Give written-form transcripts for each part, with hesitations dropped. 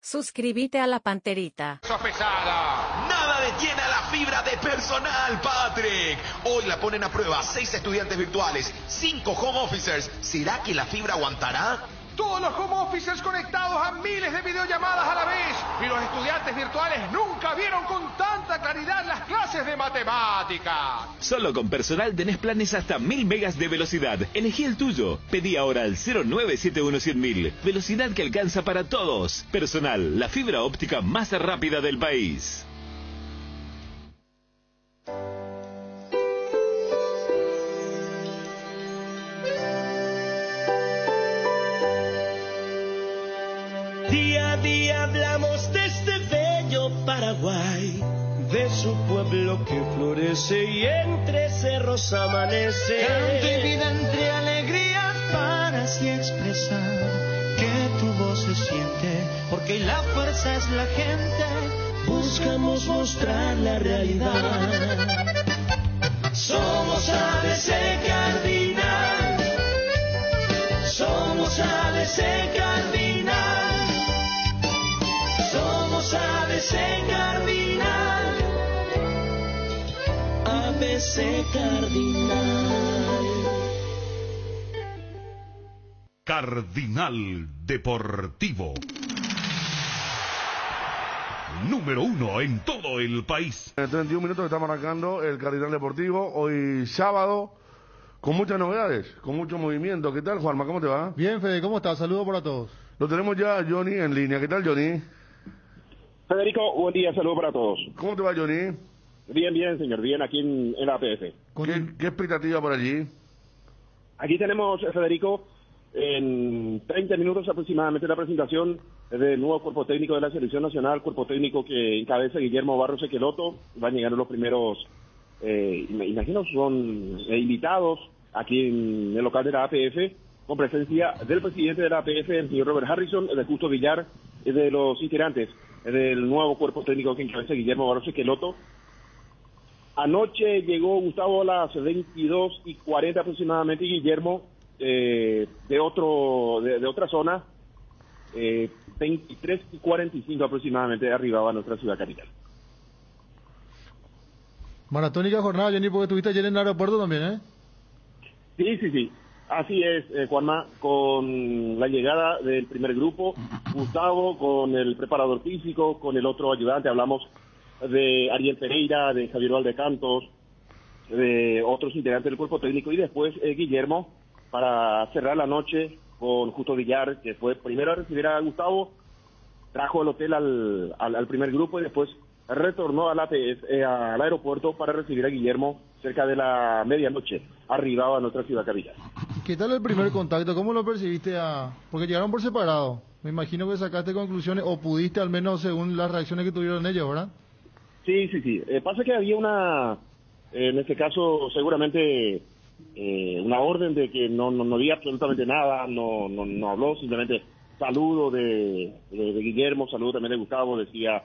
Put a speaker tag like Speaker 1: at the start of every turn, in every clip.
Speaker 1: Suscríbete a la Panterita.
Speaker 2: ¡Sos pesada!
Speaker 3: Nada detiene a la fibra de Personal, Patrick. Hoy la ponen a prueba 6 estudiantes virtuales, 5 home officers. ¿Será que la fibra aguantará?
Speaker 2: Todos los home officers conectados a miles de videollamadas a la vez. Y los estudiantes virtuales nunca vieron con tanta claridad las clases de matemática.
Speaker 4: Solo con Personal tenés planes hasta 1000 megas de velocidad. Elegí el tuyo. Pedí ahora al 0971-100.000. Velocidad que alcanza para todos. Personal, la fibra óptica más rápida del país.
Speaker 5: Día a día hablamos de este bello Paraguay, de su pueblo que florece y entre cerros amanece.
Speaker 6: Canto y vida entre alegrías para así expresar que tu voz se siente, porque la fuerza es la gente.
Speaker 5: Buscamos mostrar la realidad. Somos ABC Cardinal. Somos ABC Cardinal. Somos ABC Cardinal. ABC Cardinal.
Speaker 7: Cardinal Deportivo. Número 1 en todo el país.
Speaker 8: En 31 minutos estamos arrancando el Cardinal Deportivo. Hoy sábado, con muchas novedades, con mucho movimiento. ¿Qué tal, Juanma? ¿Cómo te va?
Speaker 9: Bien, Fede, ¿cómo estás? Saludos para todos.
Speaker 8: Lo tenemos ya a Johnny en línea. ¿Qué tal, Johnny?
Speaker 10: Federico, buen día, saludos para todos.
Speaker 8: ¿Cómo te va, Johnny?
Speaker 10: Bien, bien, señor, bien, aquí en la APF.
Speaker 8: ¿Qué expectativa por allí?
Speaker 10: Aquí tenemos, Federico, en 30 minutos aproximadamente la presentación del nuevo cuerpo técnico de la Selección Nacional, cuerpo técnico que encabeza Guillermo Barros Equeloto. Van llegando los primeros, imagino, son invitados aquí en el local de la APF, con presencia del presidente de la APF, el señor Robert Harrison, de Justo Villar, de los integrantes del nuevo cuerpo técnico que encabeza Guillermo Barros Equeloto. Anoche llegó Gustavo a las 22:40 aproximadamente, Guillermo, de otra zona, 23:45 aproximadamente arribaba a nuestra ciudad capital.
Speaker 9: Maratónica jornada, Jenny, porque estuviste ayer en el aeropuerto también, ¿eh?
Speaker 10: Sí. Así es, Juanma, con la llegada del primer grupo, Gustavo, con el preparador físico, con el otro ayudante, hablamos de Ariel Pereira, de Javier Valdecantos, de otros integrantes del cuerpo técnico, y después Guillermo, para cerrar la noche con Justo Villar, que fue primero a recibir a Gustavo, trajo el hotel al primer grupo y después retornó al aeropuerto para recibir a Guillermo cerca de la medianoche, arribaba a nuestra ciudad capital.
Speaker 9: ¿Qué tal el primer contacto? ¿Cómo lo percibiste? Porque llegaron por separado. Me imagino que sacaste conclusiones, o pudiste al menos según las reacciones que tuvieron ellos, ¿verdad?
Speaker 10: Sí. Pasa que había en este caso seguramente una orden de que no había absolutamente nada, no habló, simplemente saludo de Guillermo, saludo también de Gustavo, decía,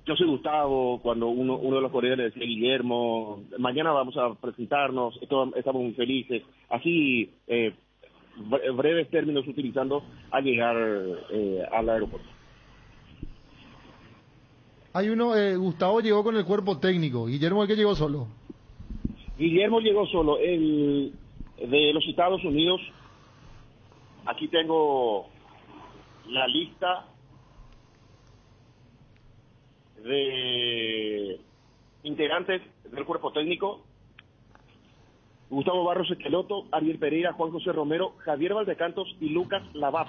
Speaker 10: yo soy Gustavo, cuando uno de los colegas le decía Guillermo, mañana vamos a presentarnos, estamos muy felices, así breves términos utilizando al llegar al aeropuerto.
Speaker 9: Gustavo llegó con el cuerpo técnico, Guillermo el que llegó solo.
Speaker 10: Guillermo llegó solo, de los Estados Unidos. Aquí tengo la lista de integrantes del cuerpo técnico: Gustavo Barros Equeloto, Ariel Pereira, Juan José Romero, Javier Valdecantos y Lucas Labat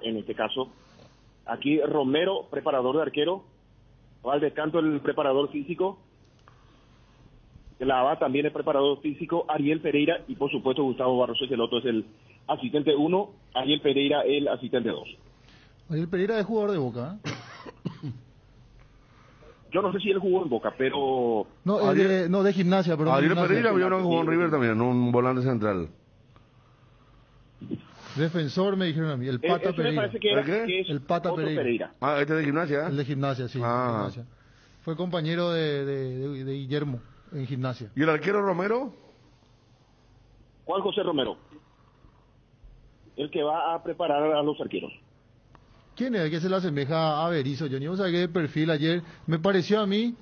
Speaker 10: en este caso. Aquí Romero, preparador de arquero, Valdecanto, el preparador físico, Labat también es preparador físico, Ariel Pereira y por supuesto Gustavo Barros Equeloto es el asistente 1, Ariel Pereira el asistente 2.
Speaker 9: Ariel Pereira es jugador de Boca, ¿eh?
Speaker 10: Yo no sé si él jugó en Boca, pero...
Speaker 9: de Gimnasia, pero...
Speaker 8: Ariel Pereira vio que jugó en River también, un volante central.
Speaker 9: Defensor, me dijeron a mí, el Pata Pereira.
Speaker 10: Me parece que es
Speaker 9: el Pata
Speaker 10: Pereira.
Speaker 8: Ah, este es de Gimnasia.
Speaker 9: El de Gimnasia, sí. Gimnasia. Fue compañero de Guillermo en Gimnasia.
Speaker 8: ¿Y el arquero Romero?
Speaker 10: Juan José Romero. El que va a preparar a los arqueros.
Speaker 9: ¿Quién es el que se le asemeja a Berizzo? Yo ni sabía qué perfil ayer me pareció a mí,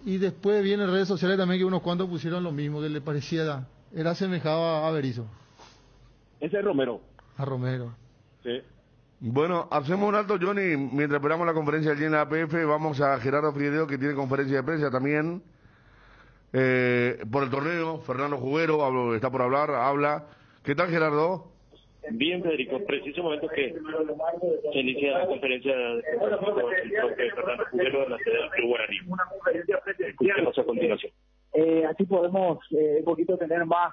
Speaker 9: y después viene en redes sociales también que unos cuantos pusieron lo mismo, que le parecía, era asemejado a Berizzo.
Speaker 10: Ese es Romero.
Speaker 9: A Romero.
Speaker 10: Sí.
Speaker 8: Bueno, hacemos un alto, Johnny, mientras esperamos la conferencia allí en la APF. Vamos a Gerardo Figueiredo, que tiene conferencia de prensa también por el torneo. Fernando Juguero está por habla. ¿Qué tal, Gerardo?
Speaker 11: Bien, Federico, preciso momento que se inicia la conferencia del profe Fernando Juguero de la sede del Club Guaraní. Escuchemos a continuación.
Speaker 12: Así podemos un poquito tener más,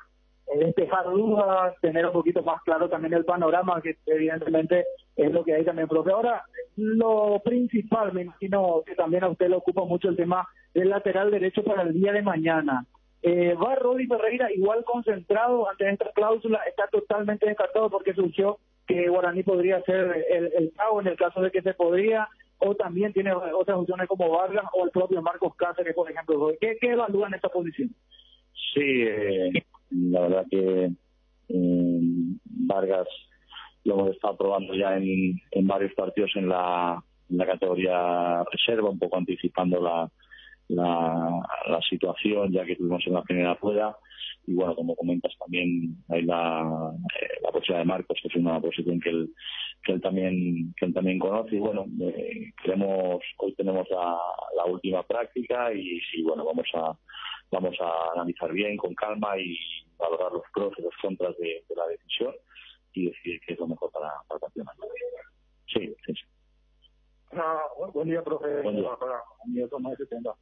Speaker 12: despejar dudas, tener un poquito más claro también el panorama, que evidentemente es lo que hay también, profe. Ahora, lo principal, me imagino que también a usted le ocupa mucho el tema del lateral derecho para el día de mañana. Va Rodi Ferreira igual concentrado ante esta cláusula, está totalmente descartado porque surgió que Guaraní podría ser el pago en el caso de que se podría, o también tiene otras opciones como Vargas o el propio Marcos Cáceres, por ejemplo. ¿Qué evalúan esta posición?
Speaker 13: Sí, la verdad que Vargas lo hemos estado probando ya en varios partidos en la categoría reserva, un poco anticipando la situación, ya que tuvimos en la primera rueda. Y bueno, como comentas también, hay la posición de Marcos, que es una posición que él también conoce. Y bueno, hoy tenemos la última práctica y bueno, vamos a analizar bien, con calma, y valorar los pros y los contras de la decisión y decidir qué es lo mejor para el partido. Sí.
Speaker 12: Buen día, profe.
Speaker 13: Buen día.
Speaker 12: Para mí eso más de 70.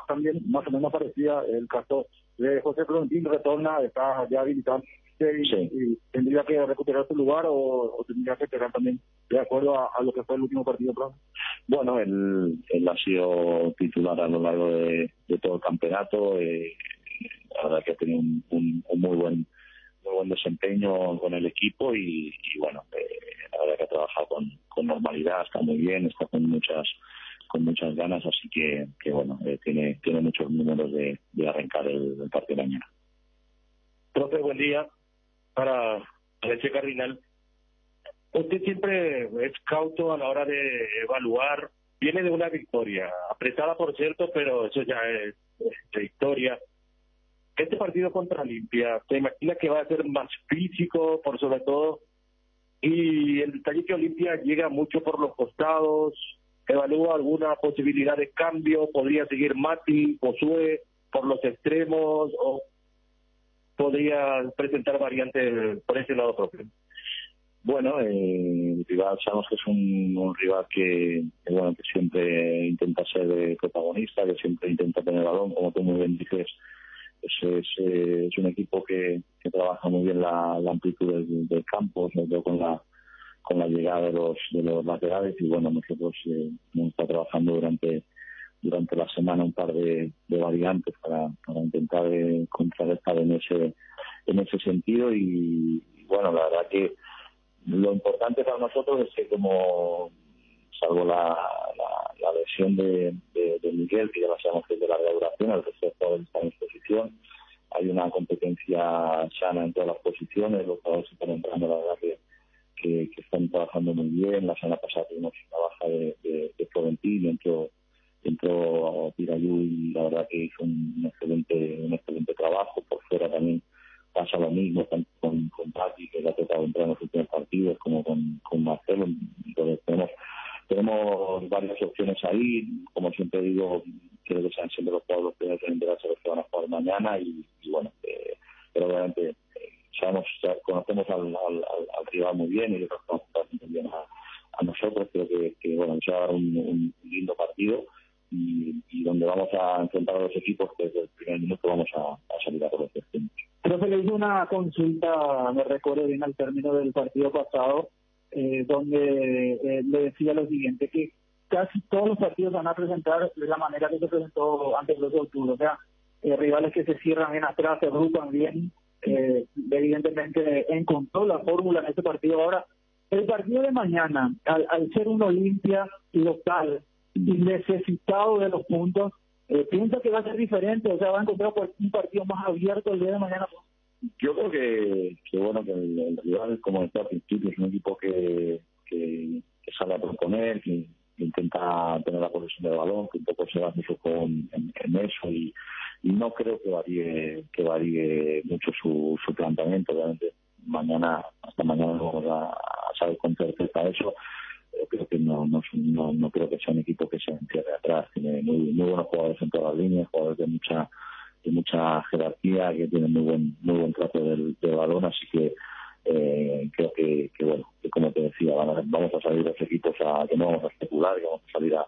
Speaker 12: También más o menos parecía el caso de José Florentín, retorna, está ya habilitado. Y ¿tendría que recuperar su lugar o tendría que esperar también de acuerdo a lo que fue el último partido?
Speaker 13: Bueno, él ha sido titular a lo largo de todo el campeonato. La verdad que ha tenido un muy buen desempeño con el equipo y bueno, la verdad que ha trabajado con normalidad, está muy bien, está con muchas ganas, así que bueno, tiene muchos números de arrancar el partido de mañana.
Speaker 11: Profe, buen día. Para Leche Cardinal, usted siempre es cauto a la hora de evaluar. Viene de una victoria, apretada por cierto, pero eso ya es de historia. Este partido contra Olimpia, ¿se imagina que va a ser más físico, por sobre todo? Y el detalle que Olimpia llega mucho por los costados, ¿evalúa alguna posibilidad de cambio? ¿Podría seguir Mati, Josué por los extremos o podría presentar variantes por ese lado propio?
Speaker 13: Bueno, el rival, sabemos que es un rival que siempre intenta ser protagonista, que siempre intenta tener el balón, como tú muy bien dices. Es un equipo que trabaja muy bien la amplitud del campo, sobre todo con la llegada de los laterales. Y bueno, nosotros hemos estado trabajando durante la semana un par de variantes para intentar contrarrestar en ese sentido. Y bueno, la verdad que lo importante para nosotros es que, como salvo la lesión de Miguel, que ya la sabemos que es de larga duración, el resto de jugadores están en exposición, hay una competencia sana en todas las posiciones, los jugadores están entrando, la verdad que están trabajando muy bien. La semana pasada tuvimos una baja de Florentino, entró Pirayú y la verdad que hizo un excelente trabajo. Por fuera también pasa lo mismo, tanto con Pati, que le ha tocado entrar en los últimos partidos, como con Marcelo. Entonces tenemos varias opciones ahí. Como siempre digo, quiero que sean siempre los jugadores los primeros en enterarse los que van a jugar mañana y bueno, pero obviamente conocemos al rival muy bien y los conocemos muy bien a nosotros. Creo que bueno, se va a dar un lindo partido y donde vamos a enfrentar a los equipos que desde el primer minuto vamos a salir a por los destinos.
Speaker 12: Profe, le hice una consulta, me recuerdo bien, al término del partido pasado, donde le decía lo siguiente, que casi todos los partidos van a presentar de la manera que se presentó antes del 2 de octubre, o sea, rivales que se cierran bien atrás, se agrupan bien, evidentemente encontró la fórmula en este partido. Ahora, el partido de mañana, al ser un Olimpia local y necesitado de los puntos, ¿piensa que va a ser diferente? O sea, ¿va a encontrar un partido más abierto el día de mañana?
Speaker 13: Yo creo que bueno, que el rival, como decía al principio, es un equipo que sale a proponer, que intenta tener la posesión del balón, que un poco se basa mucho en eso y no creo que varíe mucho su planteamiento. Obviamente hasta mañana no vamos a saber con certeza eso. Creo que no creo que sea un equipo que se encierre atrás. Tiene muy buenos jugadores en todas las líneas, jugadores de mucha jerarquía, que tienen muy buen trato del balón, así que creo que bueno, que como te decía, vamos a salir los equipos que no vamos a especular, que vamos a salir a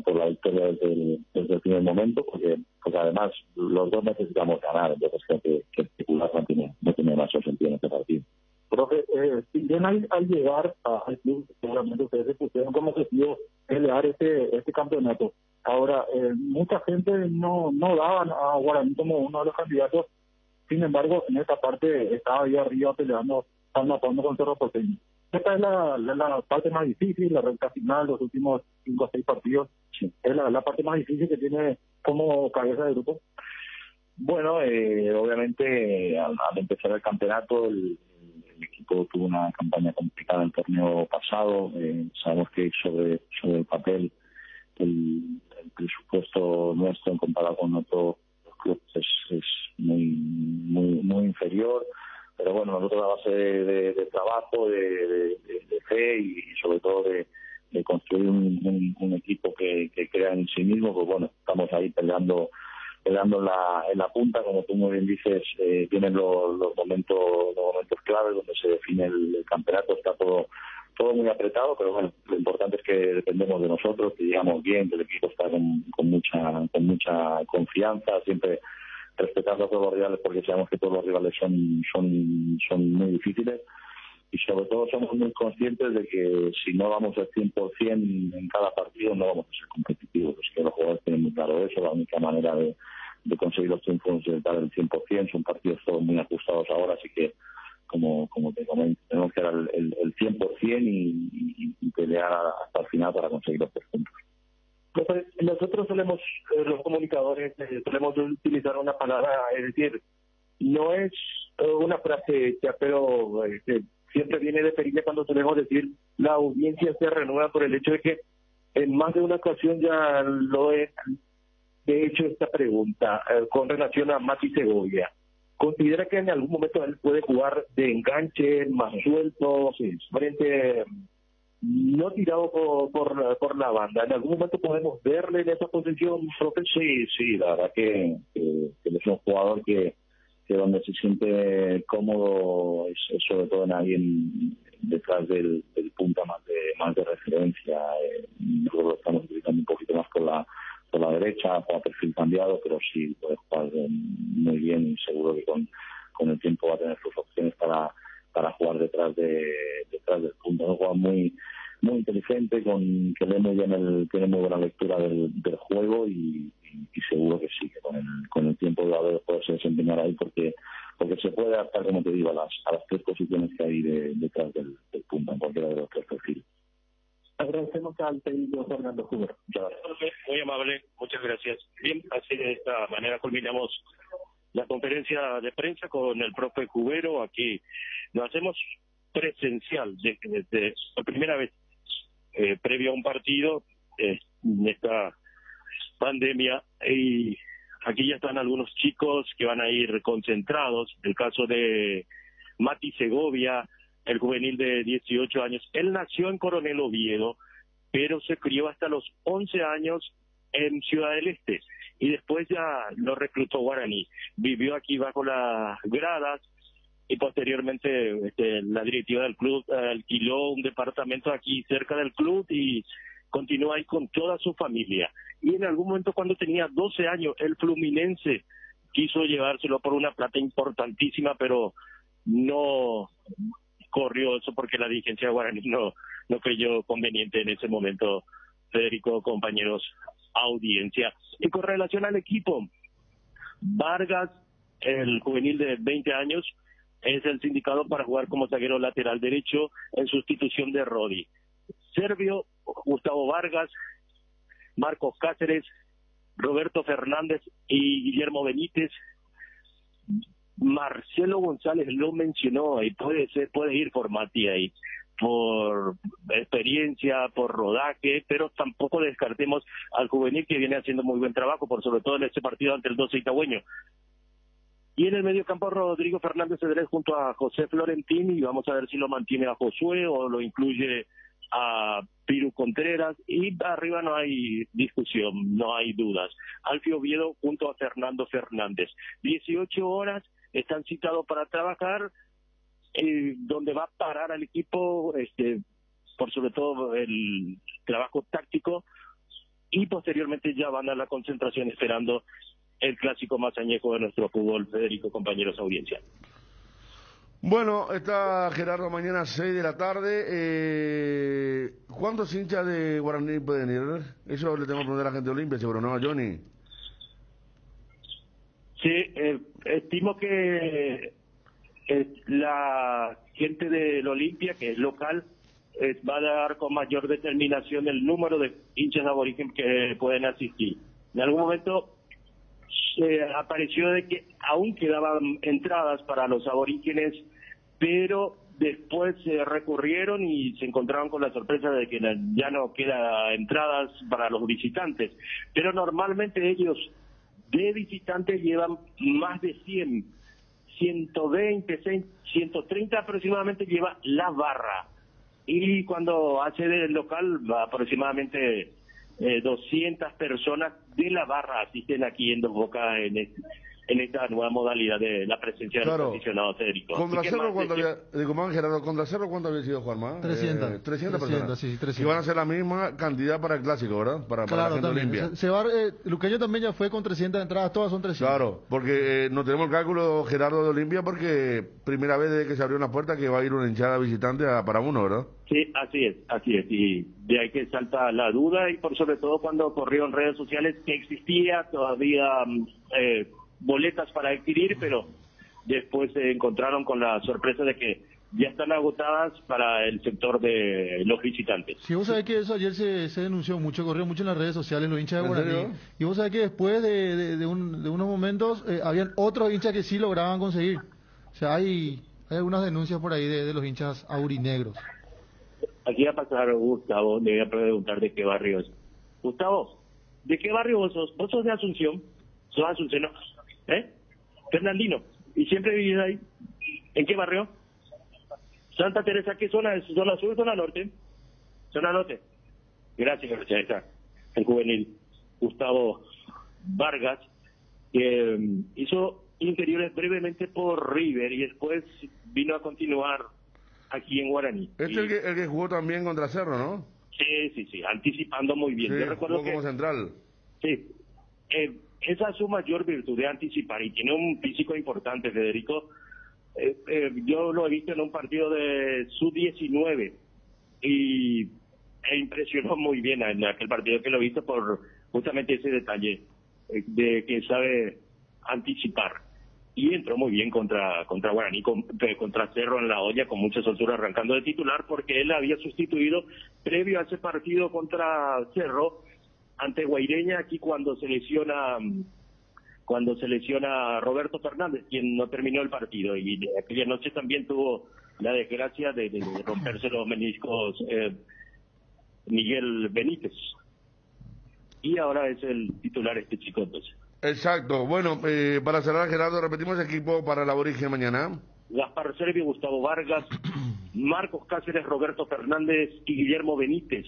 Speaker 13: por la victoria desde el primer momento, porque además los dos necesitamos ganar, entonces creo que especular no tiene más sentido en este partido.
Speaker 14: Profe, si bien al llegar al club, seguramente ustedes se pusieron como objetivo pelear este campeonato. Ahora, mucha gente no daban a Guaraní como uno de los candidatos, sin embargo, en esta parte estaba ahí arriba peleando, matando con Cerro Porteño. Esta es la parte más difícil, la recta final, los últimos 5 o 6 partidos. Sí. Es la parte más difícil que tiene como cabeza de grupo.
Speaker 13: Bueno, obviamente al empezar el campeonato el equipo tuvo una campaña complicada el torneo pasado. Sabemos que sobre el papel el presupuesto nuestro en comparado con otros clubes es muy inferior. Pero bueno, nosotros a base de trabajo, de fe y sobre todo de construir un equipo que crea en sí mismo, pues bueno, estamos ahí peleando en la punta, como tú muy bien dices. Vienen los momentos claves donde se define el campeonato, está todo muy apretado, pero bueno, lo importante es que dependemos de nosotros, que llegamos bien, que el equipo está con mucha confianza, siempre respetando a todos los rivales, porque sabemos que todos los rivales son muy difíciles, y sobre todo somos muy conscientes de que si no vamos al 100% en cada partido no vamos a ser competitivos. Es que los jugadores tienen muy claro eso. La única manera de conseguir los triunfos es dar el 100%. Son partidos todos muy ajustados ahora, así que como te comento, tenemos que dar el 100% y pelear hasta el final para conseguir los 3 puntos.
Speaker 11: Nosotros solemos, los comunicadores, solemos utilizar una palabra, es decir, no es una frase hecha, pero siempre viene de pericia cuando solemos decir la audiencia se renueva, por el hecho de que en más de una ocasión ya lo he hecho esta pregunta con relación a Mati Segovia. ¿Considera que en algún momento él puede jugar de enganche, más suelto, frente, no tirado por la banda? ¿En algún momento podemos verle en esa posición, profe?
Speaker 13: Sí, la verdad que es un jugador que donde se siente cómodo es sobre todo en alguien detrás del punta más de referencia. Nosotros lo estamos utilizando un poquito más por la derecha, con perfil cambiado, pero sí puede jugar muy bien y seguro que con el tiempo va a tener sus opciones para jugar detrás del punta. Es un jugador muy inteligente, que lee muy bien tiene muy buena lectura del juego y seguro que sí, que con el tiempo va a poderse desempeñar ahí porque se puede adaptar, como te digo, a las 3 posiciones que hay detrás del punta en cualquiera de los 3 perfiles.
Speaker 14: Agradecemos al técnico Fernando Jubero.
Speaker 11: Muy amable, muchas gracias. Bien, así de esta manera culminamos la conferencia de prensa con el profe Jubero. Aquí lo hacemos presencial desde la primera vez previo a un partido en esta pandemia, y aquí ya están algunos chicos que van a ir concentrados. El caso de Mati Segovia, el juvenil de 18 años. Él nació en Coronel Oviedo, pero se crió hasta los 11 años en Ciudad del Este, y después ya lo reclutó Guaraní. Vivió aquí bajo las gradas, y posteriormente la directiva del club alquiló un departamento aquí cerca del club y continúa ahí con toda su familia. Y en algún momento, cuando tenía 12 años, el Fluminense quiso llevárselo por una plata importantísima, pero no corrió eso porque la dirigencia de Guaraní no creyó conveniente en ese momento. Federico, compañeros, audiencia. Y con relación al equipo, Vargas, el juvenil de 20 años, es el sindicado para jugar como zaguero lateral derecho en sustitución de Rodi. Servio, Gustavo Vargas, Marcos Cáceres, Roberto Fernández y Guillermo Benítez. Marcelo González lo mencionó y puede ir por Mati ahí. por experiencia, por rodaje, pero tampoco descartemos al juvenil que viene haciendo muy buen trabajo, por sobre todo en este partido ante el 12 Itagüeño. Y en el medio campo Rodrigo Fernández Cedrés junto a José Florentín, y vamos a ver si lo mantiene a Josué o lo incluye a Piru Contreras, y arriba no hay discusión, no hay dudas. Alfio Oviedo junto a Fernando Fernández. 18 horas están citados para trabajar, donde va a parar al equipo, por sobre todo el trabajo táctico, y posteriormente ya van a la concentración esperando el clásico más añejo de nuestro fútbol, Federico, compañeros, audiencia.
Speaker 8: Bueno, está Gerardo mañana a 6 de la tarde. ¿Cuántos hinchas de Guaraní pueden ir? Eso le tengo que preguntar a la gente de Olimpia, seguro, ¿no, Johnny?
Speaker 11: Sí, estimo que la gente del Olimpia, que es local, va a dar con mayor determinación el número de hinchas aborigen que pueden asistir. En algún momento apareció de que aún quedaban entradas para los aborígenes, pero después se recurrieron y se encontraron con la sorpresa de que ya no queda entradas para los visitantes. Pero normalmente ellos de visitantes llevan más de 100, 120, 130 aproximadamente lleva la barra. Y cuando hace del local va aproximadamente 200 personas de la barra asisten aquí en Dos Bocas en esta nueva modalidad de la presencia de los aficionados, Federico.
Speaker 8: ¿Contra Cerro cuánto había, Gerardo, contra Cerro cuánto había sido, Juanma?
Speaker 9: 300.
Speaker 8: 300 personas.
Speaker 9: Sí, 300.
Speaker 8: Y van a ser la misma cantidad para el clásico, ¿verdad? Para la gente Olimpia.
Speaker 9: Luqueño también ya fue con 300 entradas, todas son 300.
Speaker 8: Claro, porque no tenemos el cálculo, Gerardo, de Olimpia, porque primera vez desde que se abrió una puerta que va a ir una hinchada visitante para uno, ¿verdad?
Speaker 11: Sí, así es. Y de ahí que salta la duda, y por sobre todo cuando corrió en redes sociales que existía todavía boletas para adquirir, pero después se encontraron con la sorpresa de que ya están agotadas para el sector de los visitantes.
Speaker 9: Sí, vos sabés que eso ayer se denunció mucho, corrió mucho en las redes sociales, los hinchas de Guaraní. Y vos sabés que después de unos momentos habían otros hinchas que sí lograban conseguir. O sea, hay algunas denuncias por ahí de los hinchas aurinegros.
Speaker 11: Aquí va a pasar Gustavo, le voy a preguntar de qué barrio es. Gustavo, ¿de qué barrio vos sos? ¿Vos sos de Asunción? ¿Sos asunciono? Fernandino. ¿Y siempre vivís ahí? ¿En qué barrio? Santa Teresa, ¿qué zona es? ¿Zona sur o zona norte? Zona norte. Gracias, ahí está. El juvenil Gustavo Vargas, que hizo inferiores brevemente por River y después vino a continuar aquí en Guaraní.
Speaker 8: Este es el que jugó también contra Cerro, ¿no?
Speaker 11: Sí, anticipando muy bien.
Speaker 8: Sí,
Speaker 11: yo recuerdo
Speaker 8: jugó como central.
Speaker 11: Sí, esa es su mayor virtud de anticipar, y tiene un físico importante, Federico. Yo lo he visto en un partido de sub-19 y impresionó muy bien en aquel partido que lo he visto por justamente ese detalle de que sabe anticipar. Y entró muy bien contra Guaraní, contra Cerro en la olla, con mucha soltura, arrancando de titular, porque él había sustituido previo a ese partido contra Cerro ante Guaireña, aquí cuando se lesiona Roberto Fernández, quien no terminó el partido, y aquella noche también tuvo la desgracia de romperse los meniscos Miguel Benítez, y ahora es el titular este chico entonces.
Speaker 8: Exacto. Bueno, para cerrar, Gerardo, repetimos equipo para el aborigen mañana.
Speaker 11: Gaspar Servio, Gustavo Vargas, Marcos Cáceres, Roberto Fernández y Guillermo Benítez,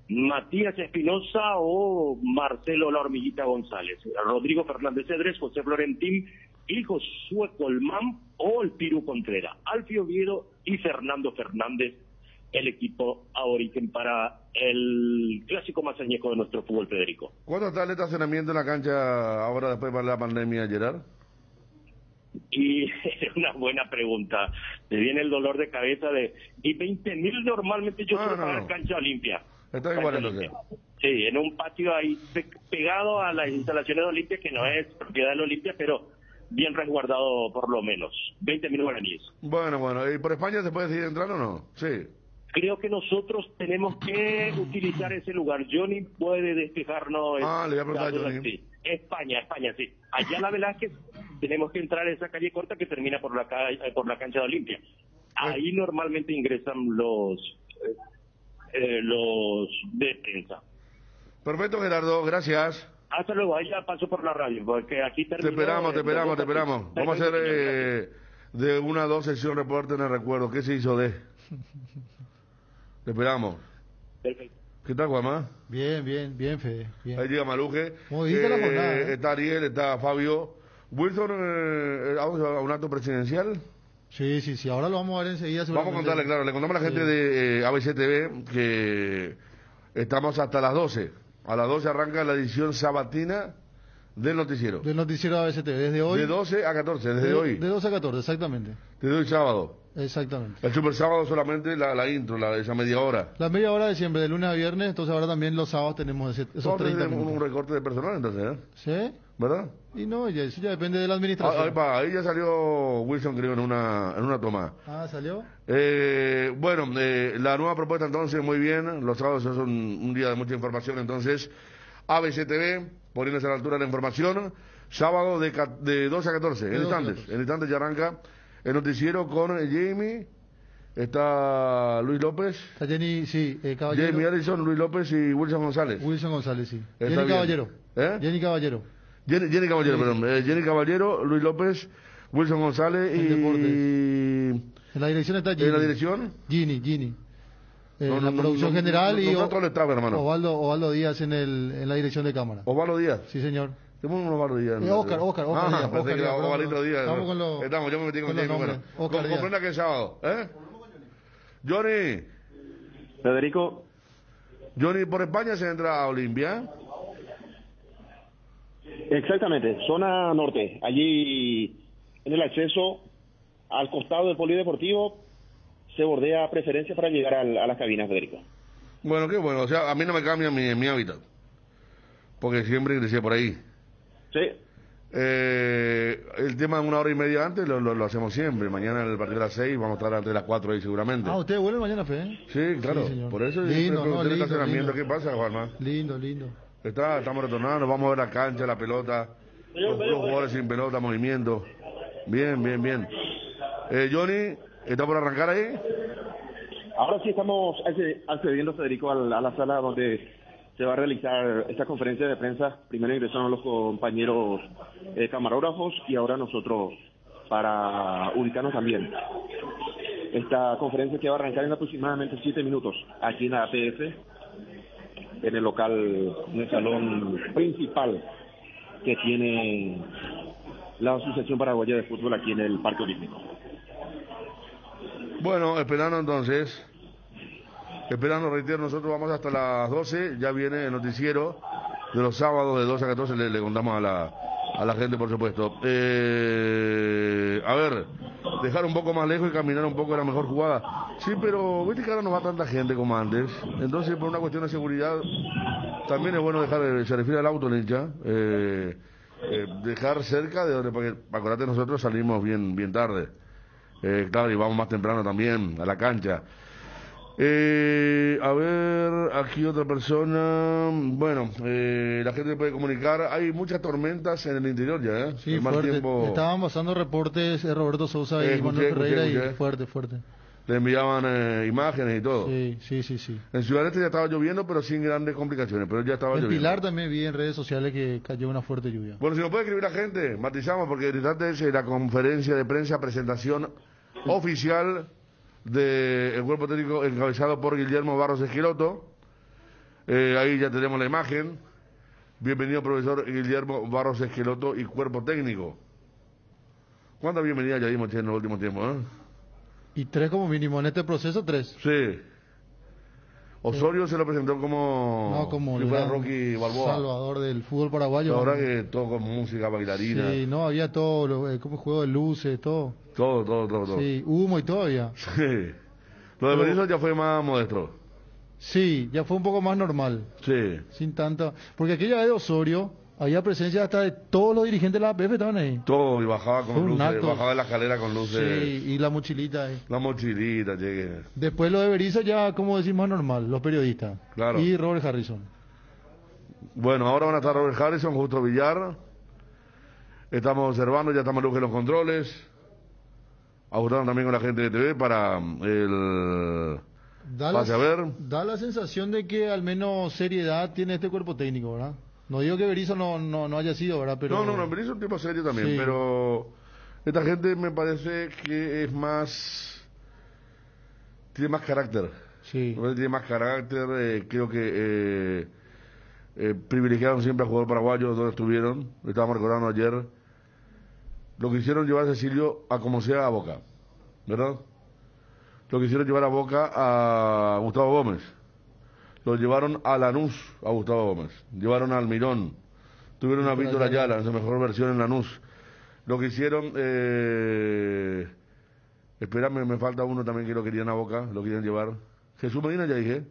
Speaker 11: Matías Espinosa o Marcelo La Hormiguita González, Rodrigo Fernández Cedrés, José Florentín y Josué Colmán o el Piru Contreras, Alfio Oviedo y Fernando Fernández, el equipo aborigen para el clásico más añejo de nuestro fútbol, Federico.
Speaker 8: ¿Cuánto está el estacionamiento en la cancha ahora después de la pandemia, Gerard?
Speaker 11: Y es una buena pregunta. Me viene el dolor de cabeza y 20.000 normalmente yo suelo pagar cancha Olimpia.
Speaker 8: Está igual entonces.
Speaker 11: Sí, en un patio ahí pegado a las instalaciones de Olimpia, que no es propiedad de Olimpia, pero bien resguardado por lo menos. 20.000 guaraníes.
Speaker 8: Bueno, ¿y por España se puede seguir entrando o no? Sí.
Speaker 11: Creo que nosotros tenemos que utilizar ese lugar. Johnny puede despejarnos.
Speaker 8: Le voy a preguntar a Johnny.
Speaker 11: Sí. España, sí. Allá la Velázquez tenemos que entrar a esa calle corta que termina por la cancha de Olimpia. ahí normalmente ingresan los defensa.
Speaker 8: Perfecto, Gerardo, gracias.
Speaker 11: Hasta luego, ahí ya paso por la radio, porque aquí termino...
Speaker 8: Te esperamos. Vamos a hacer de 1 a 2 sesión reporte en el recuerdo. ¿Qué se hizo de? Te esperamos.
Speaker 11: Perfecto.
Speaker 8: ¿Qué tal, Juanma?
Speaker 9: Bien, Fede. Bien.
Speaker 8: Ahí llega Maluje.
Speaker 9: Como dijiste la jornada.
Speaker 8: Está Ariel, está Fabio. Wilson, ¿vamos a un acto presidencial?
Speaker 9: Sí, ahora lo vamos a ver enseguida.
Speaker 8: Vamos a contarle, claro, le contamos a la gente de ABC TV que estamos hasta las 12. A las 12 arranca la edición sabatina del noticiero.
Speaker 9: Del noticiero ABC TV, desde hoy.
Speaker 8: De 12 a 14, desde hoy.
Speaker 9: De 12 a 14, exactamente.
Speaker 8: Desde hoy sábado.
Speaker 9: Exactamente.
Speaker 8: El super sábado solamente la intro, esa media hora.
Speaker 9: La media hora de siempre, de lunes a viernes, entonces ahora también los sábados tenemos esos 30 minutos.
Speaker 8: Un recorte de personal entonces,
Speaker 9: ¿Sí?
Speaker 8: ¿Verdad?
Speaker 9: Y no, eso ya depende de la administración.
Speaker 8: Ahí ya salió Wilson, creo, en una toma.
Speaker 9: ¿Salió?
Speaker 8: Bueno, la nueva propuesta entonces, muy bien. Los sábados son un día de mucha información, entonces ABC TV, poniéndose a la altura de la información. Sábado de 12 a 14, en instantes ya arranca el noticiero con Jamie, está Luis López.
Speaker 9: Está Jenny, sí, Caballero.
Speaker 8: Jamie Allison, Luis López y Wilson González.
Speaker 9: Sí.
Speaker 8: Está
Speaker 9: Jenny Caballero.
Speaker 8: Jenny Caballero,
Speaker 9: sí.
Speaker 8: Perdón. Jenny Caballero, Luis López, Wilson González y...
Speaker 9: En la dirección está Ginny.
Speaker 8: ¿En la dirección?
Speaker 9: Ginny. La producción general y
Speaker 8: Osvaldo
Speaker 9: Díaz en la dirección de cámara.
Speaker 8: ¿Osvaldo Díaz?
Speaker 9: Sí, señor.
Speaker 8: Tenemos un Osvaldo Díaz.
Speaker 9: Oscar Díaz.
Speaker 8: Pensé que era Osvaldo Díaz.
Speaker 9: Estamos con los...
Speaker 8: yo me metí con Jamie. Bueno, comprenda que es sábado. Johnny.
Speaker 10: Federico.
Speaker 8: Johnny, por España se entra a Olimpia.
Speaker 10: Exactamente, zona norte. Allí en el acceso al costado del polideportivo se bordea preferencia para llegar a las cabinas, Federico.
Speaker 8: Bueno, qué bueno. O sea, a mí no me cambia mi hábitat. Porque siempre ingresé por ahí.
Speaker 10: Sí.
Speaker 8: El tema de 1 hora y media antes lo hacemos siempre. Mañana en el partido de las 6 vamos a estar antes de las 4 ahí seguramente.
Speaker 9: ¿Ustedes vuelven mañana, Fe?
Speaker 8: Sí, claro. Sí, por eso
Speaker 9: lindo,
Speaker 8: el estacionamiento. ¿Qué pasa, Juanma?
Speaker 9: Lindo.
Speaker 8: Estamos retornando, vamos a ver la cancha, la pelota, los jugadores sin pelota, movimiento. Bien. Johnny, ¿está por arrancar ahí?
Speaker 10: Ahora sí estamos accediendo, Federico, a la sala donde se va a realizar esta conferencia de prensa. Primero ingresaron los compañeros camarógrafos y ahora nosotros para ubicarnos también. Esta conferencia que va a arrancar en aproximadamente 7 minutos aquí en la APF, en el local, en el salón principal que tiene la Asociación Paraguaya de Fútbol aquí en el Parque Olímpico.
Speaker 8: Bueno, esperando, reitero, nosotros vamos hasta las 12, ya viene el noticiero de los sábados de 12 a 14, le contamos a la gente, por supuesto. A ver, dejar un poco más lejos y caminar un poco era mejor jugada. Sí, pero viste que ahora no va tanta gente como antes, entonces por una cuestión de seguridad también es bueno dejar, se refiere al auto, el hincha, dejar cerca de donde, porque acordate, nosotros salimos bien tarde, claro, y vamos más temprano también a la cancha. A ver, aquí otra persona. Bueno, la gente puede comunicar. Hay muchas tormentas en el interior ya,
Speaker 9: Sí, fuerte. Estaban pasando reportes Roberto Sousa y Manuel Ferreira y fuerte.
Speaker 8: Le enviaban imágenes y todo.
Speaker 9: Sí.
Speaker 8: En Ciudad Este ya estaba lloviendo, pero sin grandes complicaciones. Pero ya estaba lloviendo.
Speaker 9: En Pilar también vi en redes sociales que cayó una fuerte lluvia.
Speaker 8: Bueno, si nos puede escribir la gente, matizamos, porque en instantes la conferencia de prensa, presentación oficial del cuerpo técnico encabezado por Guillermo Barros Esqueloto. Ahí ya tenemos la imagen. Bienvenido, profesor Guillermo Barros Esqueloto y cuerpo técnico. ¿Cuántas bienvenidas ya dimos en los últimos tiempos?
Speaker 9: Y 3 como mínimo, en este proceso 3.
Speaker 8: Sí. Osorio se lo presentó como
Speaker 9: si
Speaker 8: fuera Rocky Balboa,
Speaker 9: salvador del fútbol paraguayo.
Speaker 8: Ahora que todo con música, bailarina.
Speaker 9: Sí, había todo, como juego de luces, todo.
Speaker 8: Todo.
Speaker 9: Sí, humo y todo había.
Speaker 8: Sí. Lo de Berizzo ya fue más modesto.
Speaker 9: Sí, ya fue un poco más normal.
Speaker 8: Sí.
Speaker 9: Sin tanta... Porque aquella vez de Osorio había presencia hasta de todos los dirigentes de la APF, estaban ahí.
Speaker 8: Todo, y bajaba con luces, bajaba de la escalera con luces.
Speaker 9: Sí, y la mochilita ahí.
Speaker 8: La mochilita, llegué.
Speaker 9: Después lo de Berizzo ya, como decimos, normal, los periodistas.
Speaker 8: Claro.
Speaker 9: Y Robert Harrison.
Speaker 8: Bueno, ahora van a estar Robert Harrison, Justo Villar. Estamos observando, ya estamos luz en los controles. ajustaron también con la gente de TV para el pase a ver.
Speaker 9: Da la sensación de que al menos seriedad tiene este cuerpo técnico, ¿verdad? No digo que Berizzo no haya sido, ¿verdad? Pero...
Speaker 8: No, Berizzo es un tipo serio también,
Speaker 9: sí.
Speaker 8: Pero esta gente me parece que es más... tiene más carácter.
Speaker 9: Sí.
Speaker 8: Tiene más carácter, creo que privilegiaron siempre a jugadores paraguayos donde estuvieron. Estábamos recordando ayer lo que hicieron llevar a Cecilio a como sea a Boca, ¿verdad? Lo que hicieron llevar a Boca a Gustavo Gómez. Lo llevaron a Lanús a Gustavo Gómez. Llevaron a Almirón. Tuvieron a Víctor Ayala en su mejor versión en Lanús. Lo que hicieron... espérame, me falta uno también que lo querían a Boca, lo querían llevar. Jesús Medina ya dije.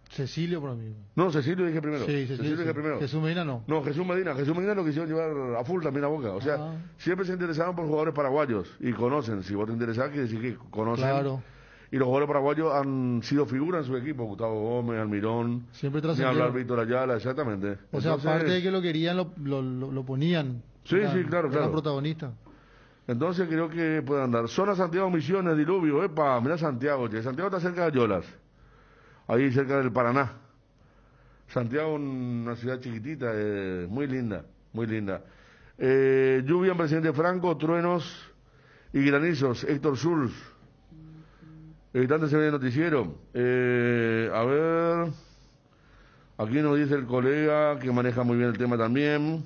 Speaker 9: Cecilio para mí.
Speaker 8: No, Cecilio dije primero.
Speaker 9: Sí, Cecilio
Speaker 8: dije primero.
Speaker 9: Jesús Medina no.
Speaker 8: No, Jesús Medina lo quisieron llevar a full también a Boca. O sea, siempre se interesaron por jugadores paraguayos y conocen. Si vos te interesás, quiere decir que conocen.
Speaker 9: Claro.
Speaker 8: Y los jugadores paraguayos han sido figuras en su equipo. Gustavo Gómez, Almirón.
Speaker 9: Siempre
Speaker 8: ni hablar Víctor Ayala, exactamente.
Speaker 9: O sea, aparte de que lo querían, lo ponían.
Speaker 8: Sí, claro.
Speaker 9: Era protagonista.
Speaker 8: Entonces creo que puede andar. Zona Santiago Misiones, Diluvio. Epa, mira Santiago. Santiago está cerca de Yolas. Ahí cerca del Paraná. Santiago, una ciudad chiquitita, muy linda, muy linda. Lluvia en Presidente Franco, truenos y granizos. Héctor Schulz. Editante se ve el noticiero. A ver. Aquí nos dice el colega que maneja muy bien el tema también.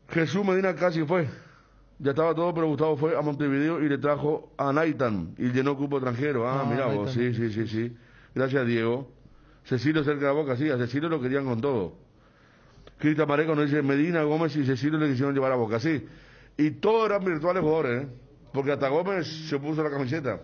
Speaker 8: Jesús Medina casi fue. Ya estaba todo, pero Gustavo fue a Montevideo y le trajo a Naitan y llenó cupo extranjero. Mira vos, sí. Gracias, Diego. Cecilio cerca de la Boca, sí, a Cecilio lo querían con todo. Cristian Mareco nos dice Medina, Gómez y Cecilio le quisieron llevar a Boca, sí. Y todos eran virtuales jugadores, porque hasta Gómez se puso la camiseta.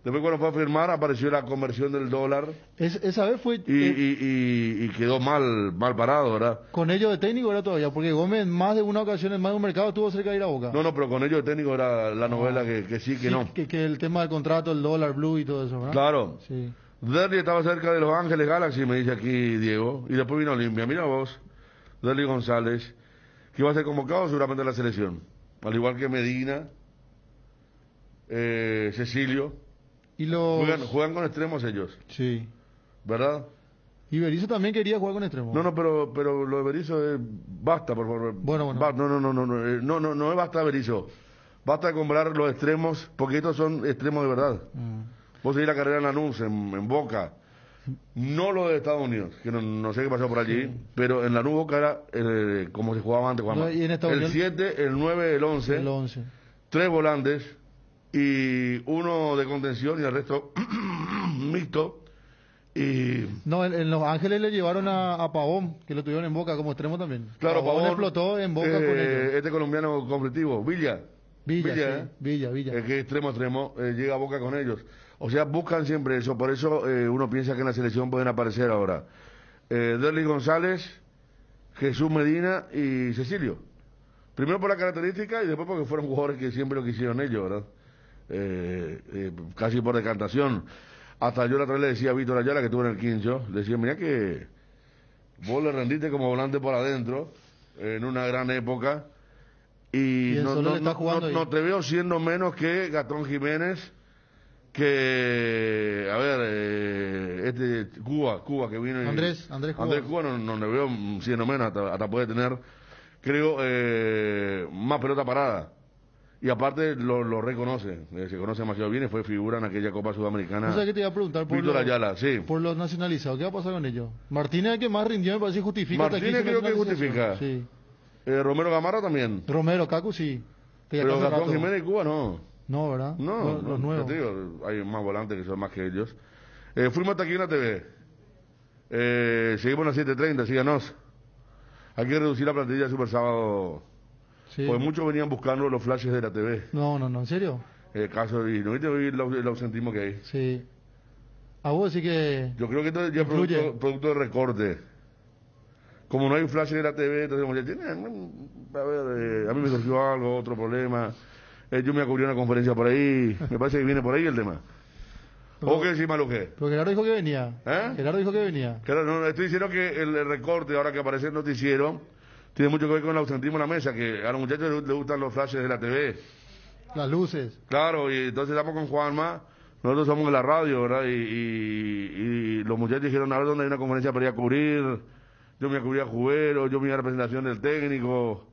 Speaker 8: Después cuando fue a firmar apareció la conversión del dólar.
Speaker 9: Esa vez fue...
Speaker 8: Y quedó mal parado, ¿verdad?
Speaker 9: Con ellos de técnico era todavía, porque Gómez más de una ocasión en más de un mercado estuvo cerca de ir a Boca.
Speaker 8: No, pero con ellos de técnico era la novela que sí, que no.
Speaker 9: Que el tema del contrato, el dólar blue y todo eso, ¿verdad?
Speaker 8: Claro.
Speaker 9: Sí.
Speaker 8: Derli estaba cerca de Los Ángeles Galaxy, me dice aquí Diego. Y después vino Olimpia. Mira vos, Derli González, que iba a ser convocado seguramente a la selección. Al igual que Medina, Cecilio.
Speaker 9: Y
Speaker 8: juegan con extremos ellos.
Speaker 9: Sí.
Speaker 8: ¿Verdad?
Speaker 9: Y Berizzo también quería jugar con extremos.
Speaker 8: No, pero lo de Berizzo es... Basta, por favor.
Speaker 9: Bueno.
Speaker 8: No es basta Berizzo. Basta de comprar los extremos, porque estos son extremos de verdad. Vos seguís la carrera en Lanús, en Boca. No lo de Estados Unidos, que no sé qué pasó por allí, pero en Lanús Boca era como se jugaba antes. El 7, el 9, el 11.
Speaker 9: El 11.
Speaker 8: 3 volantes y uno de contención y el resto mixto. Y
Speaker 9: no, en Los Ángeles le llevaron a Pavón, que lo tuvieron en Boca como extremo también.
Speaker 8: Claro,
Speaker 9: Pavón explotó en Boca con ellos.
Speaker 8: Este colombiano conflictivo, Villa.
Speaker 9: Villa.
Speaker 8: Que extremo, llega a Boca con ellos. O sea, buscan siempre eso, por eso uno piensa que en la selección pueden aparecer ahora Derli González, Jesús Medina y Cecilio. Primero por la característica y después porque fueron jugadores que siempre lo quisieron ellos, ¿verdad? Casi por decantación. Hasta yo la otra vez le decía a Víctor Ayala, que estuvo en el 15, le decía, mira que vos le rendiste como volante por adentro en una gran época y no te veo siendo menos que Gastón Jiménez, que Cuba que vino
Speaker 9: Andrés
Speaker 8: Cuba no le veo siendo menos, hasta puede tener, creo, más pelota parada. Y aparte lo reconoce, se conoce demasiado bien y fue figura en aquella Copa Sudamericana.
Speaker 9: O sea, que te iba a preguntar por los nacionalizados, ¿qué va a pasar con ellos? Martínez es el que más rindió, me parece que justifica.
Speaker 8: Martínez creo que justifica.
Speaker 9: Sí.
Speaker 8: Romero Gamarra también.
Speaker 9: Romero, Cacu sí.
Speaker 8: Pero Gastón Jiménez y Cuba no.
Speaker 9: No, ¿verdad?
Speaker 8: No,
Speaker 9: los nuevos.
Speaker 8: Te digo, hay más volantes que son más que ellos. Fuimos hasta aquí en la TV. Seguimos a las 7:30, síganos. Hay que reducir la plantilla de Super Sábado. Sí. Pues muchos venían buscando los flashes de la TV.
Speaker 9: No, ¿en serio?
Speaker 8: Caso, y no viste el ausentismo que hay.
Speaker 9: Sí. A vos sí que...
Speaker 8: Yo creo que esto ya es producto de recorte. Como no hay flashes de la TV, entonces a mí me surgió algo, otro problema. Yo me acudí a una conferencia por ahí, me parece que viene por ahí el tema. ¿O qué decís, Maluque?
Speaker 9: Pero Gerardo dijo que venía. Gerardo dijo que venía.
Speaker 8: Claro, no, estoy diciendo que el recorte, ahora que aparece el noticiero, tiene mucho que ver con el ausentismo en la mesa, que a los muchachos les gustan los flashes de la TV.
Speaker 9: Las luces.
Speaker 8: Claro, y entonces estamos con Juanma, nosotros somos de la radio, ¿verdad? Y los muchachos dijeron, a ver dónde hay una conferencia para ir a cubrir, yo me cubría a Jubero, yo me iba a representación del técnico,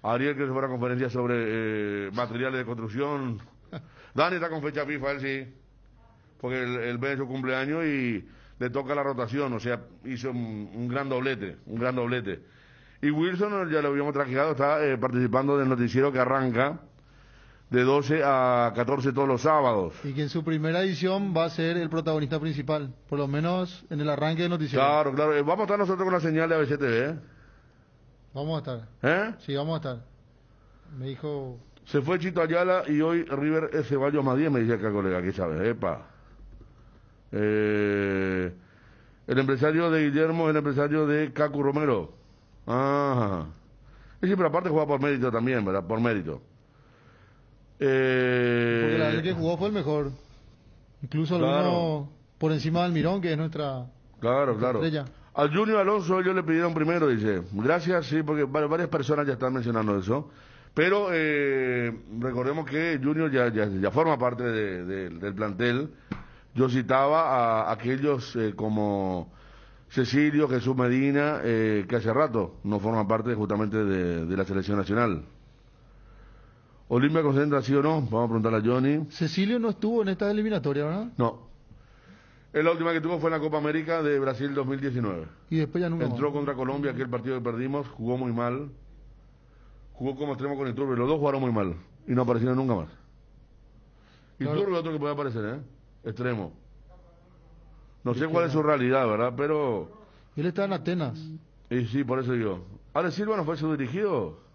Speaker 8: Ariel que se fue a una conferencia sobre materiales de construcción, Dani está con fecha FIFA, él sí, porque él ve su cumpleaños y le toca la rotación, o sea, hizo un gran doblete, Y Wilson, ya lo habíamos traqueado, está participando del noticiero que arranca de 12 a 14 todos los sábados.
Speaker 9: Y que en su primera edición va a ser el protagonista principal, por lo menos en el arranque del noticiero.
Speaker 8: Claro, claro. Vamos a estar nosotros con la señal de ABC TV, ¿eh?
Speaker 9: Vamos a estar. Sí, vamos a estar. Me dijo...
Speaker 8: Se fue Chito Ayala y hoy River es Ceballos más 10, me dice acá colega, ¿qué sabes? Epa. El empresario de Guillermo es el empresario de Cacu Romero. Ajá. Y sí, pero aparte juega por mérito también, ¿verdad? Por mérito.
Speaker 9: Porque la vez que jugó fue el mejor. Incluso alguno por encima del Almirón, que es nuestra estrella.
Speaker 8: Al Junior Alonso ellos le pidieron primero, dice. Gracias, sí, porque varias personas ya están mencionando eso. Pero recordemos que Junior ya forma parte del plantel. Yo citaba a aquellos como Cecilio, Jesús Medina, que hace rato no forman parte justamente de la selección nacional. ¿Olimpia concentra sí o no? Vamos a preguntarle a Johnny.
Speaker 9: Cecilio no estuvo en esta eliminatoria, ¿verdad?
Speaker 8: No. La última que tuvo fue en la Copa América de Brasil 2019.
Speaker 9: Y después ya nunca
Speaker 8: entró contra Colombia, aquel partido que perdimos, jugó muy mal. Jugó como extremo con Iturbe, los dos jugaron muy mal y no aparecieron nunca más. Iturbe es otro que puede aparecer, extremo. No sé cuál es su realidad, ¿verdad? Pero...
Speaker 9: Él está en Atenas.
Speaker 8: Y sí, por eso digo. ¿Ale Silva no fue su dirigido?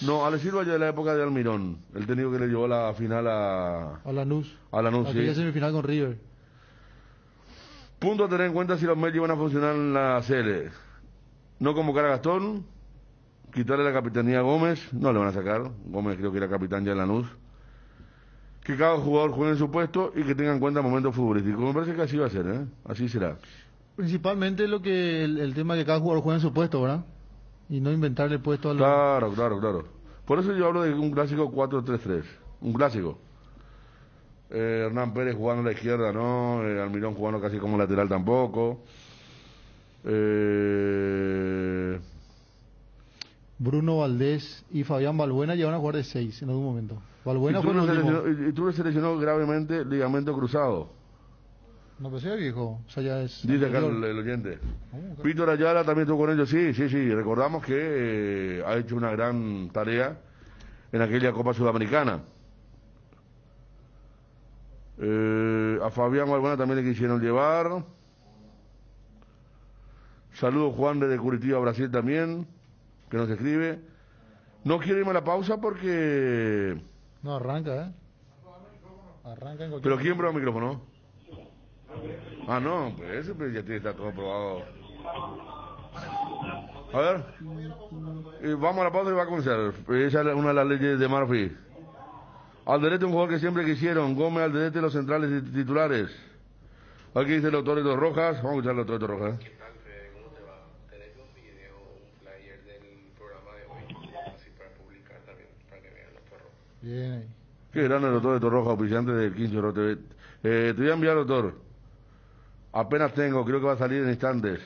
Speaker 8: No, Ale Silva ya de la época de Almirón, el técnico que le llevó la final a
Speaker 9: Lanús.
Speaker 8: A Lanús, sí.
Speaker 9: Aquella semifinal con River.
Speaker 8: Punto a tener en cuenta si los medios van a funcionar en la serie. No convocar a Gastón, quitarle la capitanía a Gómez, no le van a sacar. Gómez creo que era capitán ya en Lanús. Que cada jugador juegue en su puesto y que tenga en cuenta momentos futbolísticos. Me parece que así va a ser, así será.
Speaker 9: Principalmente el tema que cada jugador juegue en su puesto, ¿verdad? Y no inventarle puesto a los...
Speaker 8: Claro. Por eso yo hablo de un clásico 4-3-3. Un clásico. Hernán Pérez jugando a la izquierda, ¿no? Almirón jugando casi como lateral tampoco.
Speaker 9: Bruno Valdés y Fabián Balbuena llevan a jugar de 6 en algún momento. Balbuena fue el último.
Speaker 8: Y tú le seleccionó gravemente ligamento cruzado.
Speaker 9: No, pero sea viejo, o sea, ya es...
Speaker 8: Dice acá el oyente. Víctor Ayala también estuvo con ellos, sí. Recordamos que ha hecho una gran tarea en aquella Copa Sudamericana. A Fabián Balbuena también le quisieron llevar. Saludos Juan desde Curitiba, Brasil también, que nos escribe. No quiero irme a la pausa porque...
Speaker 9: No, arranca, Arranca en cualquier...
Speaker 8: ¿Pero quién prueba el micrófono? Ah, no, pues ese ya está todo probado. A ver, vamos a la pausa y va a comenzar. Esa es una de las leyes de Murphy. Alderete, un jugador que siempre quisieron. Gómez, Alderete, los centrales y titulares. Aquí dice el doctor Edo Rojas. Vamos a escuchar al doctor Edo Rojas.
Speaker 15: ¿Qué tal, Fede? ¿Cómo te va? Tenés los videos, un flyer del programa de hoy, así para publicar también, para que vean los perros.
Speaker 9: Bien ahí.
Speaker 8: Qué grande el doctor Edo Rojas, oficiante del 15 TV. Te voy a enviar, doctor. Apenas tengo, creo que va a salir en instantes.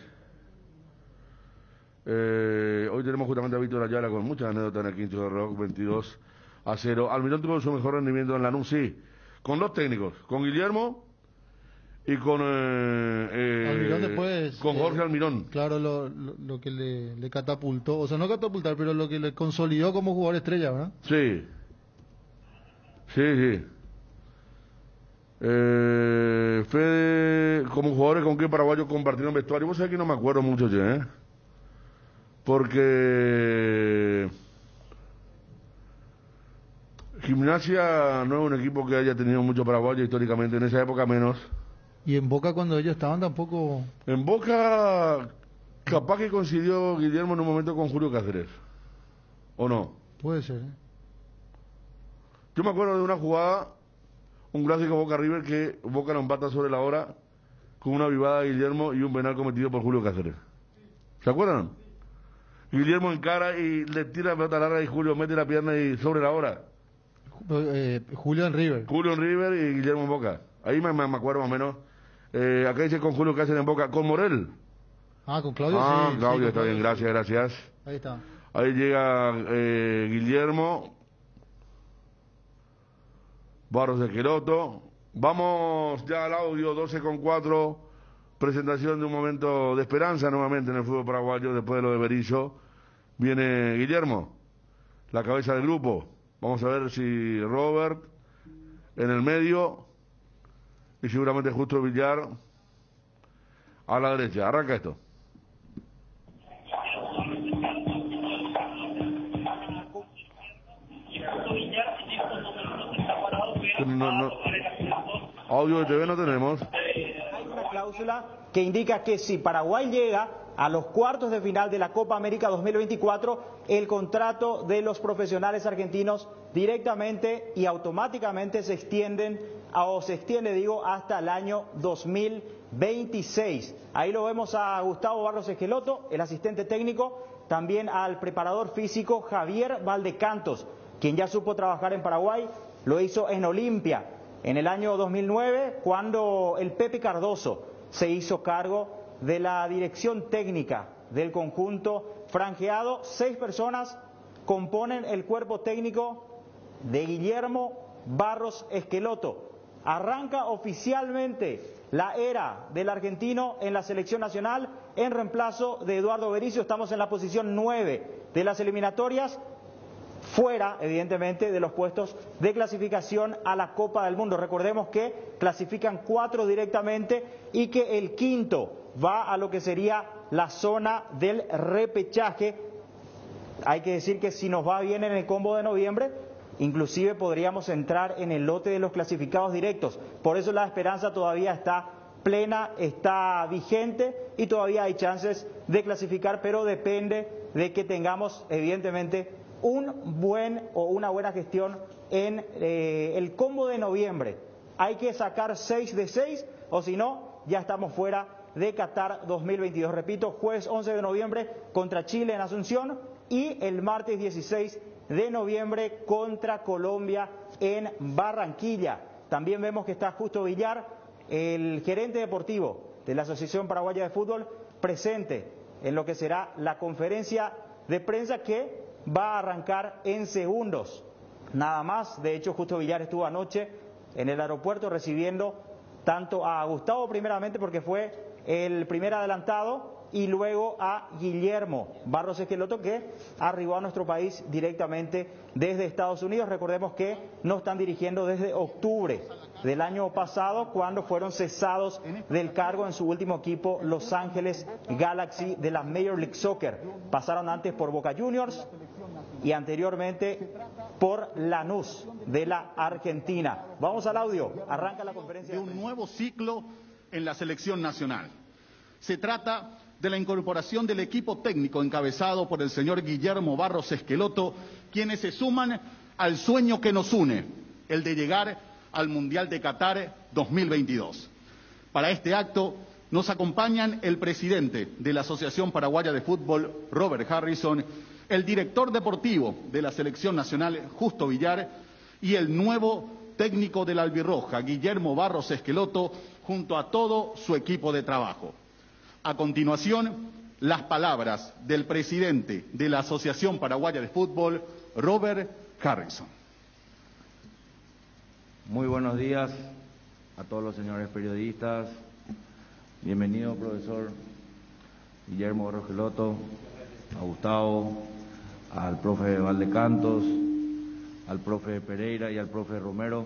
Speaker 8: Hoy tenemos justamente a Víctor Ayala con muchas anécdotas en el 15 de Rock, 22-0. Almirón tuvo su mejor rendimiento en Lanús, sí. Con dos técnicos, con Guillermo y con
Speaker 9: Almirón después,
Speaker 8: con Jorge Almirón.
Speaker 9: Claro, lo que le catapultó, o sea, no catapultar, pero lo que le consolidó como jugador estrella, ¿verdad?
Speaker 8: Sí. Fede, como jugadores con qué paraguayos compartieron vestuario, vos sabés que no me acuerdo mucho yo, porque Gimnasia no es un equipo que haya tenido mucho paraguayo históricamente, en esa época menos.
Speaker 9: Y en Boca cuando ellos estaban tampoco...
Speaker 8: En Boca capaz que coincidió Guillermo en un momento con Julio Cáceres, ¿o no?
Speaker 9: Puede ser,
Speaker 8: Yo me acuerdo de una jugada, un clásico Boca River, que Boca lo empata sobre la hora con una vivada de Guillermo y un penal cometido por Julio Cáceres. ¿Se acuerdan? Guillermo encara y le tira la pelota larga y Julio mete la pierna y sobre la hora.
Speaker 9: Julio en River.
Speaker 8: Julio en River y Guillermo en Boca. Ahí me acuerdo más o menos. Acá dice con Julio que hacen en Boca. ¿Con Morel?
Speaker 9: Con Claudio
Speaker 8: sí. Claudio,
Speaker 9: sí,
Speaker 8: está bien, gracias.
Speaker 9: Ahí está.
Speaker 8: Ahí llega Guillermo Barros Esqueloto. Vamos ya al audio 12:04. Presentación de un momento de esperanza nuevamente en el fútbol paraguayo después de lo de Berizzo. Viene Guillermo, la cabeza del grupo. Vamos a ver si Robert en el medio y seguramente Justo Villar a la derecha. Arranca esto. No. Audio de TV no tenemos.
Speaker 16: Hay una cláusula que indica que si Paraguay llega a los cuartos de final de la Copa América 2024, el contrato de los profesionales argentinos directamente y automáticamente se extiende hasta el año 2026. Ahí lo vemos a Gustavo Barros Esqueloto, el asistente técnico, también al preparador físico Javier Valdecantos, quien ya supo trabajar en Paraguay, lo hizo en Olimpia en el año 2009, cuando el Pepe Cardoso se hizo cargo de la dirección técnica del conjunto franjeado. 6 personas componen el cuerpo técnico de Guillermo Barros Esqueloto. Arranca oficialmente la era del argentino en la selección nacional en reemplazo de Eduardo Berizzo. Estamos en la posición 9 de las eliminatorias, fuera, evidentemente, de los puestos de clasificación a la Copa del Mundo. Recordemos que clasifican 4 directamente y que el quinto va a lo que sería la zona del repechaje. Hay que decir que si nos va bien en el combo de noviembre, inclusive podríamos entrar en el lote de los clasificados directos. Por eso la esperanza todavía está plena, está vigente y todavía hay chances de clasificar, pero depende de que tengamos, evidentemente, una buena gestión en el combo de noviembre. Hay que sacar 6 de 6 o si no, ya estamos fuera de Qatar 2022. Repito, jueves 11 de noviembre contra Chile en Asunción y el martes 16 de noviembre contra Colombia en Barranquilla. También vemos que está Justo Villar, el gerente deportivo de la Asociación Paraguaya de Fútbol, presente en lo que será la conferencia de prensa que va a arrancar en segundos. Nada más. De hecho, Justo Villar estuvo anoche en el aeropuerto recibiendo tanto a Gustavo primeramente, porque fue el primer adelantado, y luego a Guillermo Barros Esqueloto, que arribó a nuestro país directamente desde Estados Unidos. Recordemos que no están dirigiendo desde octubre del año pasado, cuando fueron cesados del cargo en su último equipo, Los Ángeles Galaxy de la Major League Soccer. Pasaron antes por Boca Juniors y anteriormente por Lanús de la Argentina. Vamos al audio. Arranca la conferencia
Speaker 17: de un nuevo ciclo en la selección nacional. Se trata de la incorporación del equipo técnico encabezado por el señor Guillermo Barros Esqueloto, quienes se suman al sueño que nos une, el de llegar al Mundial de Qatar 2022. Para este acto nos acompañan el presidente de la Asociación Paraguaya de Fútbol, Robert Harrison, el director deportivo de la Selección Nacional, Justo Villar, y el nuevo técnico de la Albirroja, Guillermo Barros Esqueloto, junto a todo su equipo de trabajo. A continuación, las palabras del presidente de la Asociación Paraguaya de Fútbol, Robert Harrison.
Speaker 18: Muy buenos días a todos los señores periodistas. Bienvenido, profesor Guillermo Barros Esqueloto, a Gustavo, al profe Valdecantos, al profe Pereira y al profe Romero.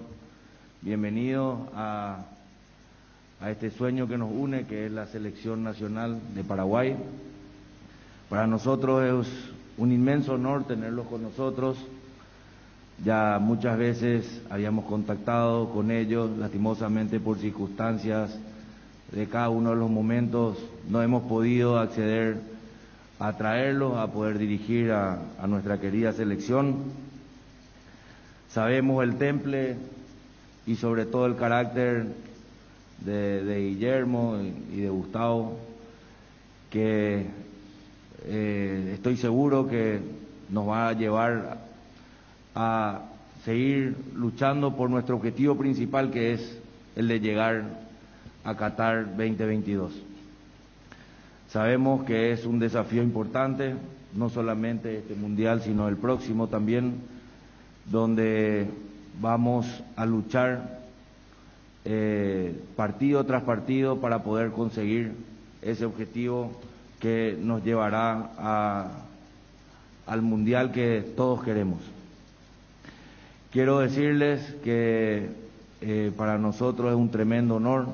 Speaker 18: Bienvenido a este sueño que nos une, que es la Selección Nacional de Paraguay. Para nosotros es un inmenso honor tenerlos con nosotros. Ya muchas veces habíamos contactado con ellos, lastimosamente por circunstancias de cada uno de los momentos no hemos podido acceder a traerlos, a poder dirigir a nuestra querida selección. Sabemos el temple y sobre todo el carácter de Guillermo y de Gustavo, que estoy seguro que nos va a llevar a seguir luchando por nuestro objetivo principal, que es el de llegar a Qatar 2022. Sabemos que es un desafío importante, no solamente este mundial, sino el próximo también, donde vamos a luchar partido tras partido para poder conseguir ese objetivo que nos llevará al mundial que todos queremos. Quiero decirles que para nosotros es un tremendo honor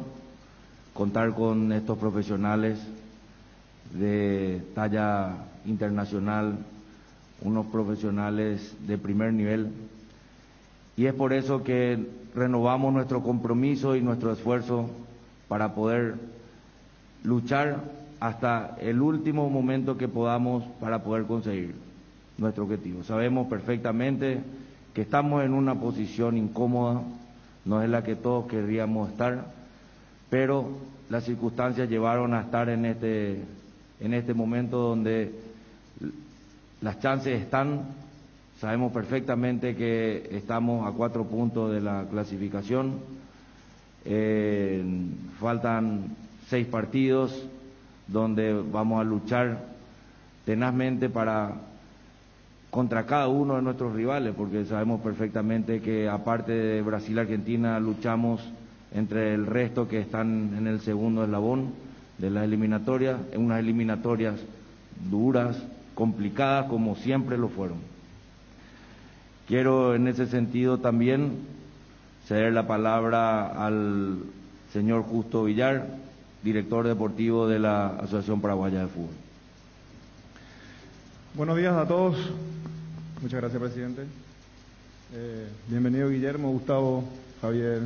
Speaker 18: contar con estos profesionales de talla internacional, unos profesionales de primer nivel, y es por eso que renovamos nuestro compromiso y nuestro esfuerzo para poder luchar hasta el último momento que podamos para poder conseguir nuestro objetivo. Sabemos perfectamente que estamos en una posición incómoda, no es la que todos querríamos estar, pero las circunstancias llevaron a estar en este momento donde las chances están. Sabemos perfectamente que estamos a 4 puntos de la clasificación, faltan 6 partidos donde vamos a luchar tenazmente contra cada uno de nuestros rivales, porque sabemos perfectamente que aparte de Brasil y Argentina luchamos entre el resto que están en el segundo eslabón de las eliminatorias, en unas eliminatorias duras, complicadas, como siempre lo fueron. Quiero en ese sentido también ceder la palabra al señor Justo Villar, director deportivo de la Asociación Paraguaya de Fútbol.
Speaker 19: Buenos días a todos. Muchas gracias, presidente. Bienvenido Guillermo, Gustavo, Javier,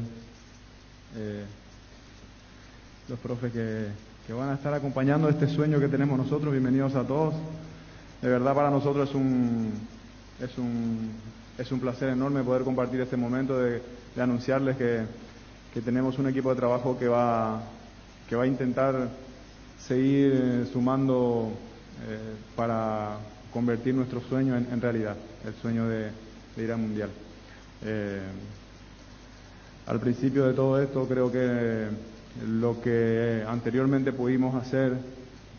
Speaker 19: los profes que van a estar acompañando este sueño que tenemos nosotros. Bienvenidos a todos. De verdad para nosotros es un placer enorme poder compartir este momento de anunciarles que tenemos un equipo de trabajo que va a intentar seguir sumando para convertir nuestro sueño en realidad, el sueño de ir al Mundial. Al principio de todo esto creo que lo que anteriormente pudimos hacer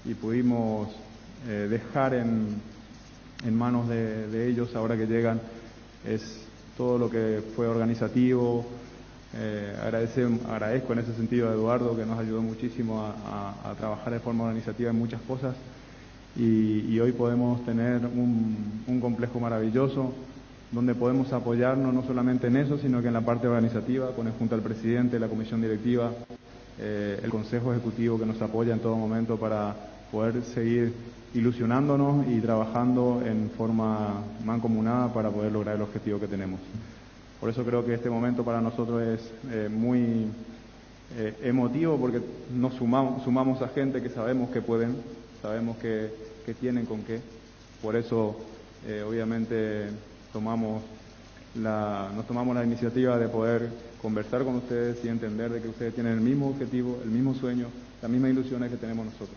Speaker 19: y pudimos dejar en manos de ellos ahora que llegan es todo lo que fue organizativo. Agradezco en ese sentido a Eduardo, que nos ayudó muchísimo a trabajar de forma organizativa en muchas cosas, y hoy podemos tener un complejo maravilloso donde podemos apoyarnos no solamente en eso, sino que en la parte organizativa, con el junto al presidente, la comisión directiva, el consejo ejecutivo que nos apoya en todo momento para poder seguir ilusionándonos y trabajando en forma mancomunada para poder lograr el objetivo que tenemos. Por eso creo que este momento para nosotros es muy emotivo, porque nos sumamos a gente que sabemos que pueden, sabemos que tienen con qué. Por eso obviamente nos tomamos la iniciativa de poder conversar con ustedes y entender de que ustedes tienen el mismo objetivo, el mismo sueño, las mismas ilusiones que tenemos nosotros.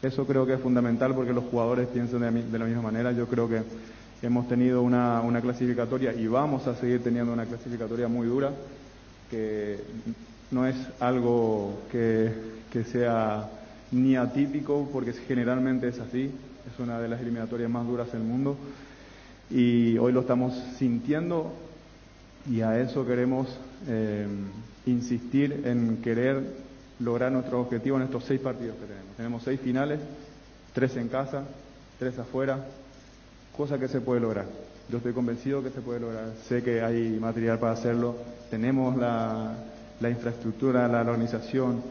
Speaker 19: Eso creo que es fundamental porque los jugadores piensan de la misma manera. Yo creo que hemos tenido una clasificatoria y vamos a seguir teniendo una clasificatoria muy dura, que no es algo que sea ni atípico, porque generalmente es así. Es una de las eliminatorias más duras del mundo y hoy lo estamos sintiendo, y a eso queremos insistir en querer lograr nuestro objetivo en estos 6 partidos que tenemos. Tenemos 6 finales, 3 en casa, 3 afuera, cosa que se puede lograr. Yo estoy convencido que se puede lograr. Sé que hay material para hacerlo, tenemos la infraestructura, la organización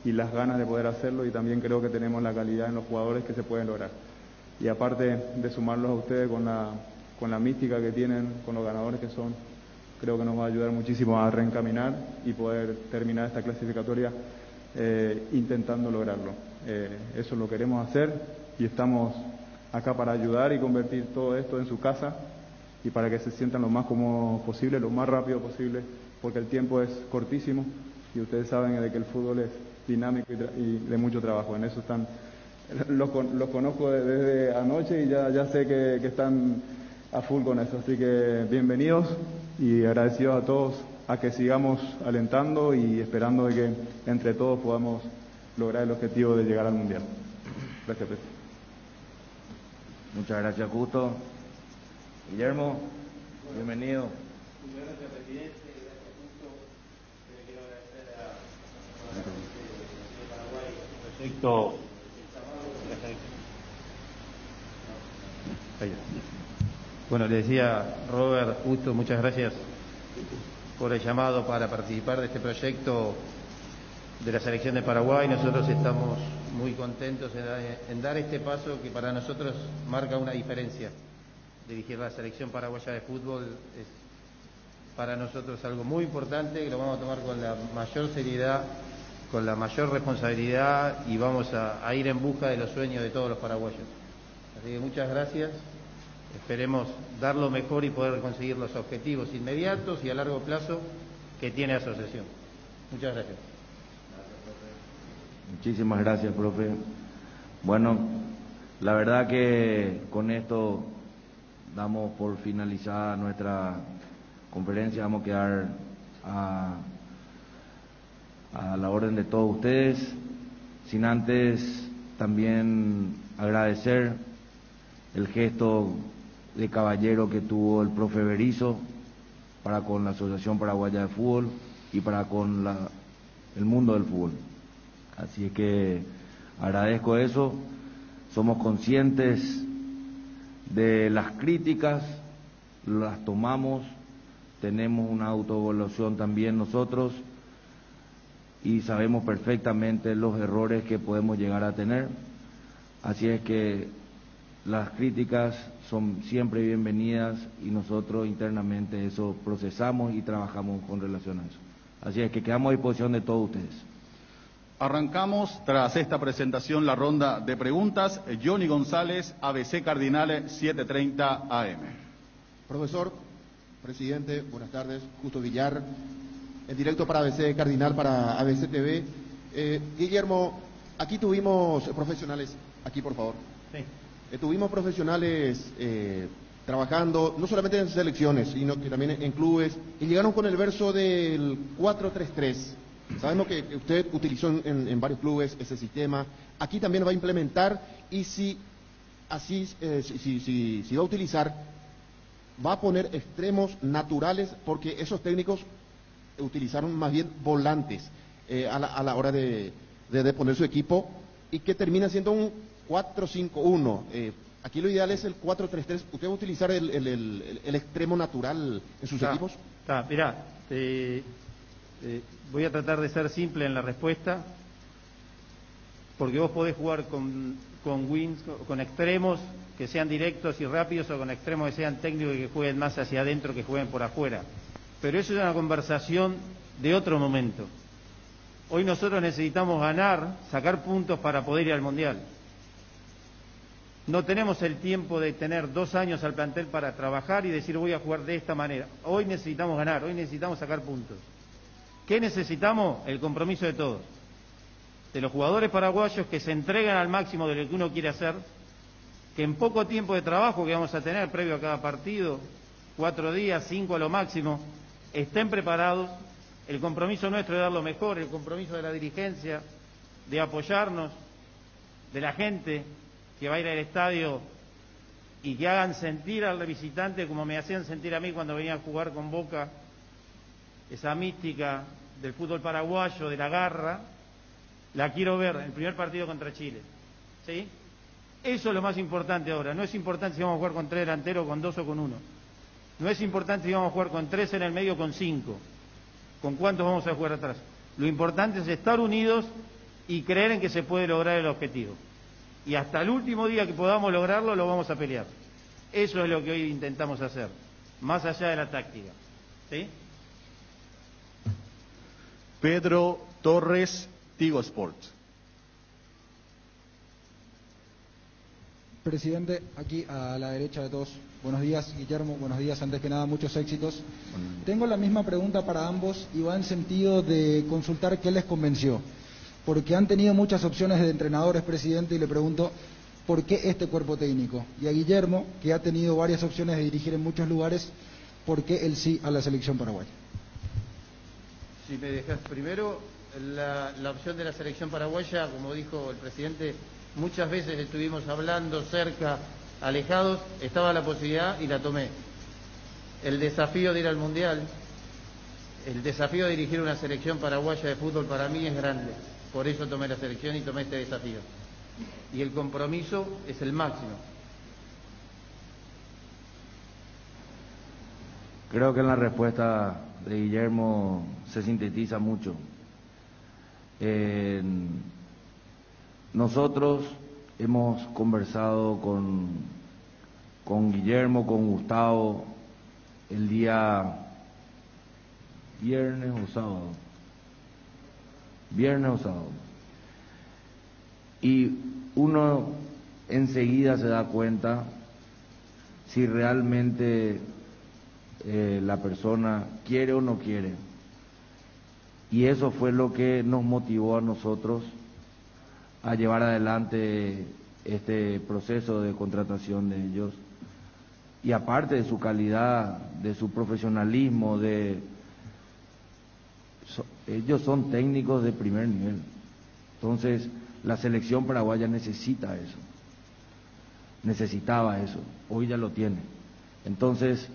Speaker 19: y las ganas de poder hacerlo, y también creo que tenemos la calidad en los jugadores que se pueden lograr. Y aparte de sumarlos a ustedes con la mística que tienen, con los ganadores que son, creo que nos va a ayudar muchísimo a reencaminar y poder terminar esta clasificatoria intentando lograrlo. Eso lo queremos hacer y estamos acá para ayudar y convertir todo esto en su casa, y para que se sientan lo más cómodos posible, lo más rápido posible, porque el tiempo es cortísimo y ustedes saben de que el fútbol es dinámico y de mucho trabajo. En eso están, los conozco desde anoche y ya sé que están a full con eso. Así que bienvenidos y agradecidos a todos a que sigamos alentando y esperando de que entre todos podamos lograr el objetivo de llegar al Mundial. Gracias, presidente.
Speaker 18: Muchas gracias, Justo. Guillermo, bienvenido.
Speaker 20: Muchas gracias, presidente. Gracias, Justo. Quiero agradecer a Paraguay el proyecto. Bueno, le decía Robert, Justo, muchas gracias por el llamado para participar de este proyecto de la selección de Paraguay. Nosotros estamos muy contentos en dar este paso que para nosotros marca una diferencia. Dirigir la selección paraguaya de fútbol es para nosotros algo muy importante, que lo vamos a tomar con la mayor seriedad, con la mayor responsabilidad y vamos a ir en busca de los sueños de todos los paraguayos. Así que muchas gracias. Esperemos dar lo mejor y poder conseguir los objetivos inmediatos y a largo plazo que tiene la asociación. Muchas gracias.
Speaker 18: Muchísimas gracias, profe. Bueno, la verdad que con esto damos por finalizada nuestra conferencia. Vamos a quedar a la orden de todos ustedes, sin antes también agradecer el gesto de caballero que tuvo el profe Berizzo para con la Asociación Paraguaya de Fútbol y para con el mundo del fútbol. Así es que agradezco eso. Somos conscientes de las críticas, las tomamos, tenemos una autoevaluación también nosotros y sabemos perfectamente los errores que podemos llegar a tener. Así es que las críticas son siempre bienvenidas y nosotros internamente eso procesamos y trabajamos con relación a eso. Así es que quedamos a disposición de todos ustedes.
Speaker 17: Arrancamos tras esta presentación la ronda de preguntas. Johnny González, ABC Cardinal 7:30 AM.
Speaker 21: Profesor, presidente, buenas tardes. Justo Villar, en directo para ABC Cardinal, para ABC TV. Guillermo, aquí tuvimos profesionales, aquí por favor.
Speaker 20: Sí.
Speaker 21: Tuvimos profesionales trabajando, no solamente en selecciones, sino que también en clubes, y llegaron con el verso del 4-3-3. Sabemos que usted utilizó en varios clubes ese sistema, aquí también va a implementar, y si va a utilizar, va a poner extremos naturales, porque esos técnicos utilizaron más bien volantes a la hora de poner su equipo, y que termina siendo un 4-5-1. Aquí lo ideal es el 4-3-3. ¿Usted va a utilizar el extremo natural en sus equipos?
Speaker 20: Mirá, voy a tratar de ser simple en la respuesta, porque vos podés jugar con wings, con extremos que sean directos y rápidos, o con extremos que sean técnicos y que jueguen más hacia adentro, que jueguen por afuera. Pero eso es una conversación de otro momento. Hoy nosotros necesitamos ganar, sacar puntos para poder ir al Mundial. No tenemos el tiempo de tener 2 años al plantel para trabajar y decir voy a jugar de esta manera. Hoy necesitamos ganar, hoy necesitamos sacar puntos. ¿Qué necesitamos? El compromiso de todos. De los jugadores paraguayos que se entregan al máximo de lo que uno quiere hacer, que en poco tiempo de trabajo que vamos a tener previo a cada partido, 4 días, 5 a lo máximo, estén preparados. El compromiso nuestro de dar lo mejor, el compromiso de la dirigencia, de apoyarnos, de la gente que va a ir al estadio y que hagan sentir al visitante como me hacían sentir a mí cuando venía a jugar con Boca, esa mística del fútbol paraguayo, de la garra, la quiero ver en el primer partido contra Chile. ¿Sí? Eso es lo más importante ahora. No es importante si vamos a jugar con 3 delanteros, con 2 o con 1. No es importante si vamos a jugar con 3 en el medio o con 5. ¿Con cuántos vamos a jugar atrás? Lo importante es estar unidos y creer en que se puede lograr el objetivo. Y hasta el último día que podamos lograrlo, lo vamos a pelear. Eso es lo que hoy intentamos hacer, más allá de la táctica. ¿Sí?
Speaker 17: Pedro Torres, Tigo Sports.
Speaker 22: Presidente, aquí a la derecha de todos. Buenos días, Guillermo. Buenos días. Antes que nada, muchos éxitos. Tengo la misma pregunta para ambos y va en sentido de consultar qué les convenció. Porque han tenido muchas opciones de entrenadores, presidente, y le pregunto, ¿por qué este cuerpo técnico? Y a Guillermo, que ha tenido varias opciones de dirigir en muchos lugares, ¿por qué el sí a la selección paraguaya?
Speaker 20: Si me dejas primero, la opción de la selección paraguaya, como dijo el presidente, muchas veces estuvimos hablando cerca, alejados, estaba la posibilidad y la tomé. El desafío de ir al Mundial, el desafío de dirigir una selección paraguaya de fútbol para mí es grande. Por eso tomé la selección y tomé este desafío. Y el compromiso es el máximo.
Speaker 18: Creo que en la respuesta de Guillermo se sintetiza mucho. Nosotros hemos conversado con Guillermo, con Gustavo, el día viernes o sábado. Y uno enseguida se da cuenta si realmente la persona quiere o no quiere. Y eso fue lo que nos motivó a nosotros a llevar adelante este proceso de contratación de ellos. Y aparte de su calidad, de su profesionalismo, ellos son técnicos de primer nivel. Entonces, la selección paraguaya necesitaba eso, hoy ya lo tiene. Entonces,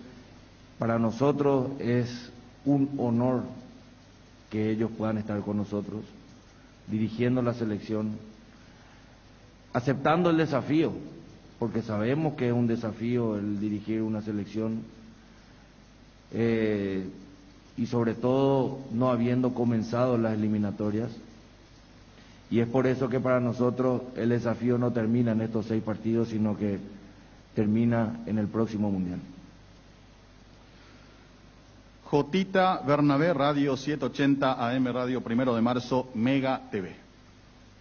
Speaker 18: para nosotros es un honor que ellos puedan estar con nosotros, dirigiendo la selección, aceptando el desafío, porque sabemos que es un desafío el dirigir una selección, y sobre todo no habiendo comenzado las eliminatorias. Y es por eso que para nosotros el desafío no termina en estos 6 partidos, sino que termina en el próximo Mundial.
Speaker 17: Jotita Bernabé, Radio 780 AM, Radio 1 de Marzo, Mega TV.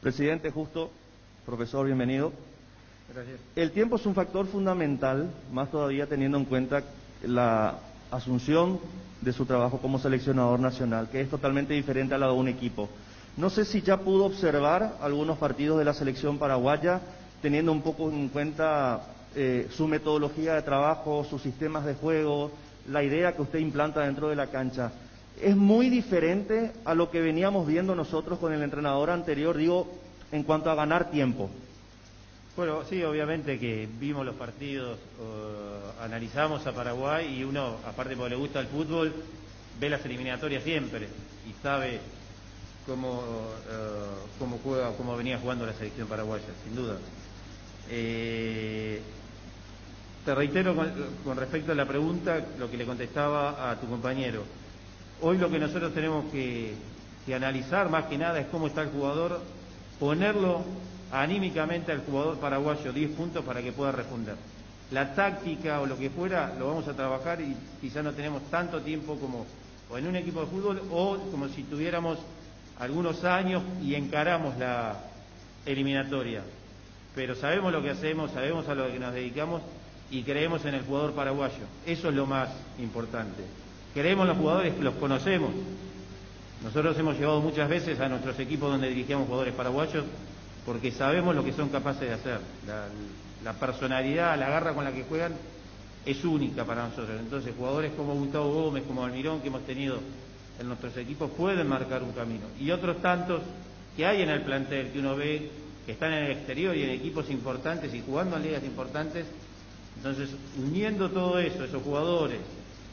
Speaker 1: Presidente, justo, profesor, bienvenido.
Speaker 20: Gracias.
Speaker 1: El tiempo es un factor fundamental, más todavía teniendo en cuenta la asunción de su trabajo como seleccionador nacional, que es totalmente diferente a la de un equipo. No sé si ya pudo observar algunos partidos de la selección paraguaya, teniendo un poco en cuenta su metodología de trabajo, sus sistemas de juego, la idea que usted implanta dentro de la cancha. Es muy diferente a lo que veníamos viendo nosotros con el entrenador anterior, digo, en cuanto a ganar tiempo.
Speaker 20: Bueno, sí, obviamente que vimos los partidos, analizamos a Paraguay y uno, aparte porque le gusta el fútbol, ve las eliminatorias siempre y sabe cómo juega, cómo venía jugando la selección paraguaya, sin duda. Te reitero con respecto a la pregunta, lo que le contestaba a tu compañero. Hoy lo que nosotros tenemos que analizar más que nada es cómo está el jugador, ponerlo anímicamente al jugador paraguayo 10 puntos para que pueda responder. La táctica o lo que fuera lo vamos a trabajar y quizá no tenemos tanto tiempo como o en un equipo de fútbol o como si tuviéramos algunos años y encaramos la eliminatoria. Pero sabemos lo que hacemos, sabemos a lo que nos dedicamos y creemos en el jugador paraguayo. Eso es lo más importante. Creemos en los jugadores, los conocemos. Nosotros hemos llevado muchas veces a nuestros equipos donde dirigíamos jugadores paraguayos porque sabemos lo que son capaces de hacer. La personalidad, la garra con la que juegan es única para nosotros. Entonces, jugadores como Gustavo Gómez, como Almirón, que hemos tenido en nuestros equipos, pueden marcar un camino. Y otros tantos que hay en el plantel, que uno ve que están en el exterior y en equipos importantes y jugando en ligas importantes. Entonces, uniendo todo eso, esos jugadores,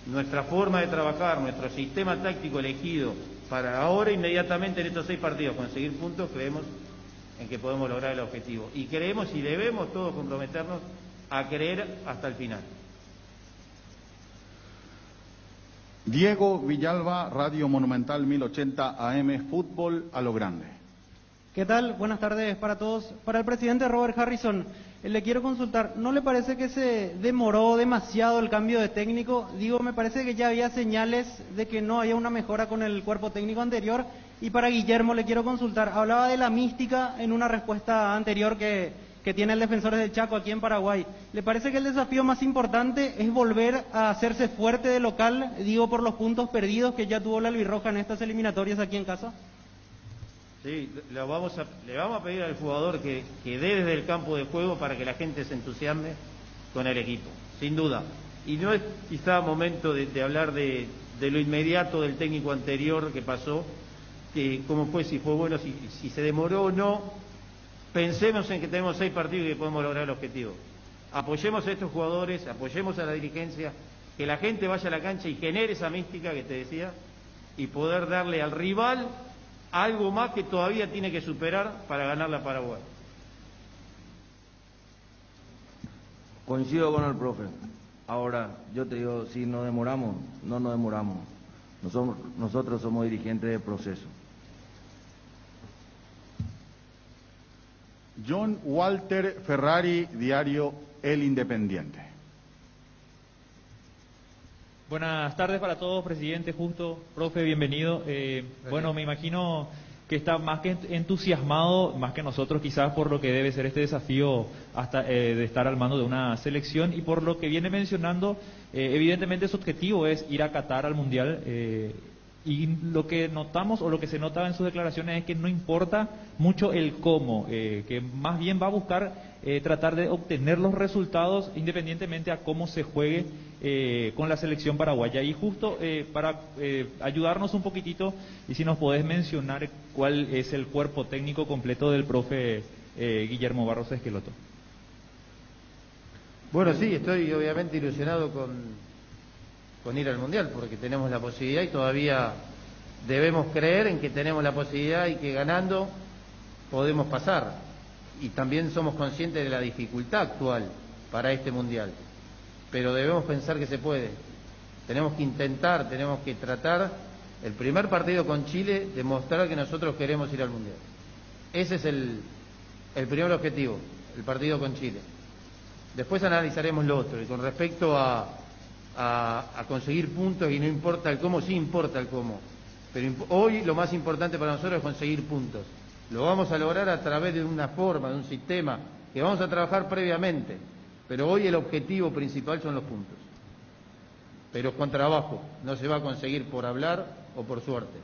Speaker 20: nuestra forma de trabajar, nuestro sistema táctico elegido para ahora inmediatamente en estos 6 partidos conseguir puntos, creemos en que podemos lograr el objetivo. Y creemos y debemos todos comprometernos a creer hasta el final.
Speaker 17: Diego Villalba, Radio Monumental 1080 AM, Fútbol a lo Grande.
Speaker 3: ¿Qué tal? Buenas tardes para todos. Para el presidente Robert Harrison, le quiero consultar, ¿no le parece que se demoró demasiado el cambio de técnico? Digo, me parece que ya había señales de que no había una mejora con el cuerpo técnico anterior. Y para Guillermo le quiero consultar, hablaba de la mística en una respuesta anterior que tiene el Defensores del Chaco aquí en Paraguay. ¿Le parece que el desafío más importante es volver a hacerse fuerte de local, digo por los puntos perdidos que ya tuvo la albirroja en estas eliminatorias aquí en casa?
Speaker 20: Sí, le vamos a pedir al jugador que dé desde el campo de juego para que la gente se entusiasme con el equipo, sin duda. Y no es quizá momento de hablar de lo inmediato del técnico anterior que pasó, que cómo fue, si fue bueno, si se demoró o no. Pensemos en que tenemos 6 partidos y que podemos lograr el objetivo. Apoyemos a estos jugadores, apoyemos a la dirigencia, que la gente vaya a la cancha y genere esa mística que te decía, y poder darle al rival algo más que todavía tiene que superar para ganar la Paraguay.
Speaker 18: Coincido con el profe. Ahora, yo te digo, si nos demoramos, no nos demoramos. Nosotros somos dirigentes de proceso.
Speaker 17: John Walter Ferrari, diario El Independiente.
Speaker 2: Buenas tardes para todos, presidente, justo, profe, bienvenido. Bueno, me imagino que está más que entusiasmado, más que nosotros quizás, por lo que debe ser este desafío hasta de estar al mando de una selección, y por lo que viene mencionando, evidentemente su objetivo es ir a Qatar al Mundial, y lo que notamos o lo que se notaba en sus declaraciones es que no importa mucho el cómo, que más bien va a buscar tratar de obtener los resultados independientemente a cómo se juegue con la selección paraguaya. Y justo para ayudarnos un poquitito, y si nos podés mencionar cuál es el cuerpo técnico completo del profe Guillermo Barros Esqueloto.
Speaker 20: Bueno, sí, estoy obviamente ilusionado con ir al Mundial, porque tenemos la posibilidad y todavía debemos creer en que tenemos la posibilidad y que ganando podemos pasar. Y también somos conscientes de la dificultad actual para este Mundial, pero debemos pensar que se puede. Tenemos que intentar, tenemos que tratar el primer partido con Chile, demostrar que nosotros queremos ir al Mundial. Ese es el primer objetivo, el partido con Chile. Después analizaremos lo otro, y con respecto a conseguir puntos, y no importa el cómo, sí importa el cómo, pero hoy lo más importante para nosotros es conseguir puntos. Lo vamos a lograr a través de una forma, de un sistema que vamos a trabajar previamente, pero hoy el objetivo principal son los puntos, pero con trabajo, no se va a conseguir por hablar o por suerte.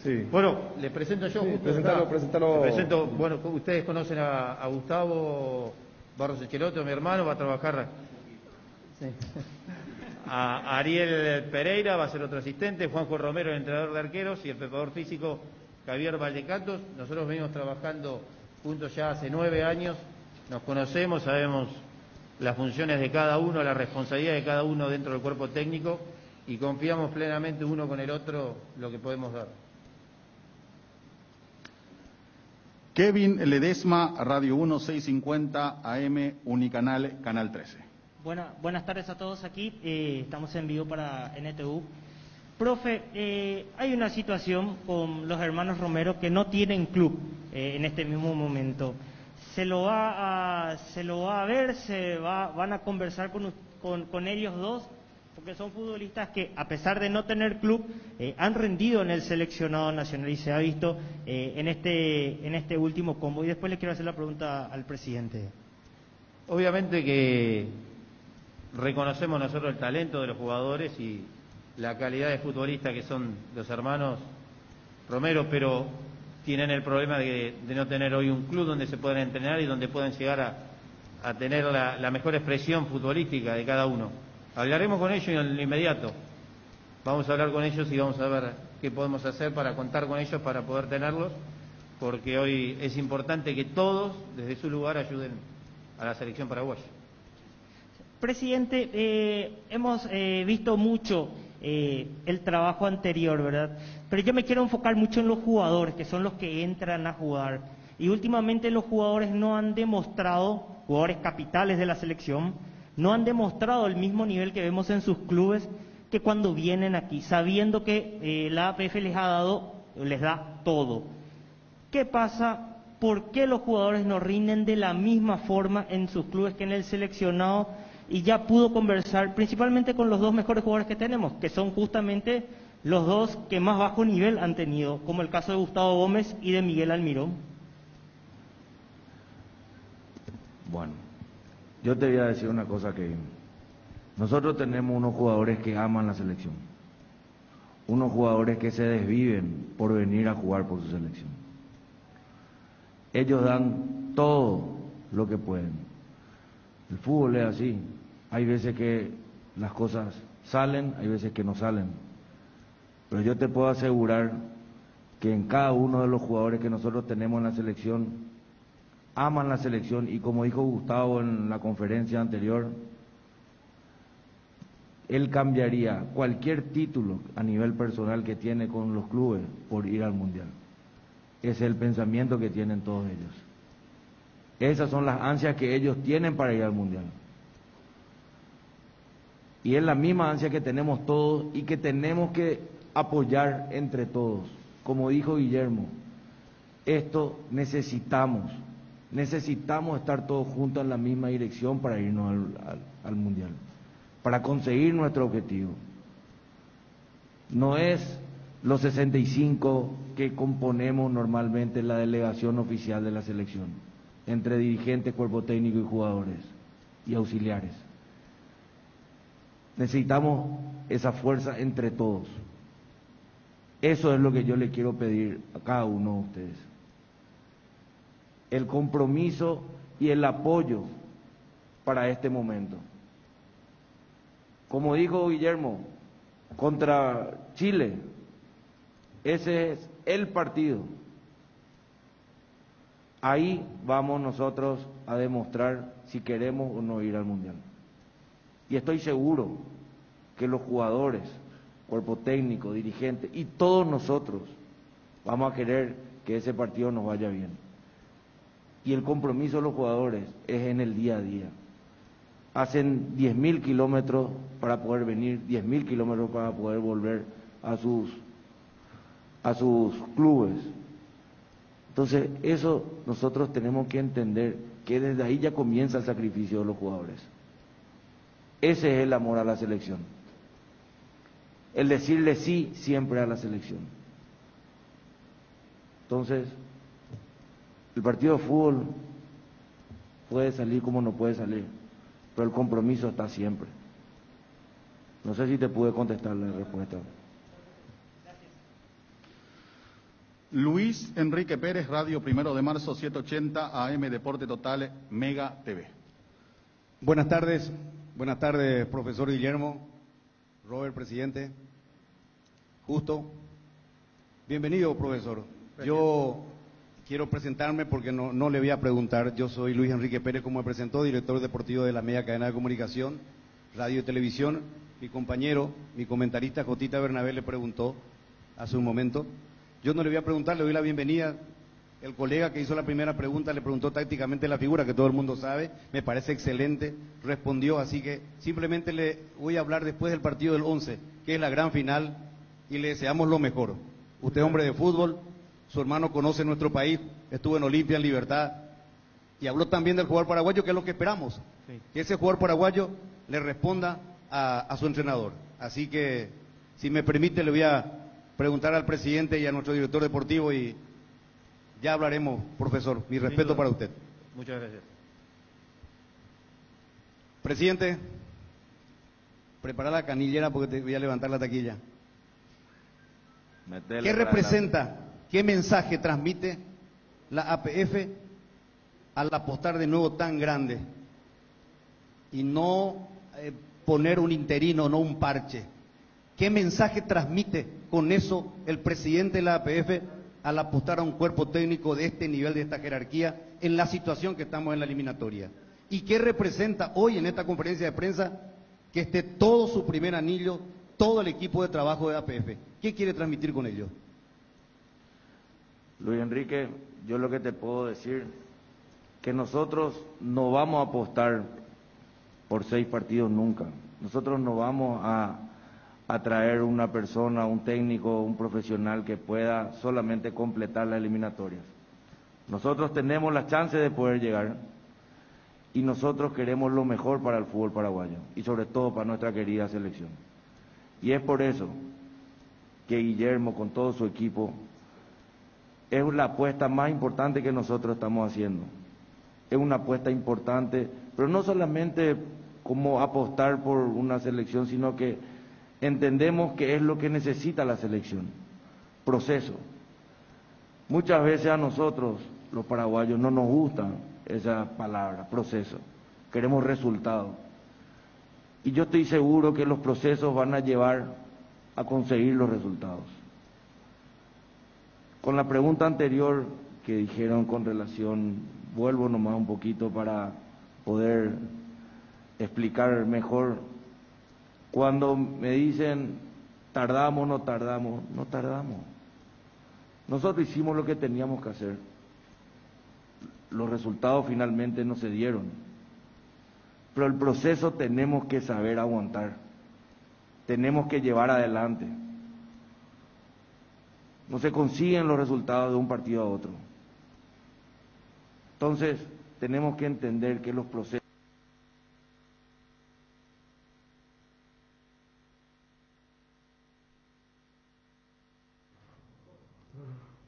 Speaker 19: Sí.
Speaker 20: Bueno, les presento yo.
Speaker 19: Sí,
Speaker 20: justo
Speaker 19: presentalo.
Speaker 20: Les presento, bueno, ustedes conocen a Gustavo Barros Esqueloto, mi hermano, va a trabajar. Sí. A Ariel Pereira va a ser otro asistente, Juanjo Romero, el entrenador de arqueros, y el preparador físico Javier Valdecantos. Nosotros venimos trabajando juntos ya hace 9 años, nos conocemos, sabemos las funciones de cada uno, la responsabilidad de cada uno dentro del cuerpo técnico, y confiamos plenamente uno con el otro lo que podemos dar.
Speaker 17: Kevin Ledesma, Radio 1, 650 AM, Unicanal, Canal 13.
Speaker 4: Buenas tardes a todos aquí, estamos en vivo para NTU. Profe, hay una situación con los hermanos Romero que no tienen club en este mismo momento. ¿Se lo va a ver? ¿Van a conversar con ellos dos? Porque son futbolistas que, a pesar de no tener club, han rendido en el seleccionado nacional, y se ha visto en este último combo. Y después le quiero hacer la pregunta al presidente.
Speaker 20: Obviamente que reconocemos nosotros el talento de los jugadores y la calidad de futbolista que son los hermanos Romero, pero tienen el problema de no tener hoy un club donde se puedan entrenar y donde puedan llegar a tener la mejor expresión futbolística de cada uno. Hablaremos con ellos en lo inmediato. Vamos a hablar con ellos y vamos a ver qué podemos hacer para contar con ellos, para poder tenerlos, porque hoy es importante que todos, desde su lugar, ayuden a la selección paraguaya.
Speaker 4: Presidente, hemos visto mucho el trabajo anterior, ¿verdad? Pero yo me quiero enfocar mucho en los jugadores, que son los que entran a jugar. Y últimamente los jugadores no han demostrado, jugadores capitales de la selección, no han demostrado el mismo nivel que vemos en sus clubes, que cuando vienen aquí, sabiendo que la APF les da todo. ¿Qué pasa? ¿Por qué los jugadores no rinden de la misma forma en sus clubes que en el seleccionado? Y ya pudo conversar principalmente con los dos mejores jugadores que tenemos, que son justamente los dos que más bajo nivel han tenido, como el caso de Gustavo Gómez y de Miguel Almirón.
Speaker 18: Bueno, yo te voy a decir una cosa, que nosotros tenemos unos jugadores que aman la selección, unos jugadores que se desviven por venir a jugar por su selección. Ellos dan todo lo que pueden. El fútbol es así. Hay veces que las cosas salen, hay veces que no salen. Pero yo te puedo asegurar que en cada uno de los jugadores que nosotros tenemos en la selección, aman la selección, y como dijo Gustavo en la conferencia anterior, él cambiaría cualquier título a nivel personal que tiene con los clubes por ir al Mundial. Ese es el pensamiento que tienen todos ellos. Esas son las ansias que ellos tienen para ir al Mundial. Y es la misma ansia que tenemos todos y que tenemos que apoyar entre todos. Como dijo Guillermo, esto necesitamos estar todos juntos en la misma dirección para irnos al Mundial, para conseguir nuestro objetivo. No es los 65 que componemos normalmente la delegación oficial de la selección, entre dirigentes, cuerpo técnico y jugadores y auxiliares. Necesitamos esa fuerza entre todos. Eso es lo que yo le quiero pedir a cada uno de ustedes. El compromiso y el apoyo para este momento. Como dijo Guillermo, contra Chile, ese es el partido. Ahí vamos nosotros a demostrar si queremos o no ir al Mundial. Y estoy seguro que los jugadores, cuerpo técnico, dirigente y todos nosotros vamos a querer que ese partido nos vaya bien. Y el compromiso de los jugadores es en el día a día. Hacen 10.000 kilómetros para poder venir, 10.000 kilómetros para poder volver a sus clubes. Entonces, eso nosotros tenemos que entender que desde ahí ya comienza el sacrificio de los jugadores. Ese es el amor a la selección. El decirle sí siempre a la selección. Entonces, el partido de fútbol puede salir como no puede salir, pero el compromiso está siempre. No sé si te pude contestar la respuesta.
Speaker 17: Luis Enrique Pérez, Radio 1 de Marzo, 780 AM Deporte Total, Mega TV.
Speaker 5: Buenas tardes, profesor Guillermo, Robert, presidente, Justo. Bienvenido, profesor. Gracias. Yo quiero presentarme porque no le voy a preguntar. Yo soy Luis Enrique Pérez, como me presentó, director deportivo de la media cadena de comunicación, radio y televisión. Mi compañero, mi comentarista Jotita Bernabé le preguntó hace un momento. Yo no le voy a preguntar, le doy la bienvenida. El colega que hizo la primera pregunta le preguntó tácticamente la figura, que todo el mundo sabe, me parece excelente, respondió, así que simplemente le voy a hablar después del partido del 11, que es la gran final, y le deseamos lo mejor. Usted es hombre de fútbol, su hermano conoce nuestro país, estuvo en Olimpia, en Libertad, y habló también del jugador paraguayo, que es lo que esperamos, sí, que ese jugador paraguayo le responda a su entrenador. Así que, si me permite, le voy a preguntar al presidente y a nuestro director deportivo y ya hablaremos, profesor. Mi respeto para usted.
Speaker 20: Muchas gracias.
Speaker 5: Presidente, prepara la canillera porque te voy a levantar la taquilla. ¿Qué representa, qué mensaje transmite la APF al apostar de nuevo tan grande y no poner un interino, no un parche? ¿Qué mensaje transmite con eso el presidente de la APF al apostar a un cuerpo técnico de este nivel, de esta jerarquía, en la situación que estamos en la eliminatoria? ¿Y qué representa hoy en esta conferencia de prensa que esté todo su primer anillo, todo el equipo de trabajo de APF? ¿Qué quiere transmitir con ello?
Speaker 18: Luis Enrique, yo lo que te puedo decir, que nosotros no vamos a apostar por 6 partidos nunca. Nosotros no vamos a traer una persona, un técnico, un profesional que pueda solamente completar las eliminatorias. Nosotros tenemos la chance de poder llegar y nosotros queremos lo mejor para el fútbol paraguayo y sobre todo para nuestra querida selección. Y es por eso que Guillermo, con todo su equipo, es la apuesta más importante que nosotros estamos haciendo. Es una apuesta importante, pero no solamente como apostar por una selección, sino que entendemos que es lo que necesita la selección. Proceso. Muchas veces a nosotros, los paraguayos, no nos gusta esa palabra, proceso. queremos resultados. Y yo estoy seguro que los procesos van a llevar a conseguir los resultados. Con la pregunta anterior que dijeron con relación, vuelvo nomás un poquito para poder explicar mejor. Cuando me dicen tardamos, no tardamos, no tardamos. Nosotros hicimos lo que teníamos que hacer. Los resultados finalmente no se dieron. Pero el proceso tenemos que saber aguantar. Tenemos que llevar adelante. No se consiguen los resultados de un partido a otro. Entonces, tenemos que entender que los procesos...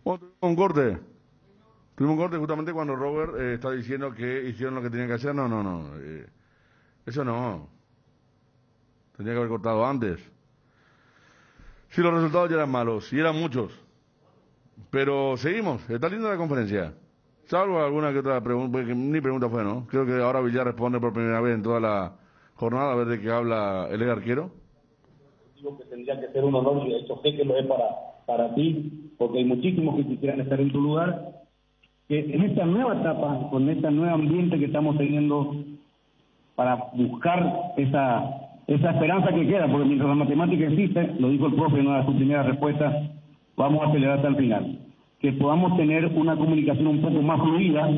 Speaker 8: Tuvimos un corte justamente cuando Robert está diciendo que hicieron lo que tenían que hacer. No. Eso no. Tenía que haber cortado antes. Sí, los resultados ya eran malos, y eran muchos. Pero seguimos. Está linda la conferencia. Salvo alguna que otra pregunta, porque ni pregunta fue, ¿no? Creo que ahora Villar responde por primera vez en toda la jornada, a ver de qué habla el arquero.
Speaker 6: Digo que tendría que ser un honor, y de hecho sé que lo es para ti, porque hay muchísimos que quisieran estar en tu lugar, que en esta nueva etapa, con este nuevo ambiente que estamos teniendo, para buscar esa esperanza que queda, porque mientras la matemática existe, lo dijo el profe en una de sus primeras respuestas, vamos a acelerar hasta el final. Que podamos tener una comunicación un poco más fluida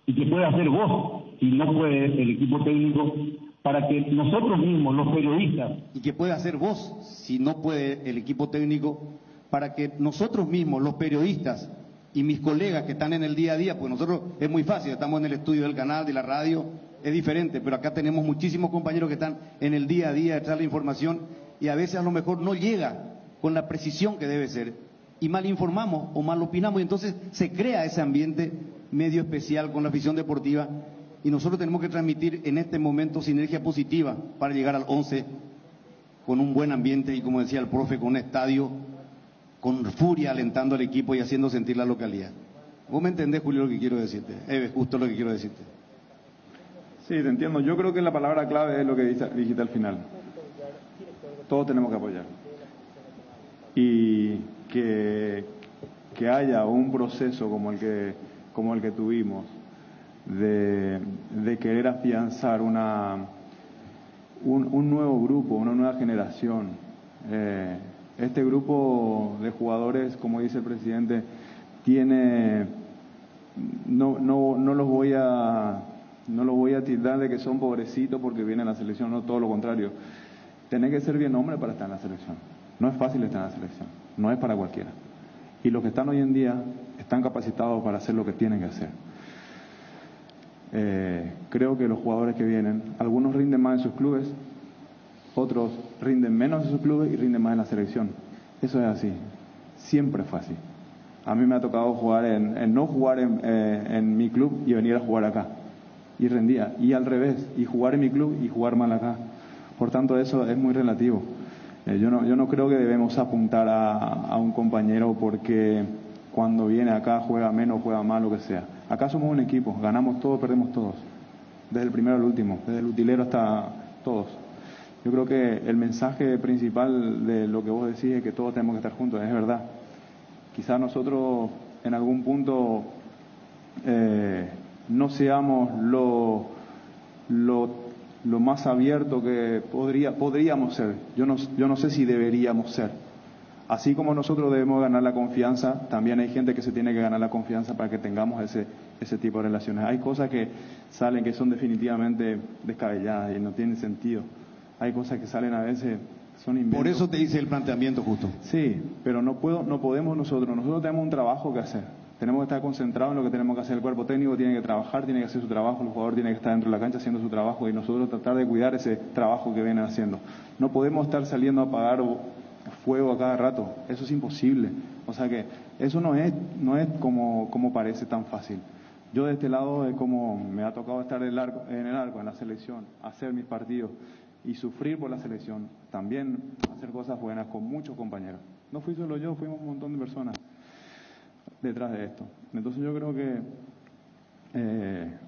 Speaker 6: y que pueda hacer vos, si no puede el equipo técnico, para que nosotros mismos, los periodistas...
Speaker 5: Y que pueda hacer vos, si no puede el equipo técnico, para que nosotros mismos, los periodistas y mis colegas que están en el día a día, pues nosotros es muy fácil, estamos en el estudio del canal, de la radio, es diferente, pero acá tenemos muchísimos compañeros que están en el día a día detrás de la información y a veces a lo mejor no llega con la precisión que debe ser y mal informamos o mal opinamos y entonces se crea ese ambiente medio especial con la afición deportiva y nosotros tenemos que transmitir en este momento sinergia positiva para llegar al 11 con un buen ambiente y como decía el profe, con un estadio con furia alentando al equipo y haciendo sentir la localidad. ¿Vos me entendés, Julio, lo que quiero decirte? Justo lo que quiero decirte.
Speaker 19: Sí, te entiendo. Yo creo que la palabra clave es lo que dijiste al final. Todos tenemos que apoyar. Y que haya un proceso como el que tuvimos de querer afianzar un nuevo grupo, una nueva generación. Este grupo de jugadores, como dice el presidente, no los voy a tildar de que son pobrecitos porque vienen a la selección, no, todo lo contrario. Tenés que ser bien hombre para estar en la selección. No es fácil estar en la selección, no es para cualquiera. Y los que están hoy en día están capacitados para hacer lo que tienen que hacer. Creo que los jugadores que vienen, algunos rinden más en sus clubes, otros rinden menos en sus clubes y rinden más en la selección. Eso es así, siempre es fácil. A mí me ha tocado jugar no jugar en mi club y venir a jugar acá. Y rendía, y al revés, y jugar en mi club y jugar mal acá. Por tanto, eso es muy relativo. Yo no creo que debemos apuntar a un compañero porque cuando viene acá juega menos, juega mal, lo que sea. Acá somos un equipo, ganamos todos, perdemos todos. Desde el primero al último, desde el utilero hasta todos. Yo creo que el mensaje principal de lo que vos decís es que todos tenemos que estar juntos, es verdad. Quizás nosotros en algún punto no seamos lo más abierto que podríamos ser. Yo no sé si deberíamos ser. Así como nosotros debemos ganar la confianza, también hay gente que se tiene que ganar la confianza para que tengamos ese tipo de relaciones. Hay cosas que salen que son definitivamente descabelladas y no tienen sentido. Hay cosas que salen a veces, son inventos.
Speaker 5: Por eso te hice el planteamiento justo.
Speaker 19: Sí, pero no podemos nosotros tenemos un trabajo que hacer. Tenemos que estar concentrados en lo que tenemos que hacer. El cuerpo técnico tiene que trabajar, tiene que hacer su trabajo, el jugador tiene que estar dentro de la cancha haciendo su trabajo y nosotros tratar de cuidar ese trabajo que vienen haciendo. No podemos estar saliendo a apagar fuego a cada rato, eso es imposible. O sea que eso no es como parece tan fácil. Yo de este lado es como me ha tocado estar en el arco, en la selección, hacer mis partidos y sufrir por la selección, también hacer cosas buenas con muchos compañeros. No fui solo yo, fuimos un montón de personas detrás de esto. Entonces yo creo que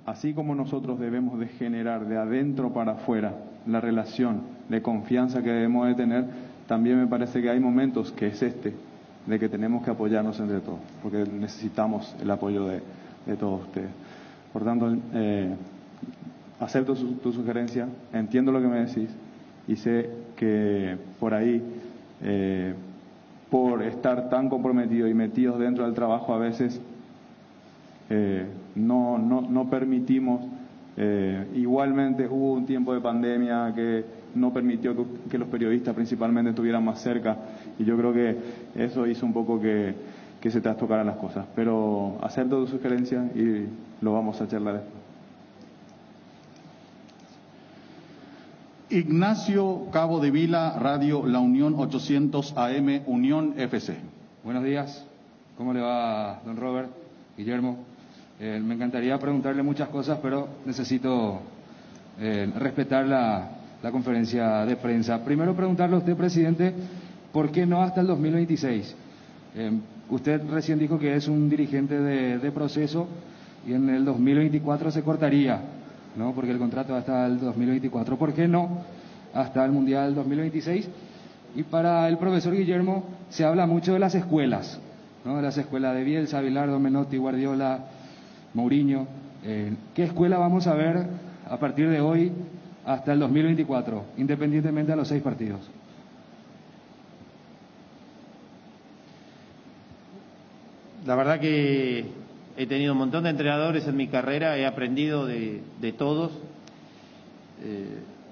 Speaker 19: así como nosotros debemos de generar de adentro para afuera la relación de confianza que debemos de tener, también me parece que hay momentos, que es de que tenemos que apoyarnos entre todos, porque necesitamos el apoyo de todos ustedes. Por tanto, acepto tu sugerencia, entiendo lo que me decís y sé que por ahí, por estar tan comprometidos y metidos dentro del trabajo, a veces no permitimos. Igualmente hubo un tiempo de pandemia que no permitió que los periodistas principalmente estuvieran más cerca, y yo creo que eso hizo un poco que se trastocaran las cosas. Pero acepto tu sugerencia y lo vamos a charlar después.
Speaker 17: Ignacio Cabo de Vila, Radio La Unión 800 AM, Unión FC.
Speaker 7: Buenos días, ¿cómo le va, don Robert, Guillermo? Me encantaría preguntarle muchas cosas, pero necesito respetar la conferencia de prensa. Primero preguntarle a usted, presidente, ¿por qué no hasta el 2026? Usted recién dijo que es un dirigente de proceso y en el 2024 se cortaría, ¿no? Porque el contrato va hasta el 2024. ¿Por qué no hasta el Mundial 2026? Y para el profesor Guillermo, se habla mucho de las escuelas, ¿no? De las escuelas de Bielsa, Bilardo, Menotti, Guardiola, Mourinho. ¿Qué escuela vamos a ver a partir de hoy hasta el 2024, independientemente de los 6 partidos?
Speaker 20: La verdad que he tenido un montón de entrenadores en mi carrera, he aprendido de todos.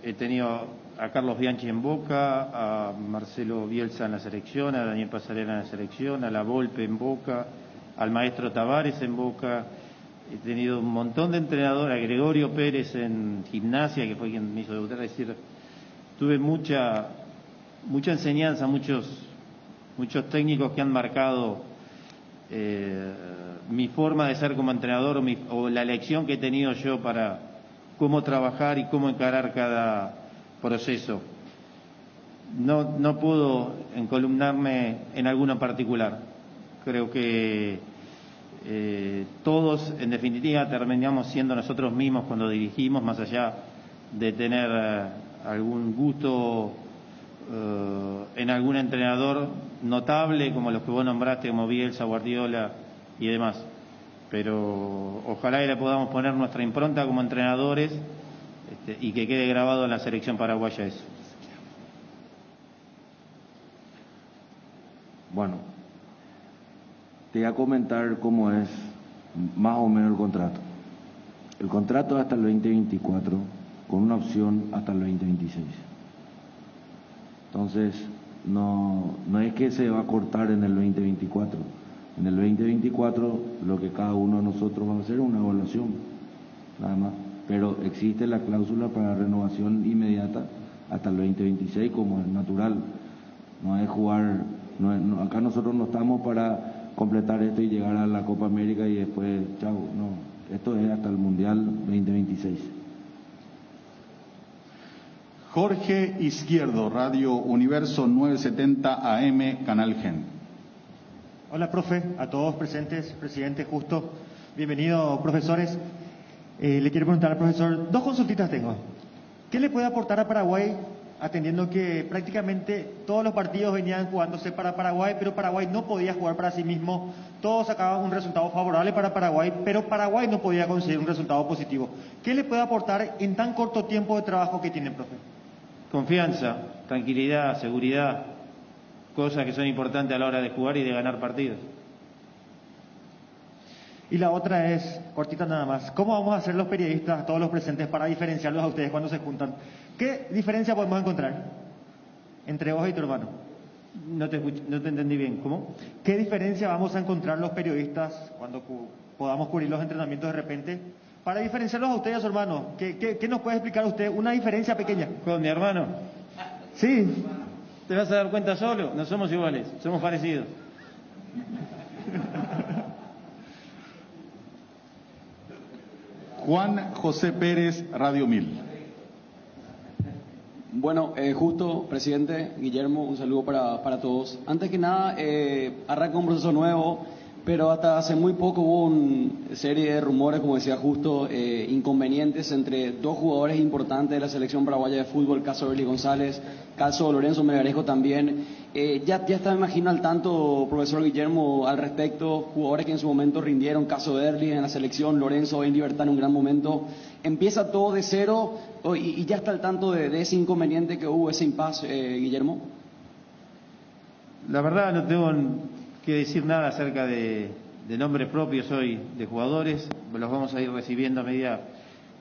Speaker 20: He tenido a Carlos Bianchi en Boca, a Marcelo Bielsa en la selección, a Daniel Pasarela en la selección, a La Volpe en Boca, al maestro Tavares en Boca. He tenido un montón de entrenadores, a Gregorio Pérez en Gimnasia, que fue quien me hizo debutar. Es decir, tuve mucha enseñanza, muchos técnicos que han marcado mi forma de ser como entrenador o la elección que he tenido yo para cómo trabajar y cómo encarar cada proceso. No puedo encolumnarme en alguno en particular. Creo que todos, en definitiva, terminamos siendo nosotros mismos cuando dirigimos, más allá de tener algún gusto en algún entrenador notable, como los que vos nombraste, como Bielsa, Guardiola y demás. Pero ojalá y le podamos poner nuestra impronta como entrenadores y que quede grabado en la selección paraguaya eso.
Speaker 18: Bueno, te voy a comentar cómo es más o menos el contrato. El contrato es hasta el 2024, con una opción hasta el 2026. Entonces, no es que se va a cortar en el 2024. En el 2024 lo que cada uno de nosotros va a hacer es una evaluación, nada más. Pero existe la cláusula para renovación inmediata hasta el 2026, como es natural. No es jugar, acá nosotros no estamos para completar esto y llegar a la Copa América y después, chao, no. Esto es hasta el Mundial 2026.
Speaker 17: Jorge Izquierdo, Radio Universo 970 AM, Canal Gen.
Speaker 12: Hola, profe, a todos presentes, presidente Justo, bienvenido, profesores. Le quiero preguntar al profesor, 2 consultitas tengo. ¿Qué le puede aportar a Paraguay, atendiendo que prácticamente todos los partidos venían jugándose para Paraguay, pero Paraguay no podía jugar para sí mismo? Todos sacaban un resultado favorable para Paraguay, pero Paraguay no podía conseguir un resultado positivo. ¿Qué le puede aportar en tan corto tiempo de trabajo que tiene, profe?
Speaker 20: Confianza, tranquilidad, seguridad, cosas que son importantes a la hora de jugar y de ganar partidos.
Speaker 12: Y la otra es, cortita nada más, ¿cómo vamos a hacer los periodistas, todos los presentes, para diferenciarlos a ustedes cuando se juntan? ¿Qué diferencia podemos encontrar entre vos y tu hermano?
Speaker 20: No te entendí bien, ¿cómo?
Speaker 12: ¿Qué diferencia vamos a encontrar los periodistas cuando podamos cubrir los entrenamientos de repente? Para diferenciarlos a ustedes y a su hermano, ¿qué nos puede explicar usted? Una diferencia pequeña.
Speaker 20: ¿Con mi hermano?
Speaker 12: Sí.
Speaker 20: ¿Te vas a dar cuenta solo? No somos iguales, somos parecidos.
Speaker 17: Juan José Pérez, Radio 1000.
Speaker 23: Bueno, justo, presidente Guillermo, un saludo para todos. Antes que nada, arranca un proceso nuevo.
Speaker 13: pero hasta hace muy poco hubo una serie de rumores, como decía Justo, inconvenientes entre dos jugadores importantes de la selección paraguaya de fútbol, caso Berly González, caso Lorenzo Melgarejo también. Ya está, me imagino, al tanto, profesor Guillermo, al respecto, jugadores que en su momento rindieron, caso Berly en la selección, Lorenzo en Libertad en un gran momento. ¿Empieza todo de cero y ya está al tanto de ese inconveniente que hubo, ese impasse, Guillermo?
Speaker 20: La verdad no tengo que decir nada acerca de nombres propios hoy de jugadores. Los vamos a ir recibiendo a medida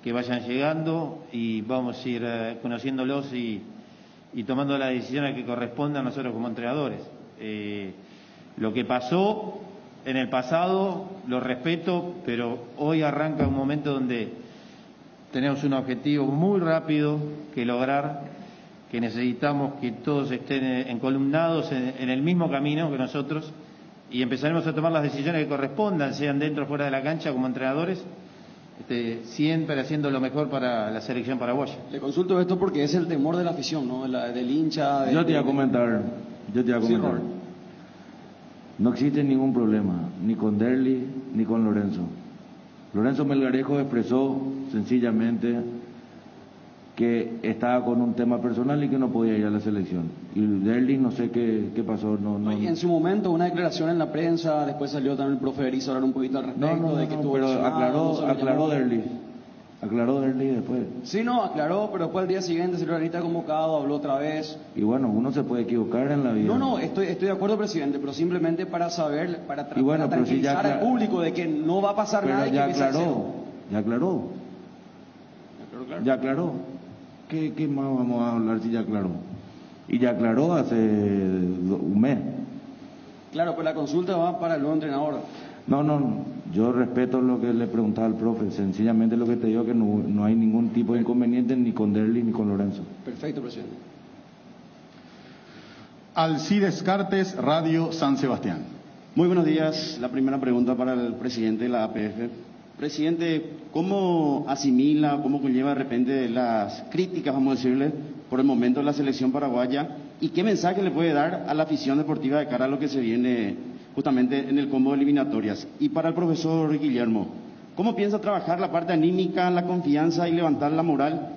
Speaker 20: que vayan llegando y vamos a ir conociéndolos y tomando las decisiones que correspondan a nosotros como entrenadores. Lo que pasó en el pasado lo respeto, pero hoy arranca un momento donde tenemos un objetivo muy rápido que lograr, que necesitamos que todos estén encolumnados en el mismo camino que nosotros, y empezaremos a tomar las decisiones que correspondan, sean dentro o fuera de la cancha como entrenadores, siempre haciendo lo mejor para la selección paraguaya.
Speaker 13: Le consulto esto porque es el temor de la afición, ¿no? Del hincha.
Speaker 18: Yo te iba a comentar.
Speaker 13: Sí,
Speaker 18: no existe ningún problema, ni con Derly, ni con Lorenzo. Lorenzo Melgarejo expresó sencillamente que estaba con un tema personal y que no podía ir a la selección. Y Derly no sé qué pasó. No.
Speaker 13: En su momento, una declaración en la prensa, después salió también el profe Berizzo a hablar un poquito al respecto de que tuvo
Speaker 18: pero
Speaker 13: lesionado,
Speaker 18: aclaró Derly. Aclaró Derly después.
Speaker 13: Sí, aclaró, pero después al día siguiente salió la lista convocado, habló otra vez.
Speaker 18: Y bueno, uno se puede equivocar en la vida.
Speaker 13: No, estoy de acuerdo, presidente, pero simplemente para saber, para tranquilizar
Speaker 18: si
Speaker 13: al público de que no va a pasar nada.
Speaker 18: Ya aclaró. Ya aclaró. ¿Qué más vamos a hablar si ya aclaró? Y ya aclaró hace un mes.
Speaker 13: Claro, pues la consulta va para el nuevo entrenador.
Speaker 18: No, yo respeto lo que le preguntaba al profe, sencillamente lo que te digo es que no hay ningún tipo de inconveniente ni con Derly ni con Lorenzo.
Speaker 13: Perfecto, presidente.
Speaker 17: Alcides Cartes, Radio San Sebastián.
Speaker 14: Muy buenos días. La primera pregunta para el presidente de la APF. Presidente, ¿cómo asimila, cómo conlleva de repente las críticas, vamos a decirle, por el momento de la selección paraguaya? ¿Y qué mensaje le puede dar a la afición deportiva de cara a lo que se viene justamente en el combo de eliminatorias? Y para el profesor Guillermo, ¿cómo piensa trabajar la parte anímica, la confianza y levantar la moral?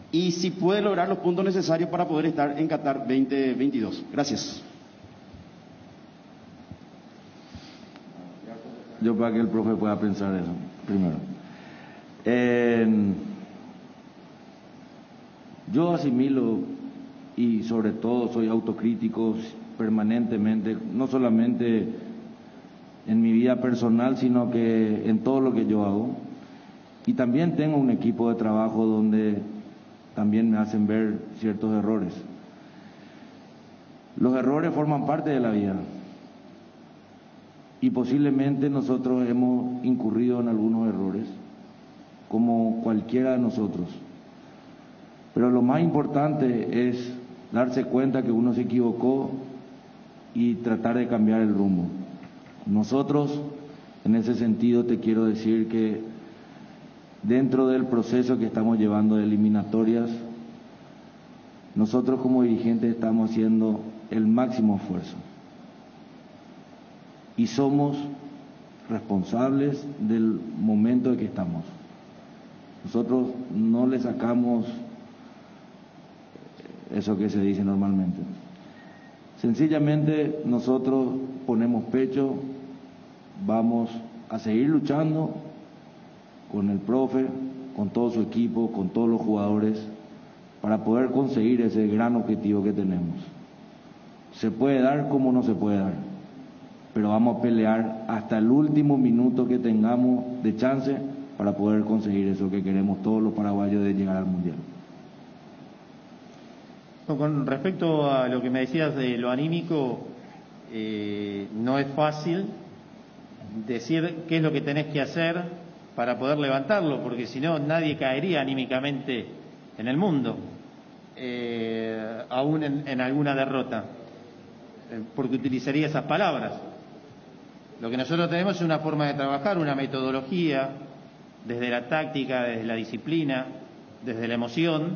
Speaker 14: Y si puede lograr los puntos necesarios para poder estar en Qatar 2022. Gracias.
Speaker 18: Yo para que el profe pueda pensar eso, primero. Yo asimilo y sobre todo soy autocrítico permanentemente, no solamente en mi vida personal, sino que en todo lo que yo hago. Y también tengo un equipo de trabajo donde también me hacen ver ciertos errores. Los errores forman parte de la vida. Y posiblemente nosotros hemos incurrido en algunos errores, como cualquiera de nosotros. Pero lo más importante es darse cuenta que uno se equivocó y tratar de cambiar el rumbo. Nosotros, en ese sentido, te quiero decir que dentro del proceso que estamos llevando de eliminatorias, nosotros como dirigentes estamos haciendo el máximo esfuerzo. Y somos responsables del momento en que estamos. Nosotros no le sacamos eso que se dice normalmente. Sencillamente nosotros ponemos pecho, vamos a seguir luchando con el profe, con todo su equipo, con todos los jugadores, para poder conseguir ese gran objetivo que tenemos. Se puede dar como no se puede dar, pero vamos a pelear hasta el último minuto que tengamos de chance para poder conseguir eso que queremos todos los paraguayos de llegar al Mundial.
Speaker 20: Con respecto a lo que me decías de lo anímico, no es fácil decir qué es lo que tenés que hacer para poder levantarlo, porque si no nadie caería anímicamente en el mundo, aún en alguna derrota, porque utilizaría esas palabras. Lo que nosotros tenemos es una forma de trabajar, una metodología, desde la táctica, desde la disciplina, desde la emoción,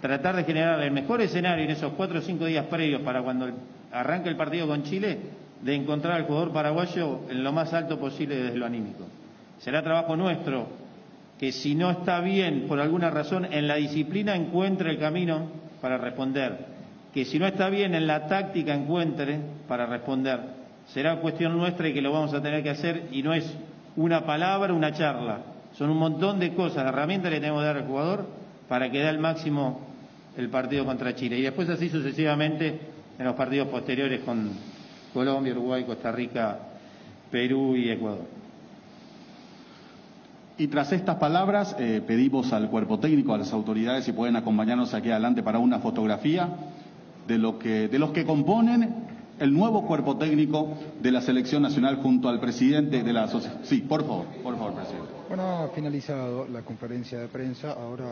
Speaker 20: tratar de generar el mejor escenario en esos 4 o 5 días previos para cuando arranque el partido con Chile, de encontrar al jugador paraguayo en lo más alto posible desde lo anímico. Será trabajo nuestro que si no está bien por alguna razón en la disciplina encuentre el camino para responder, que si no está bien en la táctica encuentre para responder. Será cuestión nuestra y que lo vamos a tener que hacer, y no es una palabra, una charla, son un montón de cosas, herramientas que le tenemos que dar al jugador para que dé al máximo el partido contra Chile, y después así sucesivamente en los partidos posteriores con Colombia, Uruguay, Costa Rica, Perú y Ecuador.
Speaker 17: Y tras estas palabras, pedimos al cuerpo técnico, a las autoridades, si pueden acompañarnos aquí adelante para una fotografía de los que componen el nuevo cuerpo técnico de la selección nacional junto al presidente de la asociación. Sí, por favor, presidente.
Speaker 22: Bueno, ha finalizado la conferencia de prensa, ahora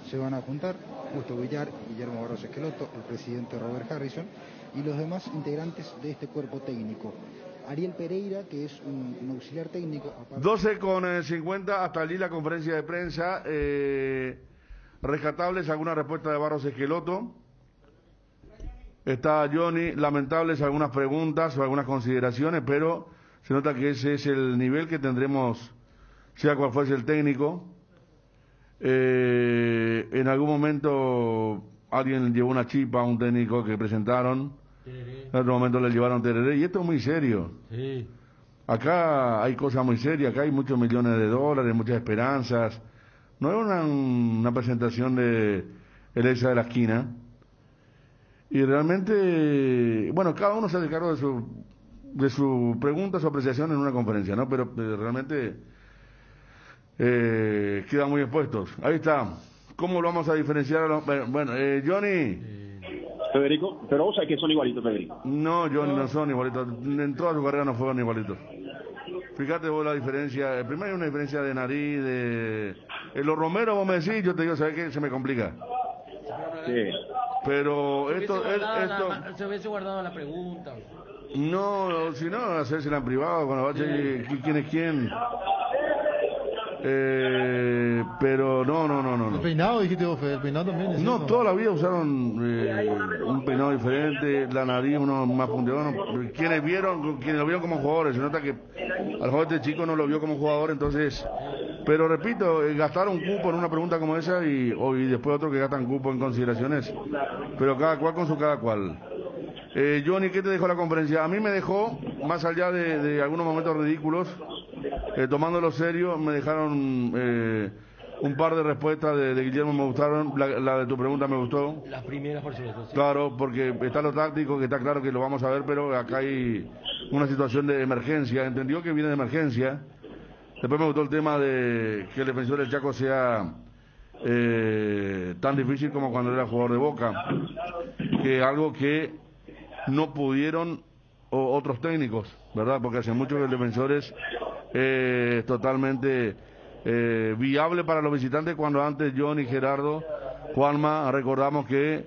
Speaker 22: se van a juntar Justo Villar, Guillermo Barros Esqueloto, el presidente Robert Harrison y los demás integrantes de este cuerpo técnico. Ariel Pereira, que es un auxiliar técnico.
Speaker 8: 12:50, hasta allí la conferencia de prensa. Rescatables alguna respuesta de Barros Esqueloto. Está Johnny, lamentables algunas preguntas o algunas consideraciones, pero se nota que ese es el nivel que tendremos, sea cual fuese el técnico. En algún momento alguien llevó una chipa a un técnico que presentaron. En otro momento le llevaron tereré, y esto es muy serio.
Speaker 10: Sí.
Speaker 8: Acá hay cosas muy serias, acá hay muchos millones de dólares, muchas esperanzas. No es una presentación de Elisa de la esquina. Y realmente, bueno, cada uno se hace cargo de su pregunta, su apreciación en una conferencia, ¿no? Pero realmente quedan muy expuestos. Ahí está. ¿Cómo lo vamos a diferenciar? Bueno, Johnny.
Speaker 6: Federico, pero vos sabés que son igualitos, Federico.
Speaker 8: No, Johnny, no son igualitos. En toda su carrera no fueron igualitos. Fíjate vos la diferencia. Primero hay una diferencia de nariz, en los Romero vos me decís, yo te digo, ¿sabes qué? Se me complica.
Speaker 6: Sí.
Speaker 8: Pero
Speaker 10: se hubiese guardado la pregunta.
Speaker 8: No, si no, hacérsela en privado, cuando vaya quién es quién. Pero no.
Speaker 9: El peinado, dijiste vos, Fede, el peinado también.
Speaker 8: No, toda la vida usaron un peinado diferente, la nariz uno más punteado. Quienes lo vieron como jugadores, se nota que al joven este chico no lo vio como jugador, entonces. Pero repito, gastar un cupo en una pregunta como esa y después otro que gastan cupo en consideraciones, pero cada cual con su cada cual. Johnny, ¿qué te dejó la conferencia? A mí me dejó, más allá de algunos momentos ridículos, tomándolo serio, me dejaron un par de respuestas de Guillermo, me gustaron, la de tu pregunta me gustó.
Speaker 10: Las primeras, por supuesto. Sí.
Speaker 8: Claro, porque está lo táctico, que está claro que lo vamos a ver, pero acá hay una situación de emergencia, entendió que viene de emergencia. Después me gustó el tema de que el defensor del Chaco sea tan difícil como cuando era jugador de Boca, que algo que no pudieron otros técnicos, ¿verdad? Porque hace mucho que el defensor es totalmente viable para los visitantes, cuando antes Johnny, Gerardo, Juanma, recordamos que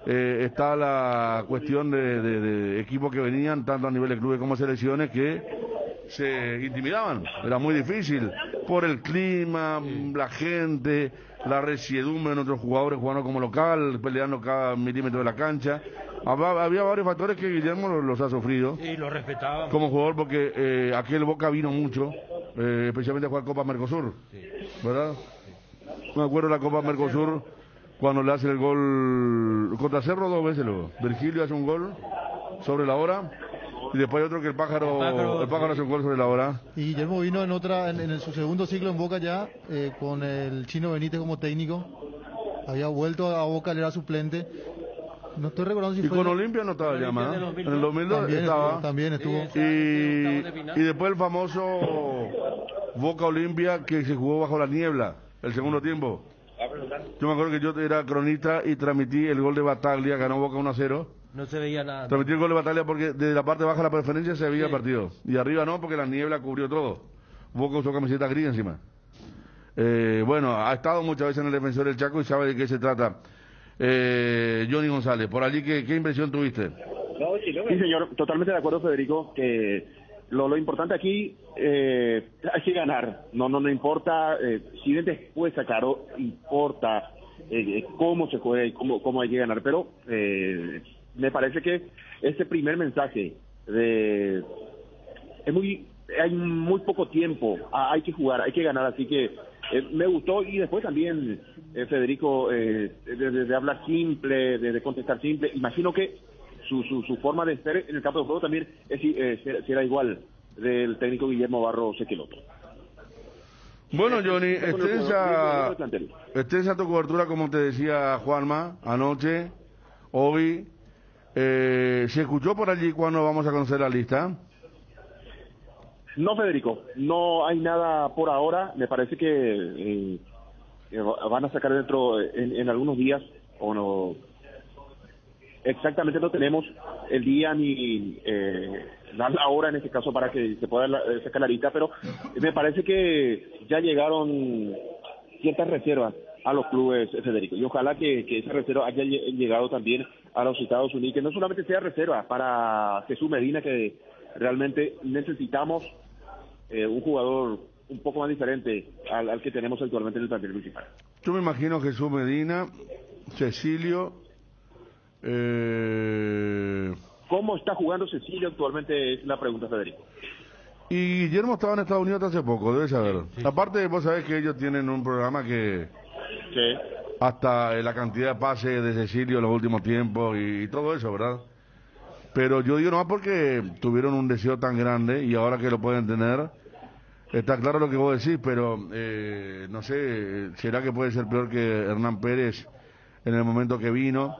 Speaker 8: está la cuestión de equipos que venían, tanto a nivel de clubes como selecciones, que se intimidaban, era muy difícil por el clima, la gente, la resiedumbre en otros jugadores jugando como local, peleando cada milímetro de la cancha. Había varios factores que Guillermo los ha sufrido.
Speaker 10: Y lo respetaba
Speaker 8: como jugador, porque aquel Boca vino mucho, especialmente a jugar Copa Mercosur, ¿verdad? Me acuerdo de la Copa Mercosur, cuando le hace el gol contra Cerro 2 veces luego. Virgilio hace un gol sobre la hora. Y después hay otro que el pájaro hace un gol sobre la hora.
Speaker 9: Y Guillermo vino en su segundo ciclo en Boca ya, con el Chino Benítez como técnico. Había vuelto a Boca, él era suplente. No estoy recordando si
Speaker 8: y con Olimpia no estaba ya más. En el 2002
Speaker 9: también estuvo.
Speaker 8: Y después el famoso Boca Olimpia, que se jugó bajo la niebla el segundo tiempo. Yo me acuerdo que yo era cronista y transmití el gol de Bataglia, ganó Boca 1-0.
Speaker 10: No se veía nada.
Speaker 8: Transmití el gol de Bataglia porque desde la parte baja de la preferencia se veía el partido. Y arriba no, porque la niebla cubrió todo. Boca usó camiseta gris encima. Bueno, ha estado muchas veces en el defensor del Chaco y sabe de qué se trata. Johnny González, por allí, ¿qué impresión tuviste?
Speaker 6: Sí, señor, totalmente de acuerdo, Federico, que lo importante aquí hay que ganar. No importa si después sacaron, importa cómo se juega y cómo hay que ganar. Pero me parece que ese primer mensaje
Speaker 11: hay muy poco tiempo, hay que jugar, hay que ganar, así que me gustó. Y después también Federico, de hablar simple, de contestar simple, imagino que su forma de estar en el campo de juego también será igual del técnico Guillermo Barros Esqueloto.
Speaker 8: Bueno, Johnny, extensa tu cobertura, como te decía Juanma anoche, Obi. ¿Se escuchó por allí cuándo vamos a conocer la lista?
Speaker 11: No, Federico, no hay nada por ahora. Me parece que van a sacar en algunos días, o no. Exactamente no tenemos el día ni la hora en este caso para que se pueda sacar la lista, pero me parece que ya llegaron ciertas reservas a los clubes, Federico, y ojalá que esa reserva haya llegado también a los Estados Unidos, que no solamente sea reserva para Jesús Medina, que realmente necesitamos un jugador un poco más diferente al que tenemos actualmente en el plantel principal.
Speaker 8: Yo me imagino Jesús Medina, Cecilio.
Speaker 11: ¿Cómo está jugando Cecilio actualmente? Es la pregunta, Federico.
Speaker 8: Y Guillermo estaba en Estados Unidos hasta hace poco, debes saber. Sí. Aparte, vos sabés que ellos tienen un programa que...
Speaker 11: Sí.
Speaker 8: Hasta la cantidad de pases de Cecilio en los últimos tiempos y todo eso, ¿verdad? Pero yo digo nomás porque tuvieron un deseo tan grande y ahora que lo pueden tener, está claro lo que vos decís, pero no sé, ¿será que puede ser peor que Hernán Pérez en el momento que vino?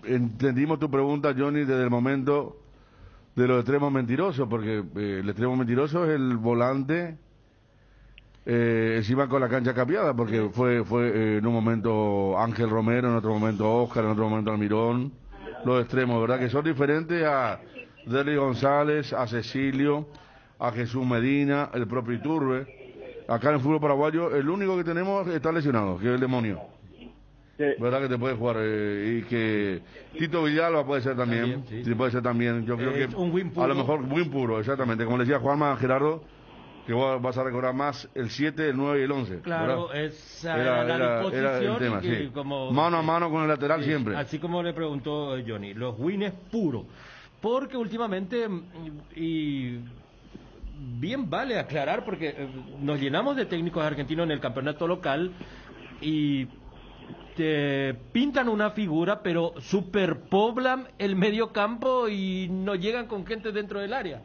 Speaker 8: Entendimos tu pregunta, Johnny, desde el momento de los extremos mentirosos, porque el extremo mentiroso es el volante encima con la cancha cambiada, porque fue en un momento Ángel Romero, en otro momento Óscar, en otro momento Almirón, los extremos, ¿verdad? Que son diferentes a Derly González, a Cecilio, a Jesús Medina, el propio Iturbe. Acá en el fútbol paraguayo el único que tenemos está lesionado, que es el Demonio. Sí. ¿Verdad que te puede jugar? Y que Tito Villalba puede ser también. Sí. Puede ser también. Yo creo que
Speaker 10: un win puro.
Speaker 8: A lo mejor win puro, exactamente. Como le decía Juanma, Gerardo, que vos vas a recordar más el 7, el 9 y el 11.
Speaker 10: Claro,
Speaker 8: ¿verdad?
Speaker 10: Esa era la disposición.
Speaker 8: Era el tema,
Speaker 10: que,
Speaker 8: sí.
Speaker 10: Como,
Speaker 8: mano a mano con el lateral siempre.
Speaker 10: Así como le preguntó Johnny, los wins puros. Porque últimamente, y bien vale aclarar, porque nos llenamos de técnicos argentinos en el campeonato local y te pintan una figura, pero superpoblan el medio campo y no llegan con gente dentro del área.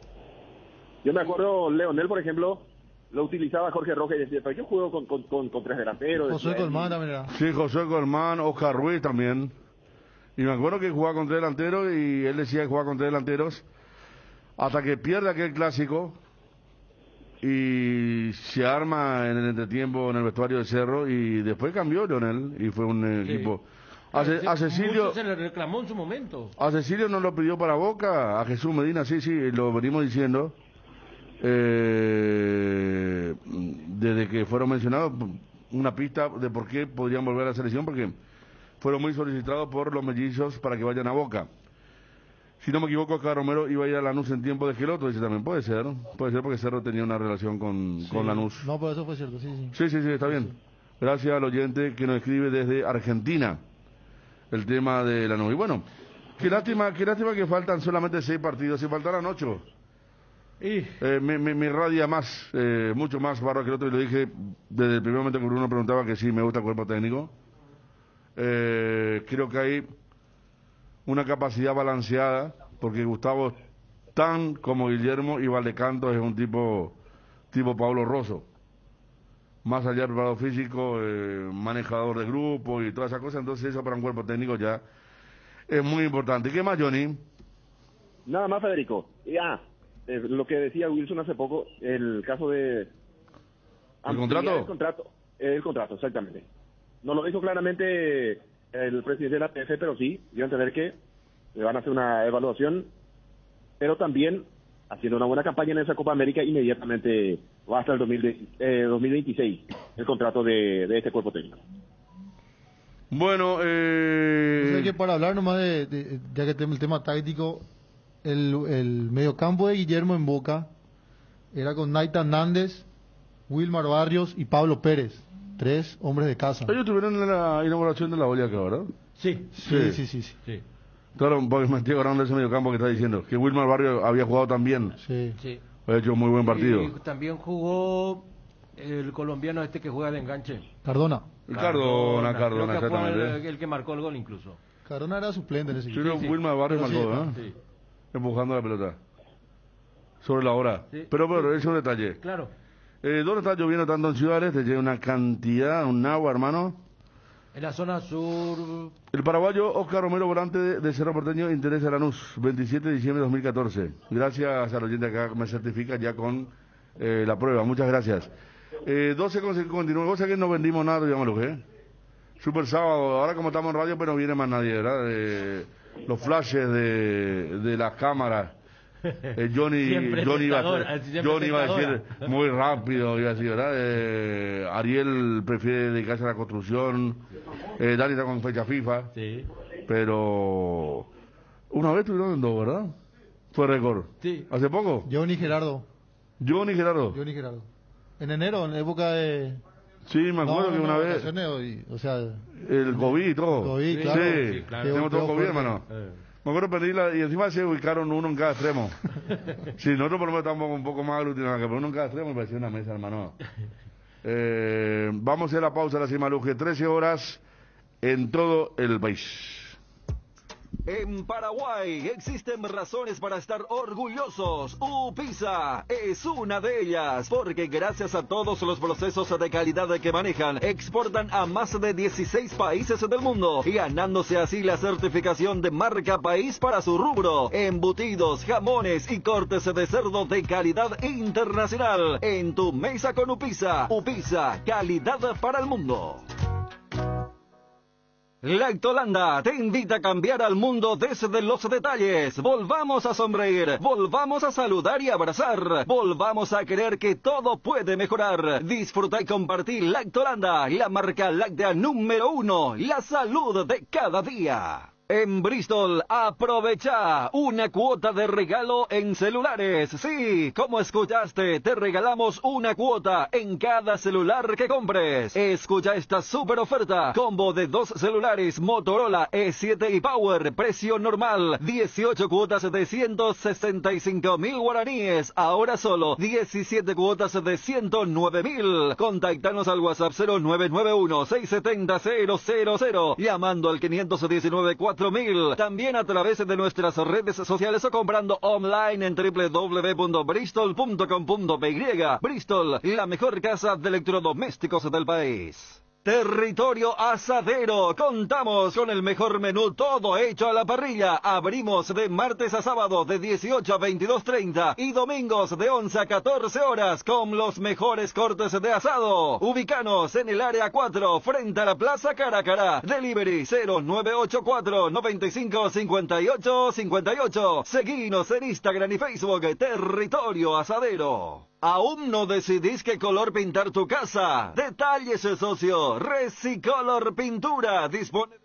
Speaker 11: Yo me acuerdo, Leonel, por ejemplo, lo utilizaba Jorge Rojas y decía, pero yo juego con tres delanteros.
Speaker 9: Josué Colmán también era.
Speaker 8: Sí, Josué Colmán, Oscar Ruiz también. Y me acuerdo que jugaba con tres delanteros y él decía que jugaba con tres delanteros hasta que pierde aquel clásico y se arma en el entretiempo en el vestuario de Cerro y después cambió Leonel y fue un equipo... A Cecilio
Speaker 10: se le reclamó en su momento.
Speaker 8: A Cecilio no lo pidió para Boca, a Jesús Medina sí, lo venimos diciendo desde que fueron mencionados, una pista de por qué podrían volver a la selección, porque fueron muy solicitados por los mellizos para que vayan a Boca. Si no me equivoco, acá Romero iba a ir a Lanús en tiempo de Esqueloto, dice también, puede ser porque Cerro tenía una relación con Lanús.
Speaker 9: No, pero eso fue cierto, sí.
Speaker 8: Sí, está bien. Gracias al oyente que nos escribe desde Argentina el tema de Lanús. Y bueno, qué lástima que faltan solamente 6 partidos, si faltaran 8. Me radia más, mucho más Barro Esqueloto, y lo dije desde el primer momento que Bruno preguntaba que sí me gusta el cuerpo técnico. Creo que hay una capacidad balanceada, porque Gustavo tan como Guillermo y Valdecanto es un tipo Pablo Rosso, más allá del preparado físico, manejador de grupo y todas esas cosas. Entonces eso para un cuerpo técnico ya es muy importante. ¿Qué más, Johnny?
Speaker 11: Nada más, Federico. Lo que decía Wilson hace poco, el caso de...
Speaker 8: ¿El contrato?
Speaker 11: El contrato, exactamente. No lo dijo claramente el presidente de la APF, pero sí, dio a entender que le van a hacer una evaluación, pero también haciendo una buena campaña en esa Copa América, inmediatamente va hasta el 2026 el contrato de este cuerpo técnico.
Speaker 8: Bueno,
Speaker 9: O sea que para hablar nomás ya que tenemos el tema táctico, el mediocampo de Guillermo en Boca era con Naita Hernández, Wilmar Barrios y Pablo Pérez. 3 hombres de casa.
Speaker 8: Ellos tuvieron la inauguración de la olla acá, ¿verdad?
Speaker 10: Sí.
Speaker 8: Claro, porque me estoy acordando de ese mediocampo que está diciendo, que Wilmar Barrio había jugado también.
Speaker 10: Sí.
Speaker 8: Ha hecho un muy buen partido.
Speaker 10: Y también jugó el colombiano este que juega de enganche.
Speaker 9: Cardona,
Speaker 10: Creo que fue
Speaker 8: exactamente.
Speaker 10: el que marcó el gol incluso.
Speaker 9: Cardona era suplente en ese
Speaker 8: Sí,
Speaker 9: equipo.
Speaker 8: Wilmar Barrio
Speaker 9: Pero
Speaker 8: marcó, ¿no?
Speaker 10: Sí.
Speaker 8: Empujando la pelota. Sobre la hora.
Speaker 10: Sí.
Speaker 8: Pero ese es un detalle.
Speaker 10: Claro.
Speaker 8: ¿Dónde está lloviendo tanto en Ciudad del Este? Tiene una cantidad, un agua, hermano.
Speaker 10: En la zona sur.
Speaker 8: El paraguayo Oscar Romero, volante de Cerro Porteño, interesa a Lanús, 27 de diciembre de 2014. Gracias al oyente acá que me certifica ya con la prueba. Muchas gracias. 12:59, cosa que no vendimos nada, digámoslo, ¿eh? Super sábado, ahora como estamos en radio, pero no viene más nadie, ¿verdad? Los flashes de las cámaras. Johnny iba a decir muy rápido, iba a decir, ¿verdad? Ariel prefiere dedicarse a la construcción, Dani está con fecha FIFA,
Speaker 10: sí.
Speaker 8: Pero una vez tuvieron en dos, ¿verdad? Fue récord.
Speaker 10: Sí.
Speaker 8: ¿Hace poco?
Speaker 9: Johnny Gerardo. En enero, en época de...
Speaker 8: Sí, me acuerdo que una vez...
Speaker 9: O sea...
Speaker 8: El COVID y todo.
Speaker 9: COVID, claro.
Speaker 8: Sí, tenemos todo COVID, hermano. Me acuerdo pedirla y encima se ubicaron uno en cada extremo. Sí, nosotros por lo menos estamos un poco más aglutinados, pero uno en cada extremo me pareció una mesa, hermano. Vamos a hacer la pausa, la Cimaluje, 13 horas en todo el país.
Speaker 15: En Paraguay existen razones para estar orgullosos. UPISA es una de ellas, porque gracias a todos los procesos de calidad que manejan, exportan a más de 16 países del mundo, ganándose así la certificación de marca país para su rubro. Embutidos, jamones y cortes de cerdo de calidad internacional. En tu mesa con UPISA. UPISA, calidad para el mundo. Lactolanda te invita a cambiar al mundo desde los detalles. Volvamos a sonreír, volvamos a saludar y abrazar, volvamos a creer que todo puede mejorar. Disfruta y compartí Lactolanda, la marca láctea número 1, la salud de cada día. En Bristol, aprovecha una cuota de regalo en celulares. Sí, como escuchaste, te regalamos una cuota en cada celular que compres. Escucha esta super oferta. Combo de 2 celulares Motorola E7 y Power. Precio normal, 18 cuotas de 165.000 guaraníes. Ahora solo 17 cuotas de 109.000. Contáctanos al WhatsApp 0991-670-000. Llamando al 519-4000. También a través de nuestras redes sociales o comprando online en www.bristol.com.py. Bristol, la mejor casa de electrodomésticos del país. Territorio Asadero. Contamos con el mejor menú, todo hecho a la parrilla. Abrimos de martes a sábado de 18 a 22:30 y domingos de 11 a 14 horas con los mejores cortes de asado. Ubícanos en el área 4 frente a la Plaza Caracará. Delivery 0984 95 58 58. Seguinos en Instagram y Facebook. Territorio Asadero. ¿Aún no decidís qué color pintar tu casa? Detalles, socio. Resicolor Pintura. Dispone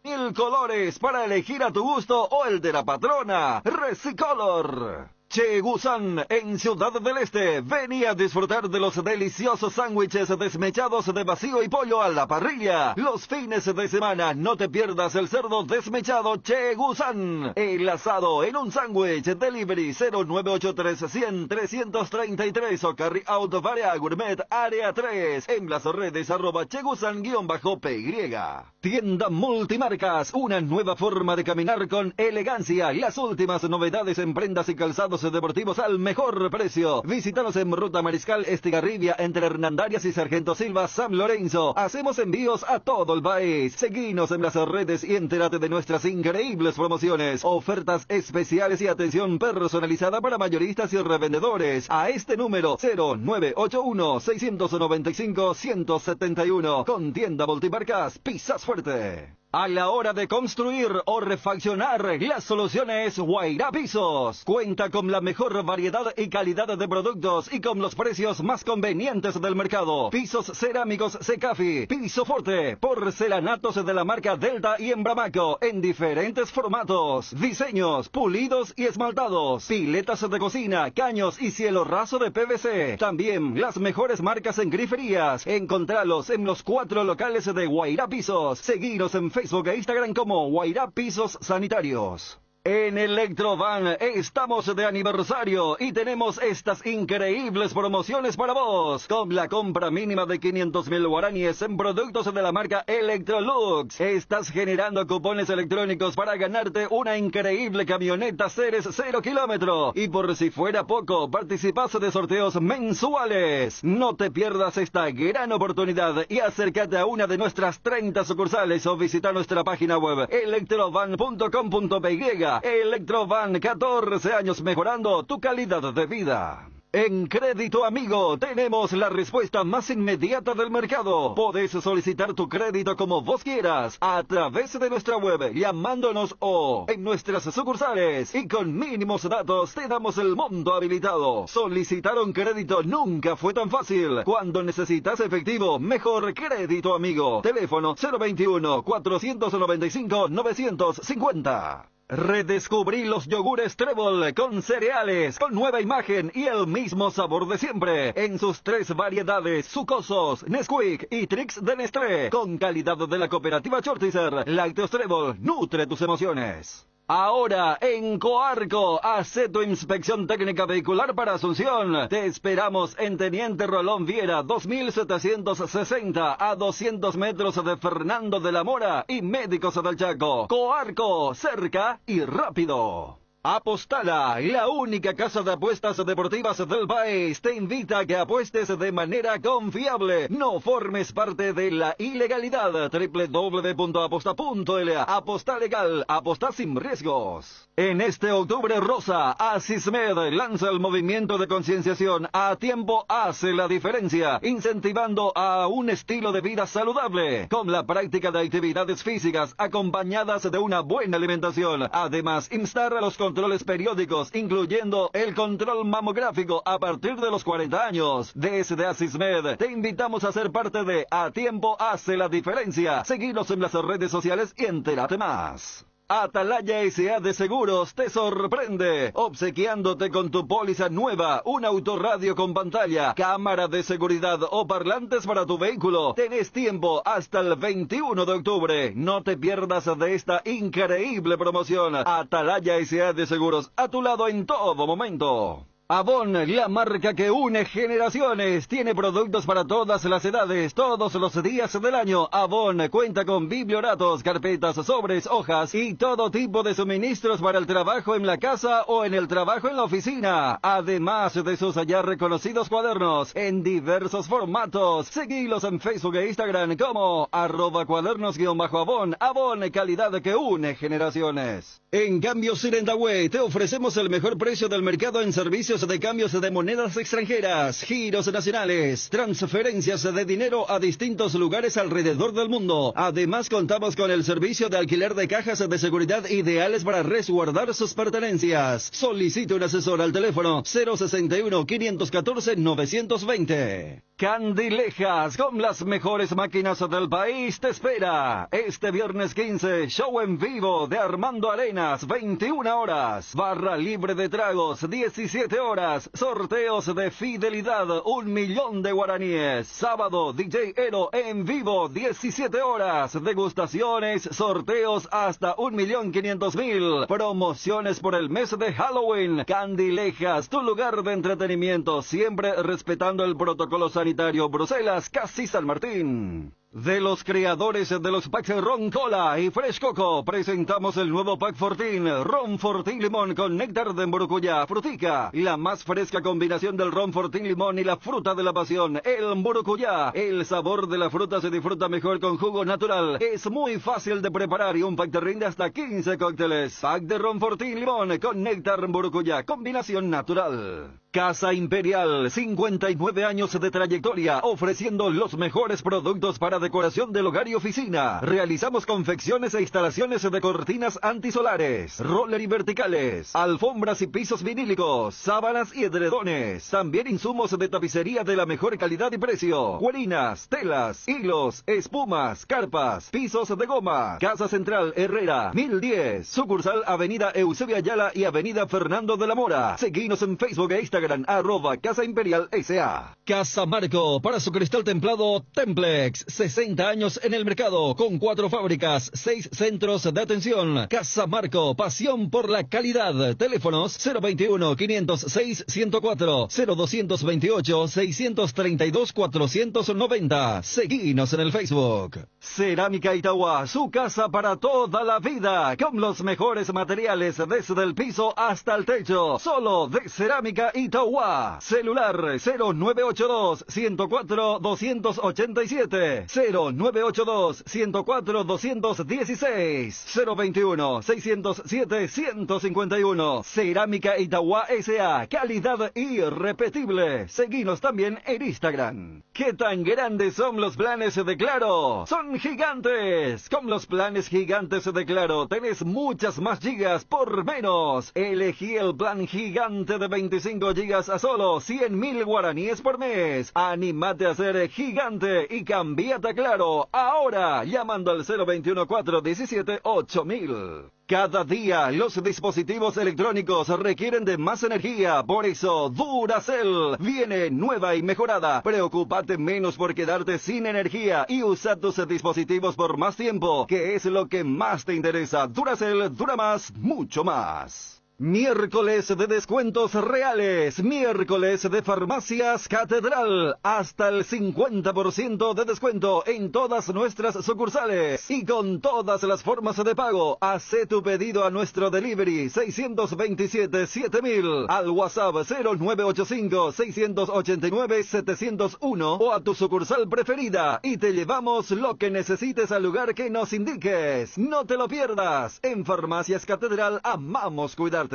Speaker 15: de 1000 colores para elegir a tu gusto o el de la patrona. Resicolor. Chegusan, en Ciudad del Este. Vení a disfrutar de los deliciosos sándwiches desmechados de vacío y pollo a la parrilla. Los fines de semana no te pierdas el cerdo desmechado Chegusan. El asado en un sándwich. Delivery 0983-100-333 o Carry Out Varia Gourmet Área 3. En las redes @Chegusan_PY. Tienda Multimarcas, una nueva forma de caminar con elegancia. Las últimas novedades en prendas y calzados deportivos al mejor precio. Visítanos en Ruta Mariscal Estigarribia entre Hernandarias y Sargento Silva San Lorenzo. Hacemos envíos a todo el país. Seguinos en las redes y entérate de nuestras increíbles promociones, ofertas especiales y atención personalizada para mayoristas y revendedores. A este número 0981-695-171. Con Tienda Multimarcas, pisas fuerte. A la hora de construir o refaccionar, la solución es Guairá Pisos. Cuenta con la mejor variedad y calidad de productos y con los precios más convenientes del mercado. Pisos cerámicos Secafi, piso forte, porcelanatos de la marca Delta y Embramaco en diferentes formatos, diseños, pulidos y esmaltados, piletas de cocina, caños y cielo raso de PVC. También las mejores marcas en griferías. Encontralos en los 4 locales de Guairá Pisos. Seguinos en Facebook Facebook e Instagram como Guairá Pisos Sanitarios. En Electrovan estamos de aniversario y tenemos estas increíbles promociones para vos. Con la compra mínima de 500.000 guaraníes en productos de la marca Electrolux, estás generando cupones electrónicos para ganarte una increíble camioneta Ceres 0 kilómetro. Y por si fuera poco, participás de sorteos mensuales. No te pierdas esta gran oportunidad y acércate a una de nuestras 30 sucursales o visita nuestra página web electrovan.com.py. Electrovan, 14 años mejorando tu calidad de vida. En Crédito Amigo tenemos la respuesta más inmediata del mercado. Podés solicitar tu crédito como vos quieras, a través de nuestra web, llamándonos o en nuestras sucursales. Y con mínimos datos te damos el monto habilitado. Solicitar un crédito nunca fue tan fácil. Cuando necesitas efectivo, mejor Crédito Amigo. Teléfono 021-495-950. Redescubrí los yogures Trébol con cereales, con nueva imagen y el mismo sabor de siempre, en sus 3 variedades: sucosos, Nesquik y Trix de Nestlé, con calidad de la cooperativa Chortizer. Lácteos Trébol, nutre tus emociones. Ahora en Coarco, hace tu inspección técnica vehicular para Asunción. Te esperamos en Teniente Rolón Viera, 2760, a 200 metros de Fernando de la Mora y Médicos del Chaco. Coarco, cerca y rápido. Apostala, la única casa de apuestas deportivas del país, te invita a que apuestes de manera confiable. No formes parte de la ilegalidad. www.aposta.la. Aposta legal, aposta sin riesgos. En este octubre rosa, Asismed lanza el movimiento de concienciación A Tiempo Hace la Diferencia, incentivando a un estilo de vida saludable, con la práctica de actividades físicas acompañadas de una buena alimentación. Además, instar a los controles periódicos, incluyendo el control mamográfico a partir de los 40 años. Desde Asismed, te invitamos a ser parte de A Tiempo Hace la Diferencia. Seguinos en las redes sociales y entérate más. Atalaya S.A. de Seguros te sorprende, obsequiándote con tu póliza nueva un autorradio con pantalla, cámara de seguridad o parlantes para tu vehículo. Tenés tiempo hasta el 21 de octubre. No te pierdas de esta increíble promoción. Atalaya S.A. de Seguros, a tu lado en todo momento. Avon, la marca que une generaciones, tiene productos para todas las edades, todos los días del año. Avon cuenta con biblioratos, carpetas, sobres, hojas y todo tipo de suministros para el trabajo en la casa o en el trabajo en la oficina. Además de sus ya reconocidos cuadernos en diversos formatos. Seguilos en Facebook e Instagram como @cuadernos_Avon. Avon, calidad que une generaciones. En Cambio Sirentahue te ofrecemos el mejor precio del mercado en servicios de cambios de monedas extranjeras, giros nacionales, transferencias de dinero a distintos lugares alrededor del mundo. Además, contamos con el servicio de alquiler de cajas de seguridad ideales para resguardar sus pertenencias. Solicite un asesor al teléfono 061-514-920. Candilejas, con las mejores máquinas del país, te espera. Este viernes 15, show en vivo de Armando Arenas, 21 horas. Barra libre de tragos, 17 horas. Sorteos de fidelidad, 1 millón de guaraníes. Sábado, DJ Ero en vivo, 17 horas. Degustaciones, sorteos hasta 1.500.000. Promociones por el mes de Halloween. Candilejas, tu lugar de entretenimiento, siempre respetando el protocolo sanitario. Bruselas, casi San Martín. De los creadores de los packs Ron Cola y Fresh Coco, presentamos el nuevo pack Fortín, Ron Fortín Limón con néctar de mburucuyá, frutica, la más fresca combinación del Ron Fortín Limón y la fruta de la pasión, el mburucuyá. El sabor de la fruta se disfruta mejor con jugo natural. Es muy fácil de preparar y un pack te rinde hasta 15 cócteles. Pack de Ron Fortín Limón con néctar mburucuyá, combinación natural. Casa Imperial, 59 años de trayectoria, ofreciendo los mejores productos para decoración del hogar y oficina. Realizamos confecciones e instalaciones de cortinas antisolares, roller y verticales, alfombras y pisos vinílicos, sábanas y edredones. También insumos de tapicería de la mejor calidad y precio. Cuerinas, telas, hilos, espumas, carpas, pisos de goma. Casa Central Herrera, 1010. Sucursal Avenida Eusebio Ayala y Avenida Fernando de la Mora. Seguinos en Facebook e Instagram Instagram, @Casa Imperial S.A. Casa Marco, para su cristal templado Templex, 60 años en el mercado, con 4 fábricas, 6 centros de atención. Casa Marco, pasión por la calidad. Teléfonos 021-506-104, 0228-632-490. Seguinos en el Facebook. Cerámica Itauguá, su casa para toda la vida, con los mejores materiales desde el piso hasta el techo. Solo de Cerámica Itauguá. Celular 0982-104-287, 0982-104-216, 021-607-151. Cerámica Itauguá S.A. Calidad irrepetible. Seguinos también en Instagram. ¿Qué tan grandes son los planes de Claro? Son gigantes. Con los planes gigantes de Claro tenés muchas más gigas por menos. Elegí el plan gigante de 25 gigas a solo 100.000 guaraníes por mes. Anímate a ser gigante y cambiate a Claro ahora llamando al 021-417-8000. Cada día los dispositivos electrónicos requieren de más energía, por eso Duracell viene nueva y mejorada. Preocúpate menos por quedarte sin energía y usa tus dispositivos por más tiempo, que es lo que más te interesa. Duracell dura más, mucho más. Miércoles de descuentos reales, miércoles de Farmacias Catedral, hasta el 50% de descuento en todas nuestras sucursales y con todas las formas de pago. Hacé tu pedido a nuestro delivery 627-7000, al WhatsApp 0985-689-701 o a tu sucursal preferida y te llevamos lo que necesites al lugar que nos indiques. No te lo pierdas, en Farmacias Catedral amamos cuidarte.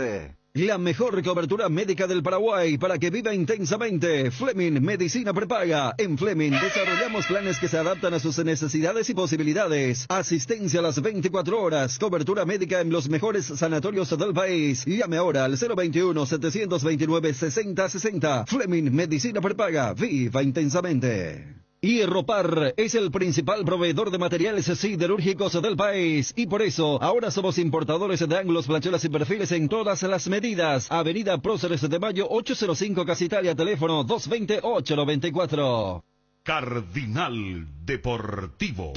Speaker 15: La mejor cobertura médica del Paraguay para que viva intensamente. Fleming Medicina Prepaga. En Fleming desarrollamos planes que se adaptan a sus necesidades y posibilidades. Asistencia a las 24 horas. Cobertura médica en los mejores sanatorios del país. Llame ahora al 021-729-6060. Fleming Medicina Prepaga. Viva intensamente. Hierropar es el principal proveedor de materiales siderúrgicos del país y por eso ahora somos importadores de ángulos, plachuelas y perfiles en todas las medidas. Avenida Próceres de Mayo 805 Casa Italia, teléfono 220-894.
Speaker 16: Cardinal Deportivo.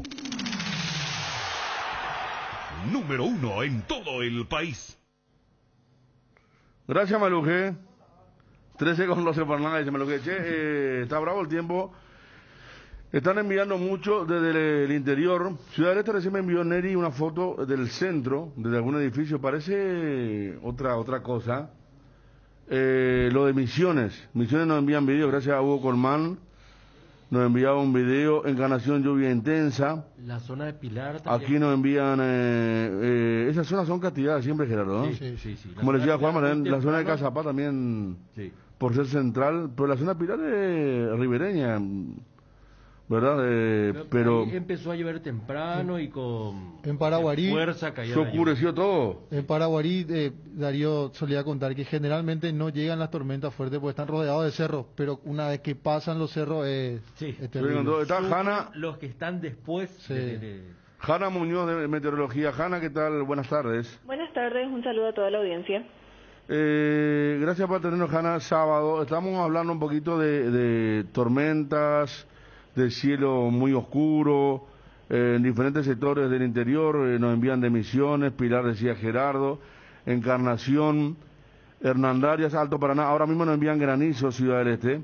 Speaker 16: Número 1 en todo el país.
Speaker 8: Gracias, Maluje. 13 con José Fernández, Maluje. Está bravo el tiempo. Están enviando mucho desde el interior. Ciudad del Este recién me envió Neri una foto del centro, desde algún edificio. Parece otra cosa. Lo de Misiones. Misiones nos envían videos, gracias a Hugo Colmán. Nos enviaba un video. Encarnación, lluvia intensa.
Speaker 10: La zona de Pilar también.
Speaker 8: Aquí nos envían... esas zonas son castigadas siempre, Gerardo, ¿no?
Speaker 10: Sí.
Speaker 8: Como le decía Juan, la zona de Cazapá también, por ser central. Pero la zona de Pilar es ribereña, ¿verdad? Pero
Speaker 10: ahí empezó a llover temprano y con
Speaker 9: en Paraguarí
Speaker 10: fuerza cayó.
Speaker 8: Se oscureció todo.
Speaker 9: En Paraguarí, Darío solía contar que generalmente no llegan las tormentas fuertes porque están rodeados de cerros, pero una vez que pasan los cerros es terrible.
Speaker 8: Está Hanna,
Speaker 10: los que están después.
Speaker 8: Hanna Muñoz de Meteorología. Hanna, ¿qué tal? Buenas tardes.
Speaker 21: Buenas tardes, un saludo a toda la audiencia.
Speaker 8: Gracias por tenernos, Hanna. Sábado estamos hablando un poquito de tormentas, de cielo muy oscuro, en diferentes sectores del interior. Nos envían de Misiones, Pilar, decía Gerardo, Encarnación, Hernandarias, Alto Paraná. Ahora mismo nos envían granizo, Ciudad del Este,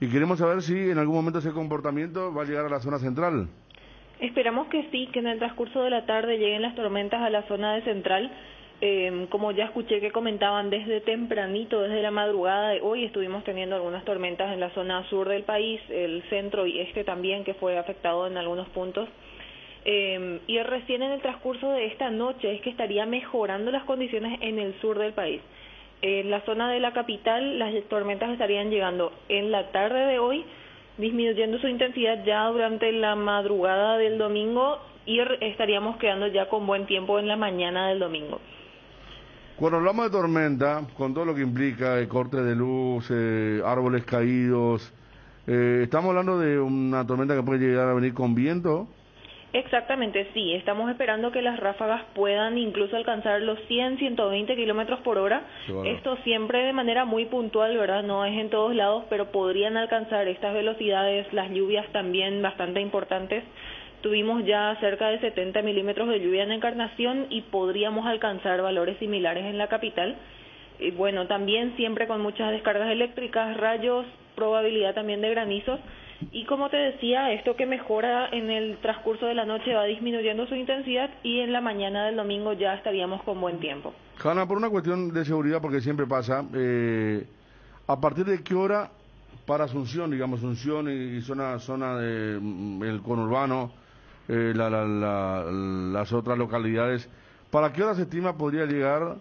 Speaker 8: y queremos saber si en algún momento ese comportamiento va a llegar a la zona central.
Speaker 21: Esperamos que sí, que en el transcurso de la tarde lleguen las tormentas a la zona de central. Como ya escuché que comentaban, desde tempranito, desde la madrugada de hoy estuvimos teniendo algunas tormentas en la zona sur del país, el centro y este también, que fue afectado en algunos puntos. Y recién en el transcurso de esta noche es que estaría mejorando las condiciones en el sur del país. En la zona de la capital las tormentas estarían llegando en la tarde de hoy, disminuyendo su intensidad ya durante la madrugada del domingo y estaríamos quedando ya con buen tiempo en la mañana del domingo.
Speaker 8: Cuando hablamos de tormenta, con todo lo que implica, corte de luz, árboles caídos, ¿estamos hablando de una tormenta que puede llegar a venir con viento?
Speaker 21: Exactamente, sí. Estamos esperando que las ráfagas puedan incluso alcanzar los 100, 120 kilómetros por hora. Esto siempre de manera muy puntual, ¿verdad? No es en todos lados, pero podrían alcanzar estas velocidades. Las lluvias también bastante importantes. Tuvimos ya cerca de 70 milímetros de lluvia en Encarnación y podríamos alcanzar valores similares en la capital. Y bueno, también siempre con muchas descargas eléctricas, rayos, probabilidad también de granizos. Y como te decía, esto que mejora en el transcurso de la noche va disminuyendo su intensidad y en la mañana del domingo ya estaríamos con buen tiempo.
Speaker 8: Hanna, por una cuestión de seguridad, porque siempre pasa, ¿a partir de qué hora para Asunción, digamos, Asunción y zona del conurbano, las otras localidades, para qué hora se estima podría llegar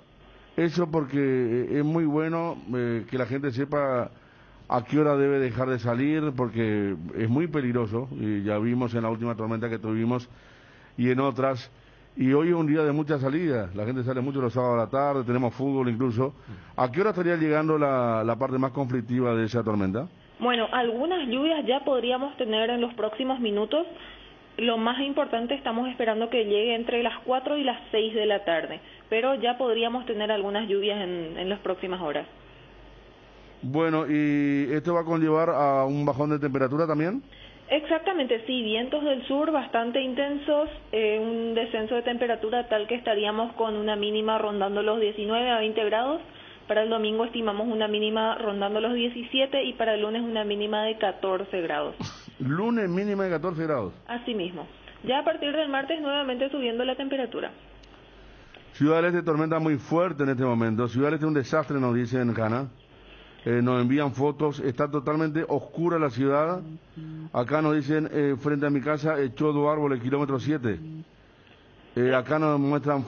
Speaker 8: eso? Porque es muy bueno que la gente sepa a qué hora debe dejar de salir, porque es muy peligroso, y ya vimos en la última tormenta que tuvimos y en otras, y hoy es un día de mucha salida, la gente sale mucho los sábados a la tarde, tenemos fútbol incluso. ¿A qué hora estaría llegando la parte más conflictiva de esa tormenta?
Speaker 21: Bueno, algunas lluvias ya podríamos tener en los próximos minutos. Lo más importante, estamos esperando que llegue entre las 4 y las 6 de la tarde, pero ya podríamos tener algunas lluvias en las próximas horas.
Speaker 8: Bueno, ¿y esto va a conllevar a un bajón de temperatura también?
Speaker 21: Exactamente, sí, vientos del sur bastante intensos, un descenso de temperatura tal que estaríamos con una mínima rondando los 19 a 20 grados. Para el domingo estimamos una mínima rondando los 17 y para el lunes una mínima de 14 grados.
Speaker 8: Lunes mínima de 14 grados.
Speaker 21: Así mismo. Ya a partir del martes nuevamente subiendo la temperatura.
Speaker 8: Ciudad del Este, tormenta muy fuerte en este momento. Ciudad del Este, un desastre, nos dicen, Hanna. Nos envían fotos, está totalmente oscura la ciudad. Acá nos dicen, frente a mi casa echó 2 árboles, kilómetro 7. Acá nos muestran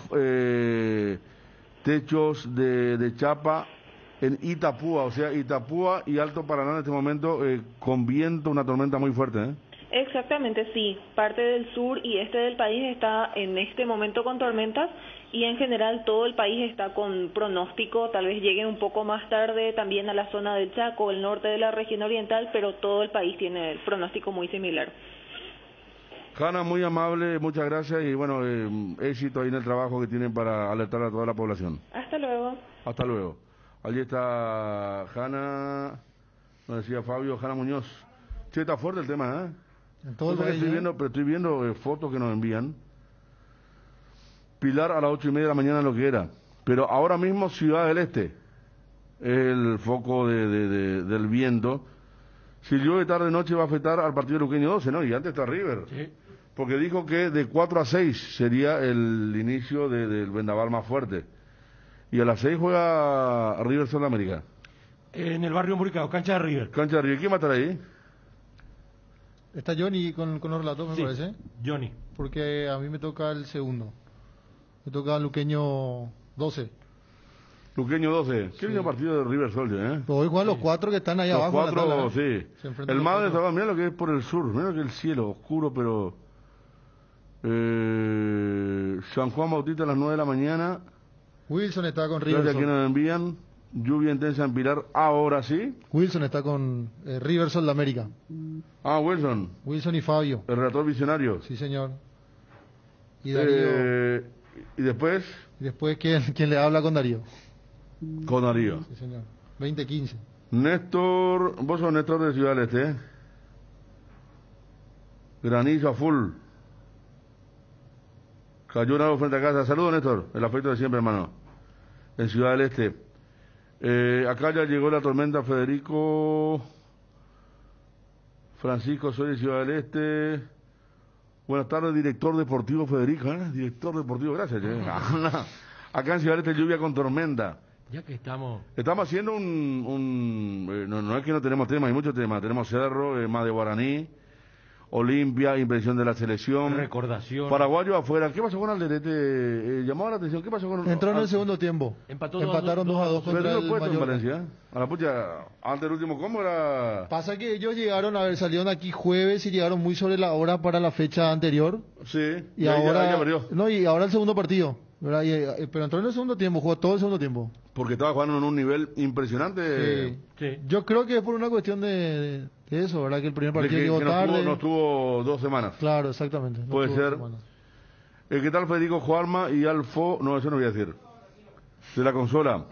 Speaker 8: techos de chapa en Itapúa, o sea, Itapúa y Alto Paraná en este momento con viento, una tormenta muy fuerte,
Speaker 21: Exactamente, sí. Parte del sur y este del país está en este momento con tormentas y en general todo el país está con pronóstico, tal vez lleguen un poco más tarde también a la zona del Chaco, el norte de la región oriental, pero todo el país tiene el pronóstico muy similar.
Speaker 8: Hanna, muy amable, muchas gracias y bueno, éxito ahí en el trabajo que tienen para alertar a toda la población.
Speaker 21: Hasta luego.
Speaker 8: Hasta luego. Allí está Hanna, nos decía Fabio, Hanna Muñoz. Che, está fuerte el tema,
Speaker 9: En todo el país,
Speaker 8: estoy viendo fotos que nos envían. Pilar a las 8:30 de la mañana lo que era. Pero ahora mismo Ciudad del Este es el foco del viento. Si llueve tarde noche va a afectar al partido Luqueño 12, ¿no? Y antes está River.
Speaker 10: Sí.
Speaker 8: Porque dijo que de 4 a 6 sería el inicio del vendaval más fuerte. Y a las 6 juega River Sudamérica.
Speaker 10: En el barrio Muricao, cancha de River.
Speaker 8: Cancha de River. ¿Quién va a estar ahí?
Speaker 9: Está Johnny con los relatos, me parece.
Speaker 10: Johnny.
Speaker 9: Porque a mí me toca el segundo. Me toca Luqueño 12.
Speaker 8: Luqueño 12. Qué lindo partido de River Sol,
Speaker 9: Pero hoy juegan los 4 que están ahí
Speaker 8: los
Speaker 9: abajo.
Speaker 8: Los 4, sí. El más
Speaker 9: de
Speaker 8: mira lo que es por el sur, mira que el cielo oscuro, pero San Juan Bautista a las 9 de la mañana.
Speaker 9: Wilson está con River.
Speaker 8: Gracias a quien nos envían. Lluvia intensa en Pilar, ahora sí.
Speaker 9: Wilson está con River Sol de América.
Speaker 8: Ah, Wilson.
Speaker 9: Wilson y Fabio.
Speaker 8: El relator visionario.
Speaker 9: Sí, señor. Y Darío.
Speaker 8: ¿Y después?
Speaker 9: Y después, ¿quién le habla con Darío?
Speaker 8: Con Darío.
Speaker 9: Sí, señor. 20:15.
Speaker 8: Néstor, vos sos Néstor de Ciudad del Este, Granizo a full. Cayó un árbol frente a casa. Saludos, Néstor. El afecto de siempre, hermano. En Ciudad del Este. Acá ya llegó la tormenta Federico. Francisco, soy de Ciudad del Este. Buenas tardes, director deportivo Federico. Director deportivo, gracias. Acá en Ciudad del Este lluvia con tormenta.
Speaker 10: Ya que estamos
Speaker 8: haciendo no es que no tenemos temas, hay muchos temas. Tenemos Cerro, más de Guaraní, Olimpia, impresión de la selección.
Speaker 10: Recordación.
Speaker 8: Paraguayo afuera. ¿Qué pasó con Alderete? Llamó la atención. ¿Qué pasó con
Speaker 9: Entró en el segundo tiempo.
Speaker 10: Empataron
Speaker 9: 2-2 contra el
Speaker 8: puesto en
Speaker 9: Mallorca.
Speaker 8: Valencia. A la pucha, antes del último, ¿cómo era?
Speaker 9: Pasa que ellos salieron aquí jueves y llegaron muy sobre la hora para la fecha anterior.
Speaker 8: Sí.
Speaker 9: Y ahora
Speaker 8: ya perdió.
Speaker 9: No, y ahora el segundo partido. ¿verdad? Pero entró en el segundo tiempo, jugó todo el segundo tiempo.
Speaker 8: Porque estaba jugando en un nivel impresionante.
Speaker 9: Sí. Yo creo que es por una cuestión de eso, ¿verdad? Que el primer partido llegó tarde.
Speaker 8: No estuvo 2 semanas.
Speaker 9: Claro, exactamente.
Speaker 8: Puede ser. ¿Qué tal Federico Juarma y Alfo? No, eso no voy a decir. De la consola.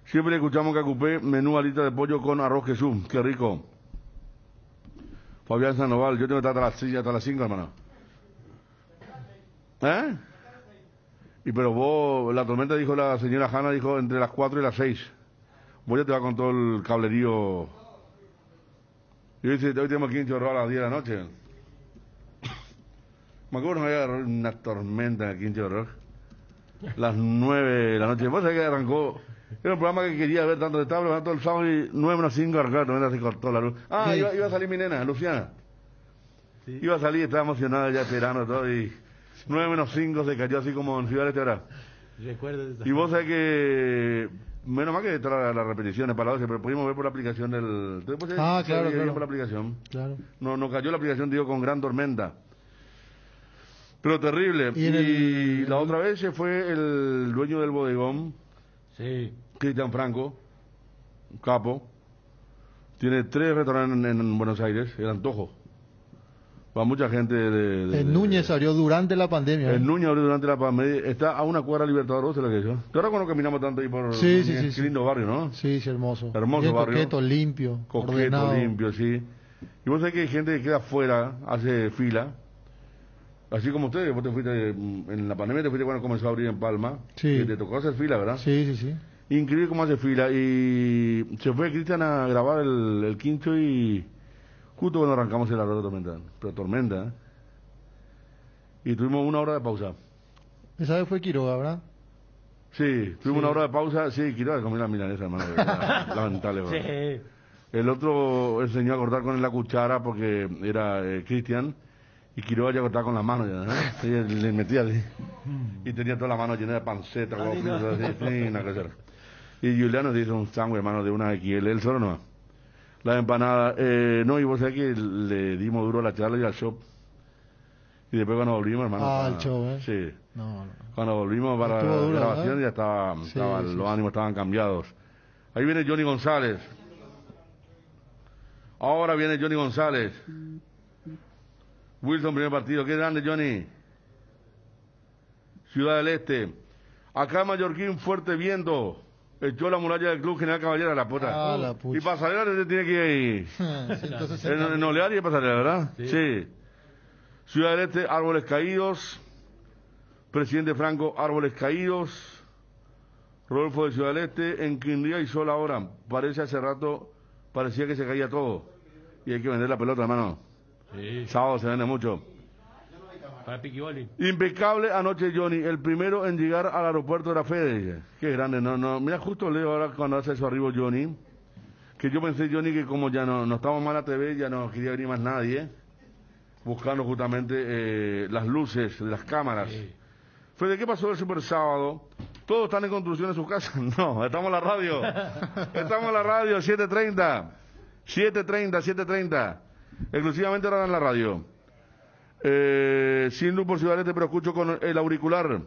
Speaker 8: Siempre escuchamos que ocupé menú alita de pollo con arroz Jesús. Qué rico. Fabián Sandoval, yo tengo que estar hasta las 5, hermano. ¿Eh? Y pero vos, la tormenta dijo la señora Hanna, dijo entre las 4 y las 6. Vos ya te vas con todo el cablerío. Yo dice, hoy tenemos 15 horas a las 10 de la noche. Me acuerdo que había una tormenta en el 15 horas. Las 9 de la noche. Vos sabés que arrancó. Era un programa que quería ver tanto de tabla, todo el sábado y 9 menos 5 arrancó, tormenta se cortó la luz. Iba a salir mi nena, Luciana. Sí. Iba a salir, estaba emocionada ya esperando todo y 9 menos 5 se cayó así como en Ciudad de Este ahora. Y vos sabés que menos mal que está las repeticiones para la pero pudimos ver por la aplicación del...
Speaker 9: claro.
Speaker 8: Por la aplicación.
Speaker 9: Claro.
Speaker 8: No cayó la aplicación, digo, con gran tormenta. Pero terrible. Y la otra vez se fue el dueño del bodegón.
Speaker 10: Sí.
Speaker 8: Cristian Franco, capo. Tiene 3 restaurantes en Buenos Aires, el Antojo. Va mucha gente
Speaker 9: El Núñez abrió durante la pandemia.
Speaker 8: El Núñez abrió durante la pandemia. Está a una cuadra Libertador, ¿se lo que yo? Ahora cuando caminamos tanto ahí por...
Speaker 9: Sí.
Speaker 8: Qué lindo barrio, ¿no?
Speaker 9: Sí, hermoso.
Speaker 8: Hermoso
Speaker 9: bien
Speaker 8: barrio.
Speaker 9: Coqueto, limpio, ordenado.
Speaker 8: Sí. Y vos sabés que hay gente que queda afuera, hace fila. Así como ustedes, vos te fuiste, en la pandemia te fuiste cuando comenzó a abrir en Palma.
Speaker 9: Sí.
Speaker 8: Y te tocó hacer fila, ¿verdad?
Speaker 9: Sí.
Speaker 8: Increíble cómo hace fila. Y se fue Cristian a grabar el quinto y justo cuando arrancamos el arroz de tormenta. ¿eh? Y tuvimos 1 hora de pausa.
Speaker 9: Esa vez fue Quiroga, ¿verdad?
Speaker 8: Sí, tuvimos 1 hora de pausa. Sí, Quiroga comió la milanesa, hermano. Lamentable, ¿verdad?
Speaker 10: Sí.
Speaker 8: El otro enseñó a cortar con la cuchara porque era Cristian. Y Quiroga ya cortaba con las manos, ya, ¿eh? Sí, le metía así. Y tenía toda la mano llena de panceta, así, una cosa. Y Juliano se hizo un sándwich, hermano, de una XL, él solo no. La empanada, no, y vos sabés que le dimos duro a la charla y al shop. Y después cuando volvimos, hermano.
Speaker 9: Al show, ¿eh?
Speaker 8: Sí.
Speaker 9: No.
Speaker 8: Cuando volvimos para la grabación ya los ánimos estaban cambiados. Ahí viene Johnny González. Ahora viene Johnny González. Wilson, primer partido. Qué grande, Johnny. Ciudad del Este. Acá Mallorquín, fuerte viento. Echó la muralla del Club General Caballero a la puta.
Speaker 9: La pucha.
Speaker 8: Y Pasarela se tiene que ir ahí. En Olearia y Pasarela, ¿verdad? Sí. Ciudad del Este, árboles caídos. Presidente Franco, árboles caídos. Rodolfo de Ciudad del Este. En Quindía y sol ahora. Parece hace rato, parecía que se caía todo. Y hay que vender la pelota, hermano.
Speaker 10: Sí.
Speaker 8: Sábado se vende mucho.
Speaker 10: Para Piquiboli.
Speaker 8: Impecable anoche Johnny, el primero en llegar al aeropuerto de la Fede. Qué grande, no. Mira, justo leo ahora cuando hace su arribo Johnny, que yo pensé Johnny que como ya no estábamos mal a TV, ya no quería venir más nadie, buscando justamente las luces de las cámaras. Sí. Fede, ¿qué pasó el Super Sábado? ¿Todos están en construcción en sus casas? No, estamos en la radio. Estamos en la radio, 7:30. Exclusivamente ahora en la radio. Sin luz por Ciudad del Este, pero escucho con el auricular.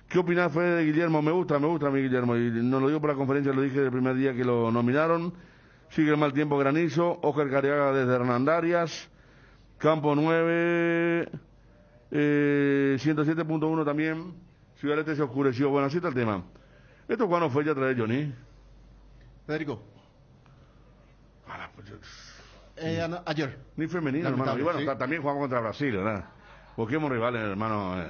Speaker 8: ¿Qué opinás, Fede, de Guillermo? Me gusta a mí Guillermo. Y no lo digo por la conferencia, lo dije el primer día que lo nominaron. Sigue el mal tiempo, granizo. Óscar Cariaga desde Hernandarias. Campo 9. 107.1 también. Ciudad del Este se oscureció. Bueno, así está el tema. ¿Esto cuándo fue ya a traer Johnny?
Speaker 1: Federico. Ayer.
Speaker 8: Ni femenino, hermano. Y bueno, sí. También jugamos contra Brasil, ¿verdad? Busquemos rivales, hermano.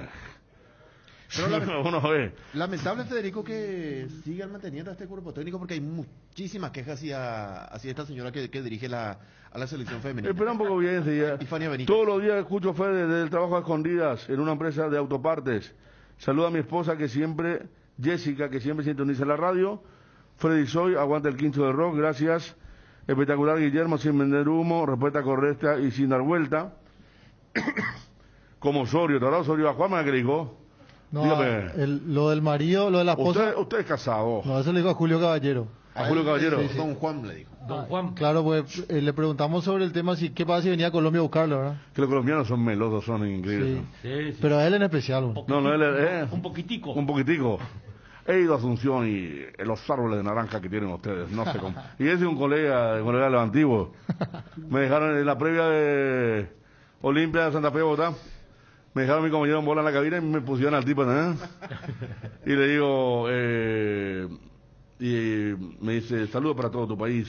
Speaker 1: Pero
Speaker 8: uno ve.
Speaker 1: Lamentable, Federico, que sigan manteniendo a este cuerpo técnico porque hay muchísimas quejas hacia esta señora que dirige a la selección femenina.
Speaker 8: Espera un poco bien,
Speaker 1: Ifania Benítez.
Speaker 8: Todos los días escucho Fede desde el trabajo a escondidas en una empresa de autopartes. Saluda a mi esposa Jessica, que siempre sintoniza la radio. Freddy Soy, aguanta el quinto de rock, gracias. Espectacular Guillermo, sin vender humo, respuesta correcta y sin dar vuelta. Como Osorio, ¿te habrá Osorio a Juanma que le dijo?
Speaker 9: No, lo del marido, lo de la esposa.
Speaker 8: Usted es casado.
Speaker 9: No, eso le dijo a Julio Caballero.
Speaker 8: A Julio Caballero.
Speaker 9: Sí, sí.
Speaker 1: Don Juan le dijo.
Speaker 10: Don Juan.
Speaker 9: Claro, pues le preguntamos sobre el tema, si qué pasa si venía a Colombia a buscarlo, ¿verdad?
Speaker 8: Que los colombianos son melosos, son increíbles.
Speaker 9: Sí.
Speaker 8: ¿no?
Speaker 10: Sí, sí.
Speaker 9: Pero a él en especial, bueno.
Speaker 8: No, él
Speaker 10: Un poquitico.
Speaker 8: un poquitico. He ido a Asunción y los árboles de naranja que tienen ustedes, no sé cómo. Y ese es un colega de los antiguos. Me dejaron en la previa de Olimpia de Santa Fe, Bogotá. Me dejaron mi compañero en bola en la cabina y me pusieron al tipo, ¿eh? Y le digo, y me dice, saludos para todo tu país.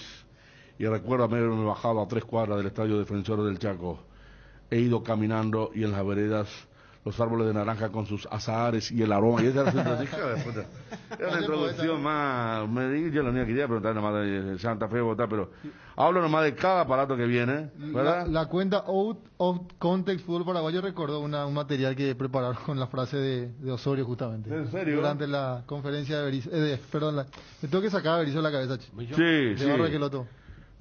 Speaker 8: Y recuerdo haberme bajado a 3 cuadras del Estadio Defensores del Chaco. He ido caminando y en las veredas los árboles de naranja con sus azahares y el aroma. Y esa era una introducción más. Yo la única que quería preguntar nomás de Santa Fe, Bogotá, pero hablo nomás de cada aparato que viene, ¿verdad?
Speaker 9: La cuenta Out of Context Fútbol Paraguayo recordó un material que prepararon con la frase de Osorio, justamente.
Speaker 8: ¿En serio?
Speaker 9: Durante la conferencia de Berizzo. Perdón, me tengo que sacar a Berizzo de la cabeza,
Speaker 8: Sí, sí.
Speaker 9: Barra que lo tomo.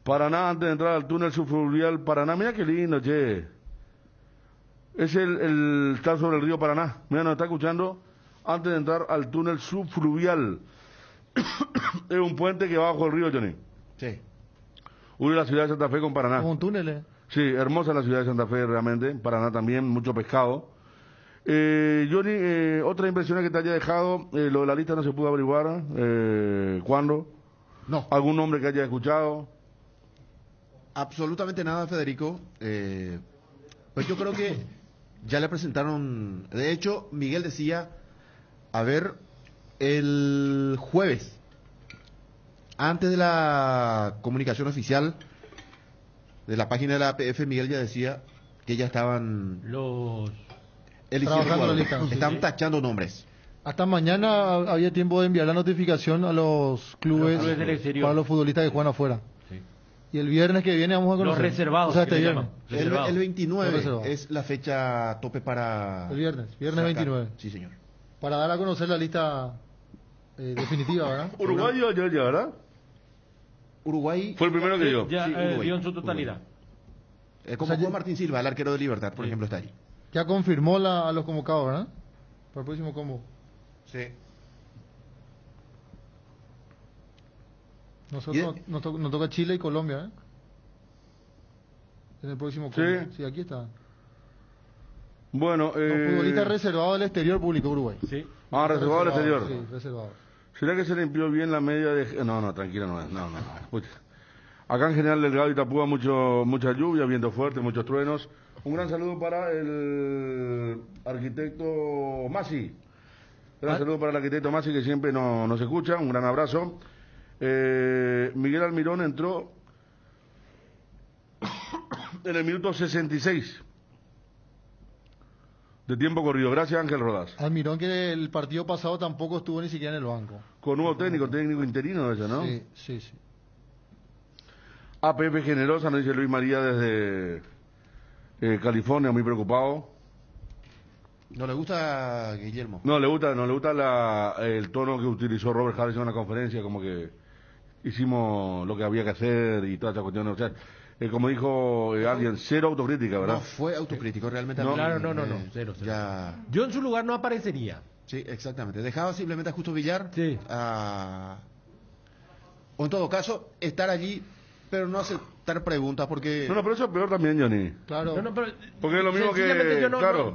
Speaker 8: Paraná, antes de entrar al túnel subfluvial Paraná. Mira qué lindo, che. Es está sobre el río Paraná. Mira, nos está escuchando antes de entrar al túnel subfluvial. Es un puente que va bajo el río, Johnny.
Speaker 1: Sí.
Speaker 8: Une la ciudad de Santa Fe con Paraná.
Speaker 9: Como un túnel,
Speaker 8: Sí, hermosa la ciudad de Santa Fe realmente. Paraná también, mucho pescado. Johnny, otra impresión que te haya dejado, lo de la lista no se pudo averiguar. ¿Cuándo?
Speaker 1: No.
Speaker 8: ¿Algún nombre que haya escuchado?
Speaker 1: Absolutamente nada, Federico. Pues yo creo que ya le presentaron. De hecho, Miguel decía, a ver, el jueves, antes de la comunicación oficial de la página de la APF, Miguel ya decía que ya estaban
Speaker 9: trabajando la lista.
Speaker 1: Estaban tachando nombres.
Speaker 9: Hasta mañana había tiempo de enviar la notificación a los clubes
Speaker 10: del exterior,
Speaker 9: para los futbolistas que juegan afuera.
Speaker 10: Sí.
Speaker 9: Y el viernes que viene vamos a conocer.
Speaker 10: Los reservados.
Speaker 9: O sea, este viernes.
Speaker 1: El 29 es la fecha tope para...
Speaker 9: El viernes 29.
Speaker 1: Sí, señor.
Speaker 9: Para dar a conocer la lista definitiva, ¿verdad?
Speaker 8: Uruguay ya, ¿verdad?
Speaker 1: Uruguay...
Speaker 8: Fue el primero que dio.
Speaker 10: Ya
Speaker 1: Sí, Uruguay.
Speaker 10: dio en su totalidad.
Speaker 1: Como jugó Martín Silva, el arquero de Libertad, por ejemplo, está ahí.
Speaker 9: Ya confirmó a los convocados, ¿verdad? Para el próximo combo.
Speaker 1: Sí.
Speaker 9: Nosotros nos toca Chile y Colombia, ¿eh? En el próximo combo. Sí, aquí está.
Speaker 8: Bueno,
Speaker 9: Los futbolistas reservados del exterior público Uruguay.
Speaker 10: Sí.
Speaker 8: Reservado del exterior.
Speaker 9: Sí, reservado.
Speaker 8: ¿Será que se limpió bien la media de...? No, tranquila, no es. No. Escucha. Acá en General Delgado y Tapúa mucha lluvia, viento fuerte, muchos truenos. Un gran saludo para el arquitecto Masi. Gran saludo para el arquitecto Masi, que siempre nos escucha. Un gran abrazo. Miguel Almirón entró en el minuto 66 de tiempo corrido. Gracias, Ángel Rodas.
Speaker 9: Almirón, que el partido pasado tampoco estuvo ni siquiera en el banco.
Speaker 8: Con nuevo técnico interino ese, ¿no?
Speaker 9: Sí.
Speaker 8: APF generosa, nos dice Luis María desde California, muy preocupado.
Speaker 1: ¿No le gusta Guillermo?
Speaker 8: No le gusta el tono que utilizó Robert Harrison en la conferencia, como que hicimos lo que había que hacer y toda esa cuestión. O sea, como dijo alguien, cero autocrítica, ¿verdad?
Speaker 1: No, fue autocrítico, realmente.
Speaker 10: No, cero.
Speaker 1: Ya...
Speaker 10: Yo en su lugar no aparecería.
Speaker 1: Sí, exactamente. Dejaba simplemente a Justo Villar.
Speaker 10: Sí.
Speaker 1: O en todo caso, estar allí, pero no aceptar preguntas porque...
Speaker 8: No, pero eso es peor también, Johnny.
Speaker 9: Claro.
Speaker 8: Porque es lo mismo que...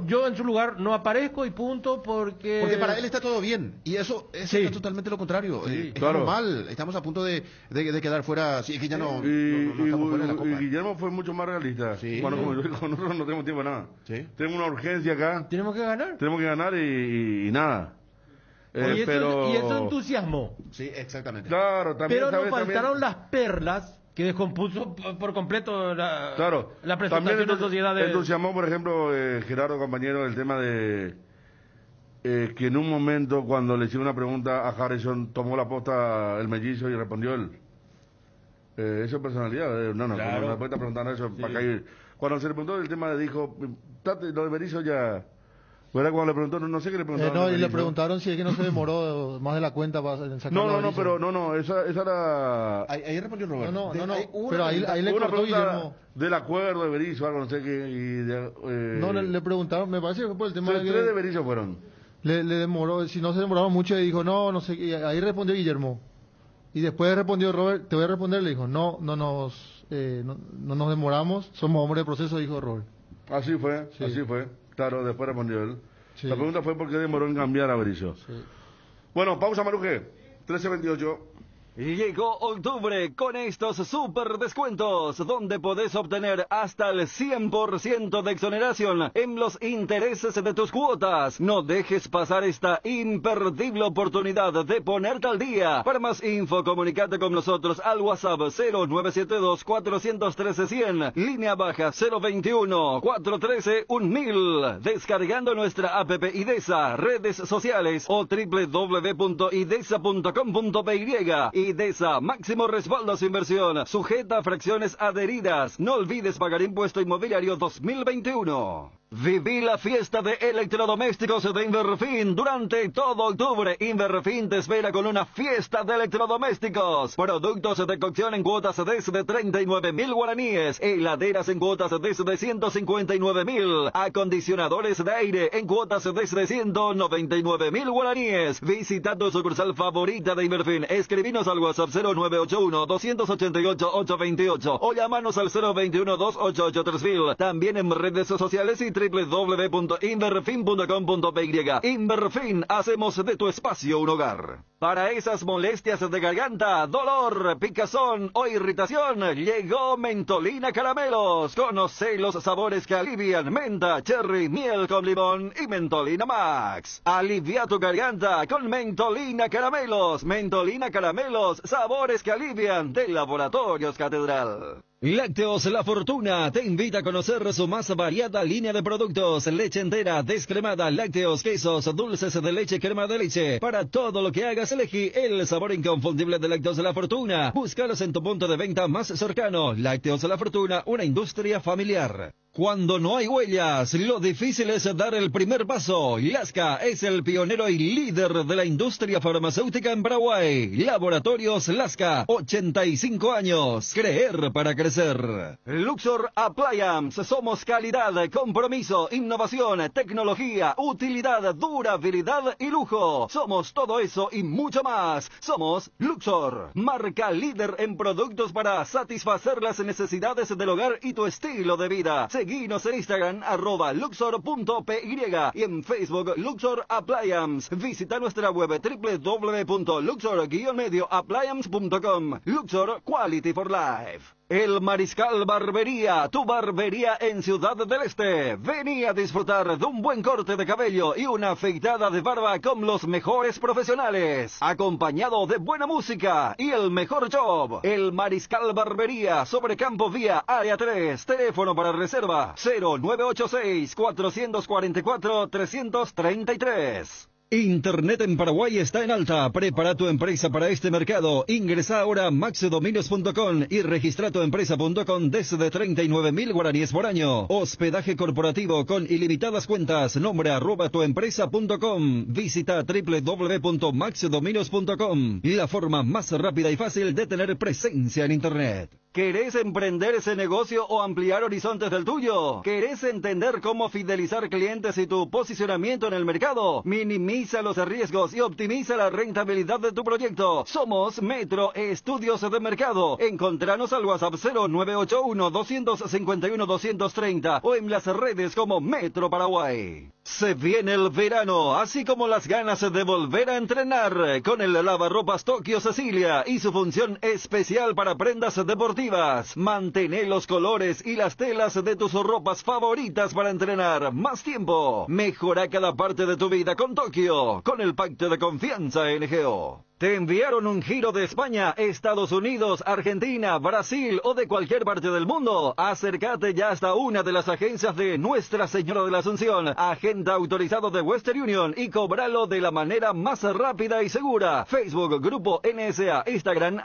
Speaker 10: Yo en su lugar no aparezco y punto porque...
Speaker 1: Porque para él está todo bien. Y eso es totalmente lo contrario.
Speaker 8: Sí,
Speaker 1: es normal. Estamos a punto de quedar fuera. Sí, es que ya no estamos fuera de la Copa.
Speaker 8: Y Guillermo fue mucho más realista.
Speaker 1: Sí.
Speaker 8: Bueno, como yo, con nosotros no tenemos tiempo de nada.
Speaker 1: Sí.
Speaker 8: Tenemos una urgencia acá.
Speaker 10: Tenemos que ganar.
Speaker 8: Tenemos que ganar y nada.
Speaker 10: Y eso entusiasmó.
Speaker 1: Sí, exactamente.
Speaker 8: Claro, también.
Speaker 10: Pero nos faltaron las perlas que descompuso por completo la presentación
Speaker 8: también
Speaker 10: de sociedad de...
Speaker 8: entusiasmó, por ejemplo, Gerardo, compañero, el tema de que en un momento cuando le hicieron una pregunta a Harrison tomó la posta el mellizo y respondió él. Eso es personalidad.
Speaker 10: Claro.
Speaker 8: No puede estar preguntando eso.
Speaker 10: Sí.
Speaker 8: Para caer. Cuando se le preguntó el tema, dijo, lo de Berizzo ya... ¿Verdad? Cuando le preguntó, no sé qué le preguntaron.
Speaker 9: Y le preguntaron si es que no se demoró más de la cuenta para sacar
Speaker 8: esa era...
Speaker 1: Ahí respondió Roberto.
Speaker 9: No, pero ahí le cortó Guillermo.
Speaker 8: Del acuerdo de Berizzo, algo, no sé qué.
Speaker 9: No, le preguntaron, me parece que fue por el tema de que...
Speaker 8: 3 de Berizzo fueron.
Speaker 9: Le demoró, si no se demoraron mucho, y dijo, no sé, y ahí respondió Guillermo. Y después respondió Robert, te voy a responder, le dijo, no nos demoramos, somos hombres de proceso, dijo Robert.
Speaker 8: Así fue,
Speaker 9: Sí.
Speaker 8: así fue. Claro, después respondió él.
Speaker 9: Sí.
Speaker 8: La pregunta fue por qué demoró en cambiar a Berizzo.
Speaker 9: Sí.
Speaker 8: Bueno, pausa, Maruje. 13:28.
Speaker 15: Llegó octubre con estos super descuentos, donde podés obtener hasta el 100% de exoneración en los intereses de tus cuotas. No dejes pasar esta imperdible oportunidad de ponerte al día. Para más info, comunicate con nosotros al WhatsApp 0972-413-100, línea baja 021-413-1000, descargando nuestra app IDESA, redes sociales o www.idesa.com.py. IDESA, máximo respaldo a su inversión, sujeta a fracciones adheridas. No olvides pagar impuesto inmobiliario 2021. Viví la fiesta de electrodomésticos de Inverfin durante todo octubre. Inverfin te espera con una fiesta de electrodomésticos. Productos de cocción en cuotas desde 39.000 guaraníes. Heladeras en cuotas desde 159.000. Acondicionadores de aire en cuotas desde 199.000 guaraníes. Visita tu sucursal favorita de Inverfin. Escribinos al WhatsApp 0981-288-828 o llamanos al 021-288-3000. También en redes sociales y www.inverfin.com.py. Inverfin, hacemos de tu espacio un hogar. Para esas molestias de garganta, dolor, picazón o irritación, llegó Mentolina Caramelos. Conoce los sabores que alivian: menta, cherry, miel con limón y Mentolina Max. Alivia tu garganta con Mentolina Caramelos. Mentolina Caramelos, sabores que alivian, de Laboratorios Catedral. Lácteos La Fortuna te invita a conocer su más variada línea de productos: leche entera, descremada, lácteos, quesos, dulces de leche, crema de leche. Para todo lo que hagas, elegí el sabor inconfundible de Lácteos La Fortuna. Búscalos en tu punto de venta más cercano. Lácteos La Fortuna, una industria familiar. Cuando no hay huellas, lo difícil es dar el primer paso. Lasca es el pionero y líder de la industria farmacéutica en Paraguay. Laboratorios Lasca, 85 años. Creer para crecer. Luxor Appliance, somos calidad, compromiso, innovación, tecnología, utilidad, durabilidad y lujo. Somos todo eso y mucho más. Somos Luxor, marca líder en productos para satisfacer las necesidades del hogar y tu estilo de vida. Seguinos en Instagram, @luxor.py, y en Facebook, Luxor Appliance. Visita nuestra web www.luxor-medioappliance.com. Luxor, Quality for Life. El Mariscal Barbería, tu barbería en Ciudad del Este. Vení a disfrutar de un buen corte de cabello y una afeitada de barba con los mejores profesionales, acompañado de buena música y el mejor job. El Mariscal Barbería, sobre Campo Vía, Área 3. Teléfono para reserva 0986-444-333. Internet en Paraguay está en alta. Prepara tu empresa para este mercado. Ingresa ahora a maxdominios.com y registra tu empresa.com desde 39.000 guaraníes por año. Hospedaje corporativo con ilimitadas cuentas. Nombre @tuempresa.com. Visita www.maxdominios.com. La forma más rápida y fácil de tener presencia en Internet. ¿Querés emprender ese negocio o ampliar horizontes del tuyo? ¿Querés entender cómo fidelizar clientes y tu posicionamiento en el mercado? Minimiza los riesgos y optimiza la rentabilidad de tu proyecto. Somos Metro Estudios de Mercado. Encontranos al WhatsApp 0981-251-230 o en las redes como Metro Paraguay. Se viene el verano, así como las ganas de volver a entrenar, con el lavarropas Tokio Cecilia y su función especial para prendas deportivas. Mantén los colores y las telas de tus ropas favoritas para entrenar más tiempo. Mejora cada parte de tu vida con Tokio, con el pacto de confianza NGO. ¿Te enviaron un giro de España, Estados Unidos, Argentina, Brasil o de cualquier parte del mundo? Acércate ya hasta una de las agencias de Nuestra Señora de la Asunción, agente autorizado de Western Union, y cobralo de la manera más rápida y segura. Facebook, Grupo NSA, Instagram,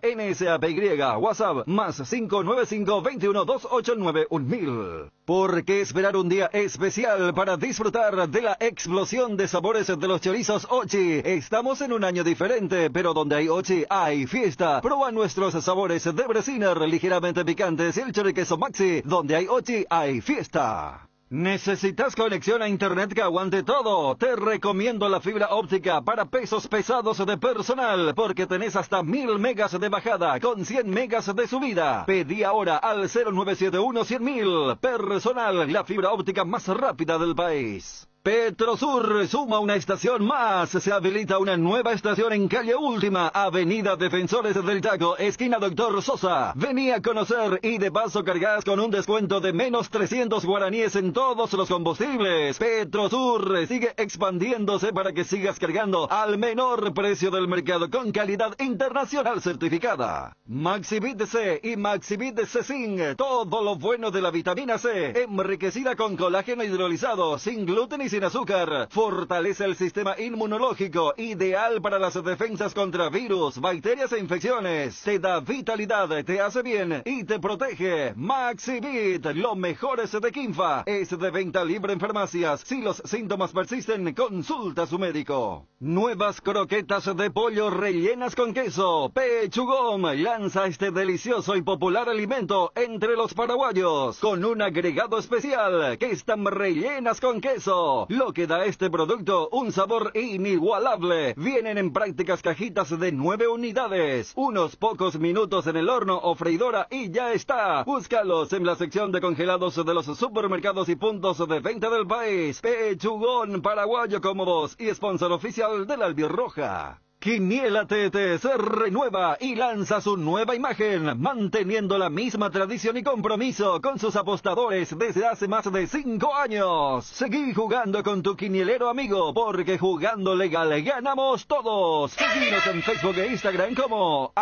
Speaker 15: @NSAPY, WhatsApp, más 595-21-289-1000. ¿Por qué esperar un día especial para disfrutar de la explosión de sabores de los chorizos Ochi? Estamos en un año diferente, pero donde hay Ochi hay fiesta. Proba nuestros sabores de Bresiner ligeramente picantes y el choriqueso Maxi. Donde hay Ochi hay fiesta. ¿Necesitas conexión a internet que aguante todo? Te recomiendo la fibra óptica para pesos pesados de personal, porque tenés hasta 1000 megas de bajada con 100 megas de subida. Pedí ahora al 0971-100.000. Personal, la fibra óptica más rápida del país. Petrosur suma una estación más. Se habilita una nueva estación en calle Última, Avenida Defensores del Chaco, esquina Doctor Sosa. Vení a conocer y de paso cargas con un descuento de menos 300 guaraníes en todos los combustibles. Petrosur sigue expandiéndose para que sigas cargando al menor precio del mercado con calidad internacional certificada. Maxivit C y Maxivit C-Zinc, todo lo bueno de la vitamina C, enriquecida con colágeno hidrolizado, sin gluten y sin azúcar. Fortalece el sistema inmunológico, ideal para las defensas contra virus, bacterias e infecciones. Te da vitalidad, te hace bien y te protege. Maxivit, lo mejor es de Kinfa. Es de venta libre en farmacias. Si los síntomas persisten, consulta a su médico. Nuevas croquetas de pollo rellenas con queso. Pechugón lanza este delicioso y popular alimento entre los paraguayos, con un agregado especial que están rellenas con queso, lo que da a este producto un sabor inigualable. Vienen en prácticas cajitas de 9 unidades, unos pocos minutos en el horno o freidora y ya está. Búscalos en la sección de congelados de los supermercados y puntos de venta del país. Pechugón paraguayo como vos y sponsor oficial de la Albirroja. Quiniela TT se renueva y lanza su nueva imagen, manteniendo la misma tradición y compromiso con sus apostadores desde hace más de 5 años. Seguí jugando con tu quinielero amigo, porque jugando legal ganamos todos. Seguinos en Facebook e Instagram como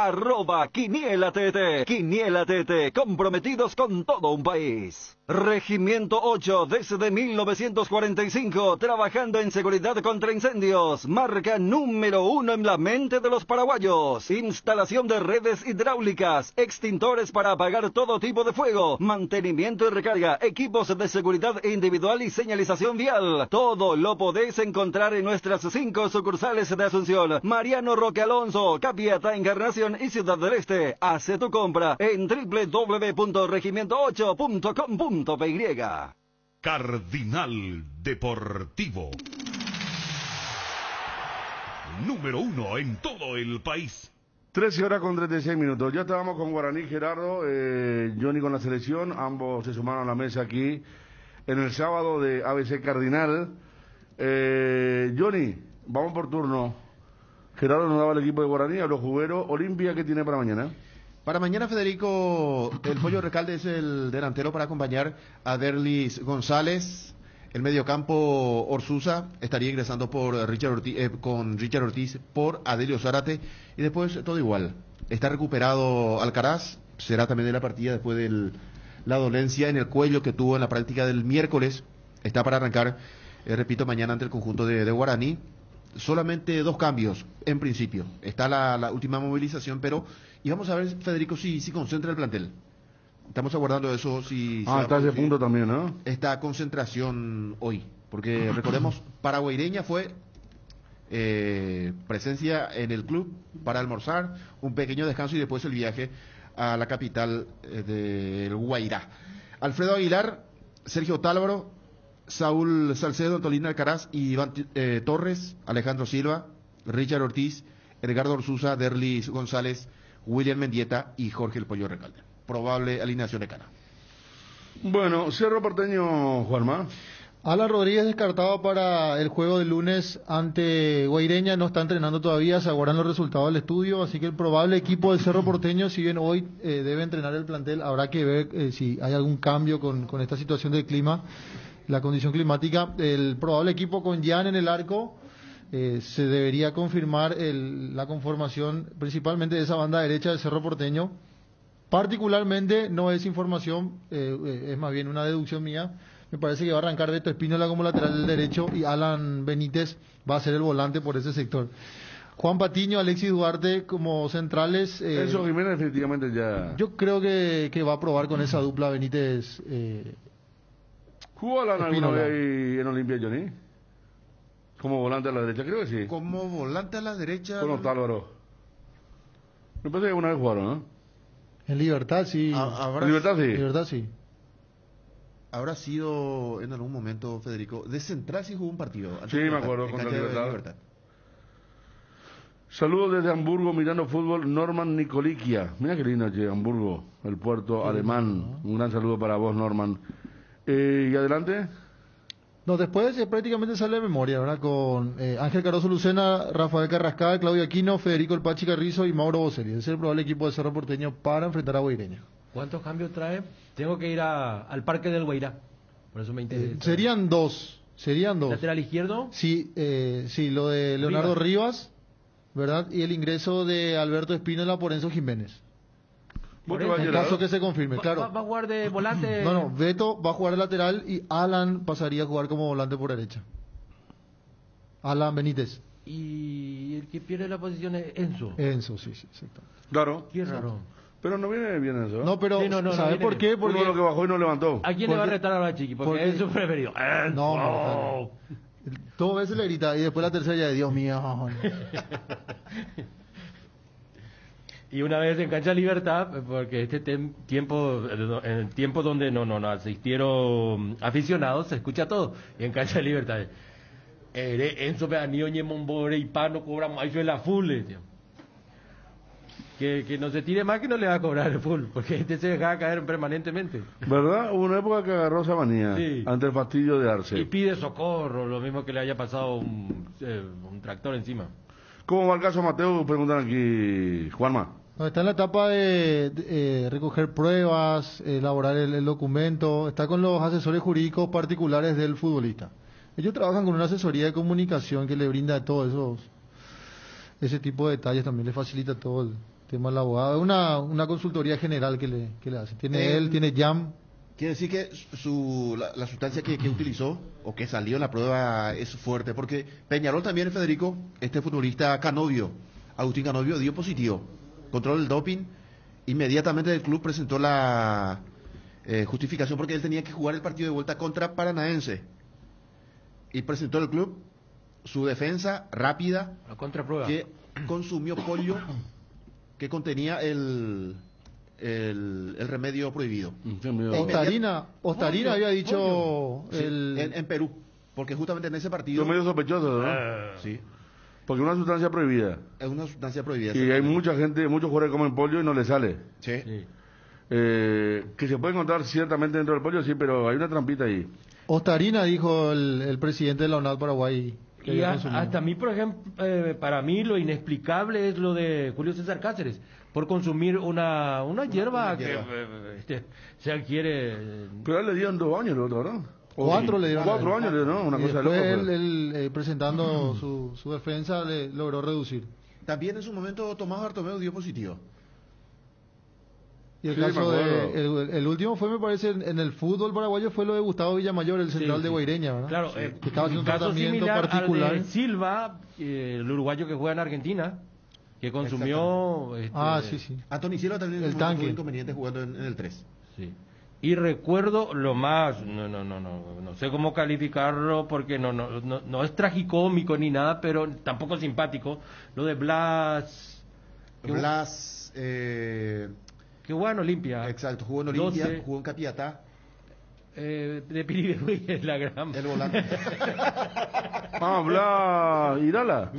Speaker 15: @QuinielaTT. Quiniela TT, comprometidos con todo un país. Regimiento 8, desde 1945, trabajando en seguridad contra incendios, marca número 1 en la mente de los paraguayos. Instalación de redes hidráulicas, extintores para apagar todo tipo de fuego, mantenimiento y recarga, equipos de seguridad individual y señalización vial. Todo lo podés encontrar en nuestras 5 sucursales de Asunción, Mariano Roque Alonso, Capiatá, Encarnación y Ciudad del Este. Hace tu compra en www.regimiento8.com.py.
Speaker 16: Cardinal Deportivo. Número 1 en todo el país.
Speaker 8: 13 horas con 36 minutos. Ya estábamos con Guaraní, Gerardo, Johnny con la selección. Ambos se sumaron a la mesa aquí en el sábado de ABC Cardinal. Johnny, vamos por turno. Gerardo nos daba el equipo de Guaraní, habló Jubero. Olimpia, ¿qué tiene para mañana?
Speaker 1: Para mañana, Federico, el Pollo Recalde es el delantero para acompañar a Derlis González. El mediocampo Orsuza estaría ingresando por con Richard Ortiz por Adelio Zárate. Y después todo igual. Está recuperado Alcaraz, será también de la partida después de la dolencia en el cuello que tuvo en la práctica del miércoles. Está para arrancar, repito, mañana ante el conjunto de Guaraní. Solamente 2 cambios, en principio. Está la última movilización, pero... Y vamos a ver, Federico, si concentra el plantel. Estamos aguardando eso.
Speaker 8: Está ese punto también, ¿no?
Speaker 1: Esta concentración hoy. Porque recordemos, Paraguaireña fue presencia en el club para almorzar, un pequeño descanso y después el viaje a la capital del Guairá. Alfredo Aguilar, Sergio Tálvaro, Saúl Salcedo, Antolín Alcaraz, Iván Torres, Alejandro Silva, Richard Ortiz, Edgardo Orsuza, Derlis González, William Mendieta y Jorge el Pollo Recalde. Probable alineación de Cana.
Speaker 8: Bueno, Cerro Porteño, Juanma.
Speaker 9: Alan Rodríguez descartado para el juego del lunes ante Guaireña, no está entrenando todavía, se aguardan los resultados del estudio, así que el probable equipo del Cerro Porteño, si bien hoy debe entrenar el plantel, habrá que ver si hay algún cambio con esta situación del clima, la condición climática. El probable equipo con Jan en el arco, se debería confirmar la conformación principalmente de esa banda derecha del Cerro Porteño. Particularmente no es información, es más bien una deducción mía. Me parece que va a arrancar Beto Espínola como lateral del derecho y Alan Benítez va a ser el volante por ese sector. Juan Patiño, Alexis Duarte como centrales.
Speaker 8: Eso Jiménez definitivamente ya...
Speaker 9: Yo creo que va a probar con esa dupla Benítez.
Speaker 8: ¿Jugó Alan alguna vez ahí en Olimpia, Johnny? Como volante a la derecha, creo que sí.
Speaker 1: Como volante a la derecha.
Speaker 8: Con Otálvaro. Me parece que una vez jugaron, ¿no?
Speaker 9: En Libertad, sí.
Speaker 8: ¿En Libertad sí?
Speaker 9: En Libertad, sí.
Speaker 1: habrá sido en algún momento, Federico, de central sí jugó un partido.
Speaker 8: Sí, me acuerdo,
Speaker 1: en
Speaker 8: contra
Speaker 1: cancha de
Speaker 8: Libertad. Saludos desde Hamburgo, mirando fútbol, Norman Nicoliquia. Mira qué lindo, che, Hamburgo, el puerto alemán. Un gran saludo para vos, Norman. ¿Y adelante?
Speaker 9: No, después prácticamente sale de memoria, ¿verdad? Con Ángel Caroso Lucena, Rafael Carrascal, Claudio Aquino, Federico El Pachi Carrizo y Mauro Boselli. Ese es el probable equipo de Cerro Porteño para enfrentar a Guaireña.
Speaker 10: ¿Cuántos cambios trae? Tengo que ir al Parque del Guairá. Por eso me interesa.
Speaker 9: Serían dos.
Speaker 10: ¿Lateral izquierdo?
Speaker 9: Sí, lo de Leonardo Rivas, ¿verdad? Y el ingreso de Alberto Espínola por Enzo Jiménez. En caso que se confirme, claro.
Speaker 10: ¿Va a jugar de volante?
Speaker 9: No, Beto va a jugar de lateral y Alan pasaría a jugar como volante por derecha. Alan Benítez.
Speaker 10: Y el que pierde la posición es Enzo.
Speaker 9: Enzo, sí, exacto.
Speaker 8: Claro.
Speaker 10: Qué raro.
Speaker 8: Pero no viene bien eso.
Speaker 9: No, pero ¿sabes por qué?
Speaker 8: Porque uno lo que bajó y no levantó.
Speaker 10: ¿A quién le va a retar ahora, Chiqui? Porque es su preferido.
Speaker 9: No. Dos veces le grita y después la tercera ya de Dios mío.
Speaker 10: Y una vez en Cancha Libertad, porque tiempo, en el tiempo donde no asistieron aficionados, se escucha todo. Y en Cancha Libertad, Enzo Peanillo, Ñemombore y Pano cobran más de la full, que no se tire más que no le va a cobrar el full, porque este se deja caer permanentemente.
Speaker 8: ¿Verdad? Hubo una época que agarró esa manía ante el fastidio de Arce.
Speaker 10: Y pide socorro, lo mismo que le haya pasado un tractor encima.
Speaker 8: ¿Cómo va el caso Mateo? Preguntan aquí, Juanma.
Speaker 9: Está en la etapa de recoger pruebas, elaborar el documento, está con los asesores jurídicos particulares del futbolista. Ellos trabajan con una asesoría de comunicación que le brinda todo ese tipo de detalles, también le facilita todo el tema del abogado. Es una consultoría general que le hace. Tiene JAM.
Speaker 1: Quiere decir que la sustancia que utilizó o que salió en la prueba es fuerte, porque Peñarol también, Federico, este futbolista Agustín Canovio, dio positivo. Control del doping, inmediatamente el club presentó la justificación porque él tenía que jugar el partido de vuelta contra Paranaense. Y presentó el club su defensa rápida,
Speaker 10: la contraprueba,
Speaker 1: que consumió pollo que contenía el remedio prohibido.
Speaker 9: Ostarina había dicho
Speaker 1: en Perú, porque justamente en ese partido...
Speaker 8: Son medio sospechosos, ¿no?
Speaker 1: Sí.
Speaker 8: Porque es una sustancia prohibida.
Speaker 1: Es una sustancia prohibida.
Speaker 8: Y hay mucha gente, muchos jugadores que comen pollo y no les sale.
Speaker 1: Sí.
Speaker 8: Que se puede encontrar ciertamente dentro del pollo, sí, pero hay una trampita ahí.
Speaker 9: Ostarina, dijo el presidente de la UNAD Paraguay.
Speaker 10: Y hasta a mí, por ejemplo, para mí lo inexplicable es lo de Julio César Cáceres, por consumir una hierba que se adquiere...
Speaker 8: Pero a él le dieron 2 años, ¿verdad?
Speaker 9: 4 le dieron.
Speaker 8: 4 años, ¿no? Una cosa de loco.
Speaker 9: Él presentando su defensa le logró reducir.
Speaker 1: También en su momento Tomás Bartomeu dio positivo.
Speaker 9: Y el caso el último fue, me parece, en el fútbol paraguayo fue lo de Gustavo Villamayor, el central de Guaireña, ¿verdad?
Speaker 10: Claro,
Speaker 9: que estaba haciendo un
Speaker 10: caso
Speaker 9: tratamiento
Speaker 10: similar
Speaker 9: particular.
Speaker 10: al de Silva, el uruguayo que juega en Argentina, que consumió...
Speaker 9: sí.
Speaker 1: Anthony Silva también
Speaker 9: el tanque.
Speaker 1: Tuvo inconveniente jugando en el 3.
Speaker 10: Sí. Y recuerdo lo más, no sé cómo calificarlo porque no es tragicómico ni nada, pero tampoco simpático, lo de Blas. Que jugó en Olimpia.
Speaker 1: Exacto, jugó en Olimpia, jugó en Capiatá.
Speaker 10: De Piribirui es la gran.
Speaker 1: El volante.
Speaker 8: Blas Irala.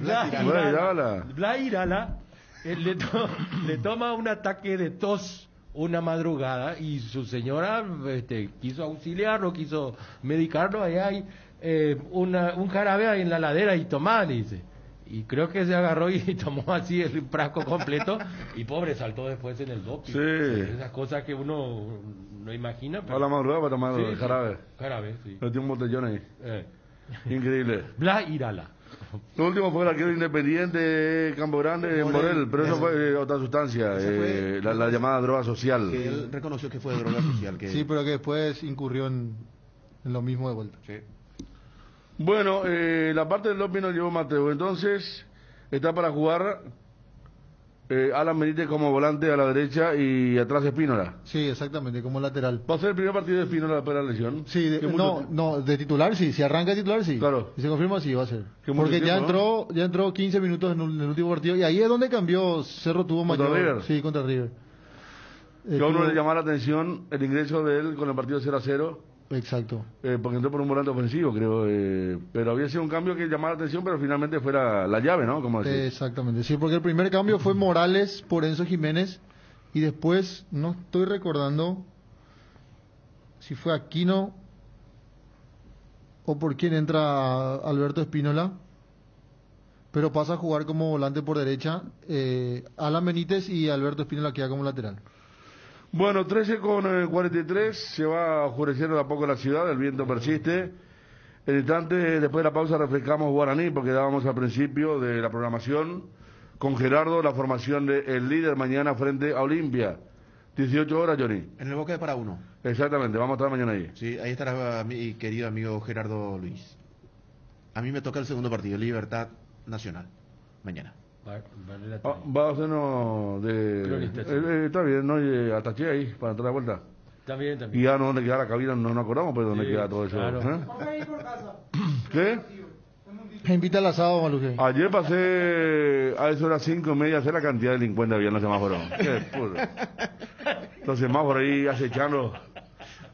Speaker 10: Blas Irala le toma un ataque de tos una madrugada y su señora quiso auxiliarlo, quiso medicarlo. Allá hay un jarabe ahí en la ladera y tomá, le dice. Y creo que se agarró y tomó así el frasco completo y pobre, saltó después en el doping.
Speaker 8: Sí.
Speaker 10: Esas cosas que uno no imagina.
Speaker 8: Pero... A la madrugada para tomar jarabe.
Speaker 10: Jarabe, sí.
Speaker 8: Le tiene un botellón ahí. Increíble.
Speaker 10: Blas Irala.
Speaker 8: Lo último fue el arquero independiente Campo Grande, Morel, pero eso fue otra sustancia, la llamada droga social.
Speaker 1: Que él reconoció que fue droga social.
Speaker 9: Sí, pero que después incurrió en lo mismo de vuelta.
Speaker 1: Sí.
Speaker 8: Bueno, la parte del doping nos llevó Mateo, entonces está para jugar Alan Benítez como volante a la derecha y atrás Espínola.
Speaker 9: Sí, exactamente, como lateral.
Speaker 8: ¿Va a ser el primer partido de Espínola después de la lesión?
Speaker 9: Sí, de titular sí, si arranca de titular sí.
Speaker 8: Claro.
Speaker 9: Y se confirma sí, va a ser. Porque ya entró 15 minutos en el último partido y ahí es donde cambió, Cerro tuvo mayor.
Speaker 8: ¿Contra River?
Speaker 9: Sí, contra River.
Speaker 8: Que a uno le llama la atención el ingreso de él con el partido 0-0.
Speaker 9: Exacto.
Speaker 8: Porque entró por un volante ofensivo, creo. Pero había sido un cambio que llamaba la atención, pero finalmente fue la llave, ¿no? Como decir.
Speaker 9: Exactamente, sí, porque el primer cambio fue Morales por Enzo Jiménez y después, no estoy recordando si fue Aquino o por quién entra Alberto Espínola, pero pasa a jugar como volante por derecha, Alan Benítez, y Alberto Espínola queda como lateral.
Speaker 8: Bueno, 13:43, se va oscureciendo de a poco la ciudad, el viento persiste. En instante, después de la pausa, refrescamos Guaraní, porque dábamos al principio de la programación con Gerardo la formación del líder mañana frente a Olimpia. 18 horas, Johnny.
Speaker 1: En el Boca de Para Uno.
Speaker 8: Exactamente, vamos a estar mañana ahí.
Speaker 1: Sí, ahí estará mi querido amigo Gerardo Luis. A mí me toca el segundo partido, Libertad Nacional, mañana.
Speaker 8: Va a hacernos de... está bien, ¿no? Ataché ahí, para entrar de vuelta.
Speaker 10: También.
Speaker 8: Y ya no dónde queda la cabina, no nos acordamos, pero dónde queda todo eso.
Speaker 10: Claro.
Speaker 8: ¿Qué?
Speaker 9: Me invita al asado, Maluje.
Speaker 8: Ayer pasé a eso las 5:30 a hacer la cantidad de delincuentes había en los semáforos. Qué puro. Los semáforos ahí acechando.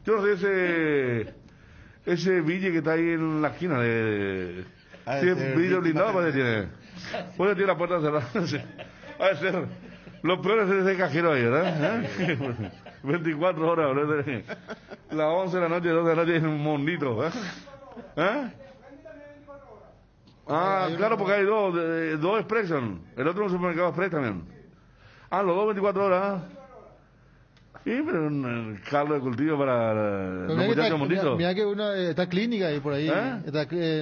Speaker 8: Yo no sé ese bille que está ahí en la esquina de... Sí, vidrio blindado parece que tiene. Puede tiene la puerta cerrada. Ha de ser. Lo peor es ese cajero ahí, ¿verdad? 24 horas, ¿verdad? Las 11 de la noche, 12 de la noche es un mondito, ¿eh? Ah, claro, porque hay dos Expression. El otro es un supermercado Express también. Ah, los dos 24 horas. Sí, pero un caldo de cultivo para los muchachos monditos.
Speaker 9: Mira que está clínica ahí por ahí.